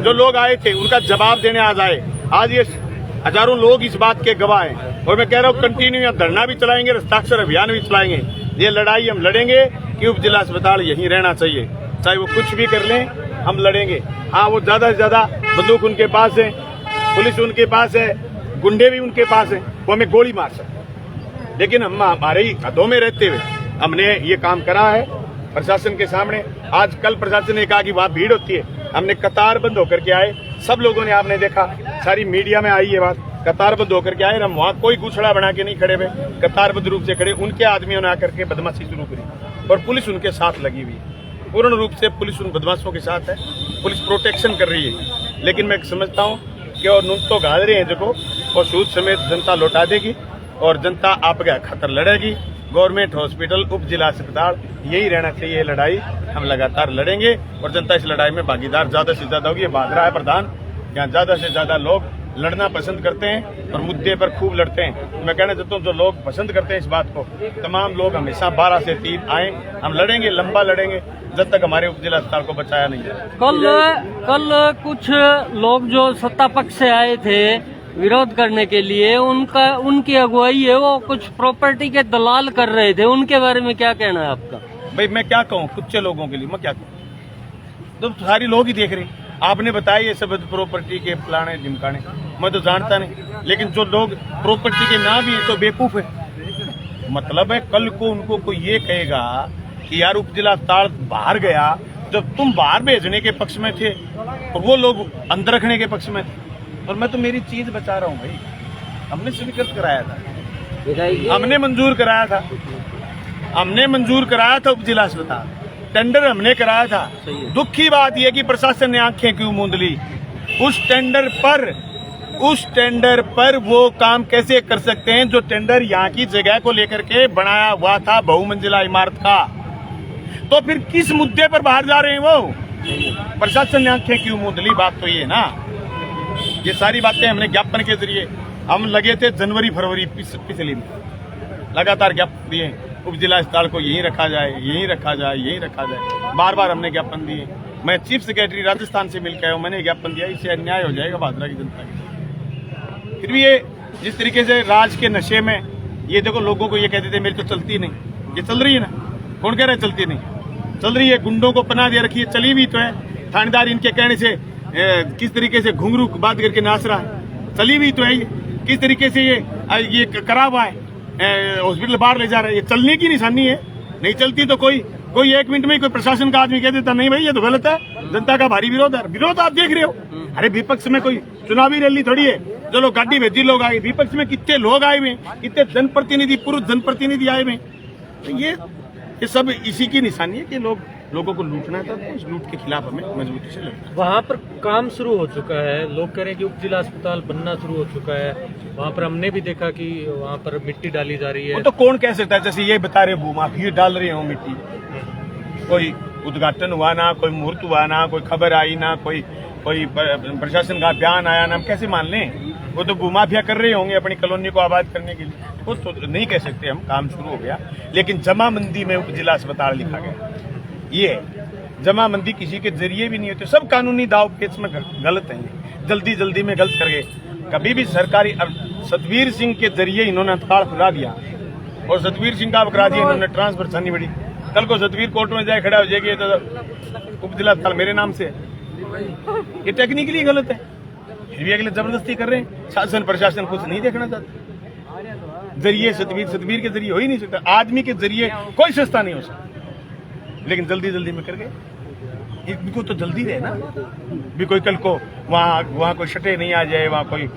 जो लोग आए थे उनका जवाब देने आज आए। आज ये हजारों लोग इस बात के गवाह हैं और मैं कह रहा हूँ कंटिन्यू यहाँ धरना भी चलाएंगे, हस्ताक्षर अभियान भी चलाएंगे। ये लड़ाई हम लड़ेंगे कि उप जिला अस्पताल यहीं रहना चाहिए, चाहे वो कुछ भी कर लें, हम लड़ेंगे। हाँ, वो ज्यादा से ज्यादा बंदूक उनके पास है, पुलिस उनके पास है, गुंडे भी उनके पास है, वो हमें गोली मार सकते। लेकिन हम हमारे ही हदों में रहते हुए हमने ये काम करा है प्रशासन के सामने। आज कल प्रशासन ने कहा कि वहाँ भीड़ होती है, हमने कतार बंद होकर के आए। सब लोगों ने, आपने देखा, सारी मीडिया में आई ये बात, कतार बंद होकर के आए। हम वहाँ कोई गुछड़ा बना के नहीं खड़े हुए, कतारबद्ध रूप से खड़े। उनके आदमियों ने आकर के बदमाशी शुरू करी और पुलिस उनके साथ लगी हुई है, पूर्ण रूप से पुलिस उन बदमाशों के साथ है। पुलिस प्रोटेक्शन कर रही है। लेकिन मैं समझता हूँ कि और नुन तो गाल रहे हैं देखो, और सूद समेत जनता लौटा देगी और जनता आपके खतर लड़ेगी। गवर्नमेंट हॉस्पिटल, उप जिला अस्पताल यही रहना चाहिए। लड़ाई हम लगातार लड़ेंगे और जनता इस लड़ाई में भागीदार ज्यादा से ज्यादा होगी। बादरा है प्रधान, यहाँ ज्यादा से ज्यादा लोग लड़ना पसंद करते हैं और मुद्दे पर खूब लड़ते हैं। मैं कहना चाहता हूँ जो लोग पसंद करते हैं इस बात को, तमाम लोग हमेशा 12 से 3 आए। हम लड़ेंगे, लंबा लड़ेंगे जब तक हमारे उप जिला अस्पताल को बचाया नहीं जाए। कल कुछ लोग जो सत्ता पक्ष से आए थे विरोध करने के लिए, उनकी अगुवाई है, वो कुछ प्रॉपर्टी के दलाल कर रहे थे, उनके बारे में क्या कहना है आपका? भाई मैं क्या कहूँ, कुछ लोगों के लिए मैं क्या कहूँ, तो सारी लोग ही देख रहे। आपने बताया ये सब प्रॉपर्टी के फलाने ढिमकाने, मैं तो जानता नहीं। लेकिन जो लोग प्रॉपर्टी के नाम भी है तो बेवकूफ है। मतलब है कल को उनको कोई ये कहेगा कि यार उप जिला अस्पताल बाहर गया, जब तुम बाहर भेजने के पक्ष में थे और वो लोग अंदर रखने के पक्ष में थे। और मैं तो मेरी चीज बचा रहा हूँ भाई। हमने स्वीकृत कराया था, हमने मंजूर कराया था, उप जिला अस्पताल टेंडर हमने कराया था। दुख की बात यह कि प्रशासन ने आंखें क्यों मूंद ली। उस टेंडर पर वो काम कैसे कर सकते हैं जो टेंडर यहाँ की जगह को लेकर के बनाया हुआ था, बहुमंजिला इमारत का। तो फिर किस मुद्दे पर बाहर जा रहे हैं वो? प्रशासन ने आंखें क्यों मूंद ली, बात तो ये ना। ये सारी बातें हमने ज्ञापन के जरिए, हम लगे थे जनवरी फरवरी पिछली में लगातार ज्ञापन दिए, उप जिला अस्पताल को यहीं रखा जाए, यहीं रखा जाए, यहीं रखा जाए। बार बार हमने ज्ञापन दिए। मैं चीफ सेक्रेटरी राजस्थान से मिलकर आया, मैंने ज्ञापन दिया, इससे अन्याय हो जाएगा भादरा की जनता के। फिर भी ये जिस तरीके से राज के नशे में ये देखो, लोगों को ये कहते थे मेरी तो चलती नहीं, ये चल रही है ना। कौन कह रहा है चलती नहीं? चल रही है। गुंडों को पनाह दे रखी है, चली भी तो है। थानेदार इनके कहने से किस तरीके से घुंघरू बात करके नाच रहा है, चली भी तो है। किस तरीके से ये करा हुआ है, हॉस्पिटल बाहर ले जा रहा है, ये चलने की निशानी है। नहीं चलती तो कोई कोई 1 मिनट में कोई प्रशासन का आदमी कह देता नहीं भाई ये तो गलत है, जनता का भारी विरोध है। विरोध आप देख रहे हो। अरे विपक्ष में कोई चुनावी रैली थोड़ी है, चलो गाड़ी भेजी लोग आए। विपक्ष में कितने लोग आए हुए, कितने जनप्रतिनिधि, पुरुष जनप्रतिनिधि आए हुए। तो ये सब इसी की निशानी है कि लोगों को लूटना था, तो इस लूट के खिलाफ हमें मजबूती से लड़ना है। वहाँ पर काम शुरू हो चुका है, लोग कह रहे हैं कि उप जिला अस्पताल बनना शुरू हो चुका है। वहाँ पर हमने भी देखा कि वहाँ पर मिट्टी डाली जा रही है। वो तो कौन कह सकता है, जैसे ये बता रहे भूमाफिया डाल रहे हो मिट्टी, कोई उद्घाटन हुआ ना, कोई मुहूर्त हुआ ना, कोई खबर आई ना, कोई प्रशासन का बयान आया ना, हम कैसे मान लें? वो तो भूमाफिया कर रहे होंगे अपनी कॉलोनी को आबाद करने के लिए। वो तो नहीं कह सकते हम, काम शुरू हो गया। लेकिन जमाबंदी में उप जिला अस्पताल लिखा गया, ये जमाबंदी किसी के जरिए भी नहीं होती। सब कानूनी दाव पेच में गलत है, जल्दी में गलत कर गए। कभी भी सरकारी, सतवीर सिंह के जरिए इन्होंने हड़ताल खुला दिया और सतवीर सिंह का करा दिया इन्होंने ट्रांसफर छानी बड़ी। कल को सतवीर कोर्ट में जाए खड़ा हो जाएगी तो उप जिला अस्पताल मेरे नाम से, ये टेक्निकली गलत है। फिर भी अगले जबरदस्ती कर रहे हैं। शासन प्रशासन कुछ नहीं देखना चाहता। जरिए सतवीर के जरिए हो ही नहीं सकता, आदमी के जरिए कोई सस्ता नहीं हो सकता। लेकिन जल्दी में कर गए। इनको तो जल्दी रहे ना, भी कोई कल को वहाँ कोई शटे नहीं आ जाए, वहाँ कोई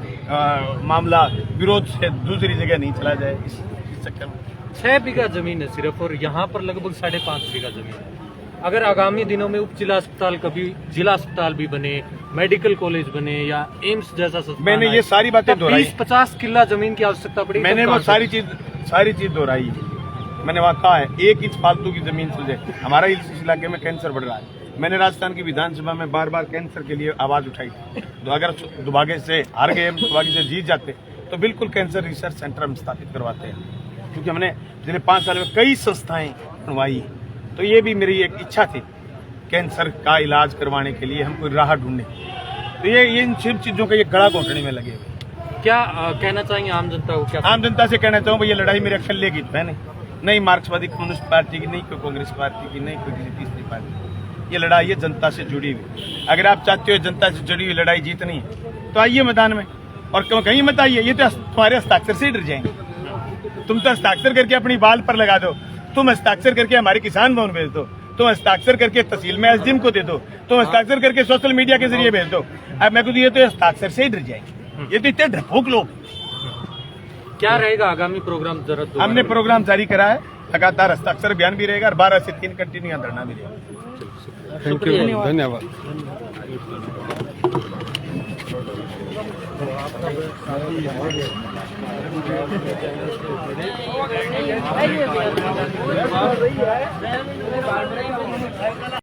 मामला विरोध से दूसरी जगह नहीं चला जाए। इस चक्कर में 6 बीघा जमीन है सिर्फ, और यहाँ पर लगभग 5.5 बीघा जमीन है। अगर आगामी दिनों में उप जिला अस्पताल, कभी जिला अस्पताल भी बने, मेडिकल कॉलेज बने या एम्स जैसा संस्थान, मैंने ये सारी बातें दोहराई। 20-50 किला जमीन की आवश्यकता पड़ी। मैंने वो सारी चीज दोहराई। मैंने वहाँ कहा है 1 इंच फालतू की जमीन से जाए। हमारा इस इलाके में कैंसर बढ़ रहा है। मैंने राजस्थान की विधानसभा में बार कैंसर के लिए आवाज उठाई। तो अगर दुभागे से हार गए, दुभागे से जीत जाते तो बिल्कुल कैंसर रिसर्च सेंटर हम स्थापित करवाते हैं, क्योंकि हमने पिछले 5 साल में कई संस्थाएं बनवाई। तो ये भी मेरी एक इच्छा थी, कैंसर का इलाज करवाने के लिए हम कोई राह ढूंढे। तो ये इन सब चीजों का ये गला घोटने में लगे। क्या कहना चाहेंगे आम जनता को? क्या आम जनता से कहना चाहूँ, ये लड़ाई मेरे अकेले की है नहीं मार्क्सवादी कम्युनिस्ट पार्टी की, नहीं कोई कांग्रेस पार्टी की, नहीं कोई किसी तीसरी पार्टी। ये लड़ाई है जनता से जुड़ी हुई। अगर आप चाहते हो जनता से जुड़ी हुई लड़ाई जीतनी है तो आइए मैदान में, और कहीं मत आइए। ये तो तुम्हारे हस्ताक्षर से डर जाएंगे। तुम तो हस्ताक्षर करके अपनी बाल पर लगा दो, तुम हस्ताक्षर करके हमारे किसान भवन भेज दो, तुम हस्ताक्षर करके तहसील में एसडीएम को दे दो, तुम हस्ताक्षर करके सोशल मीडिया के जरिए भेज दो। अब मैं ये तो हस्ताक्षर से ही डर जाएंगे। ये तो इतने डरपोक लोग। क्या रहेगा आगामी प्रोग्राम? जरा हमने प्रोग्राम जारी करा है, लगातार हस्ताक्षर अभियान भी रहेगा और 12 से 3 कंटिन्यू धरना भी रहेगा। थैंक यू, धन्यवाद।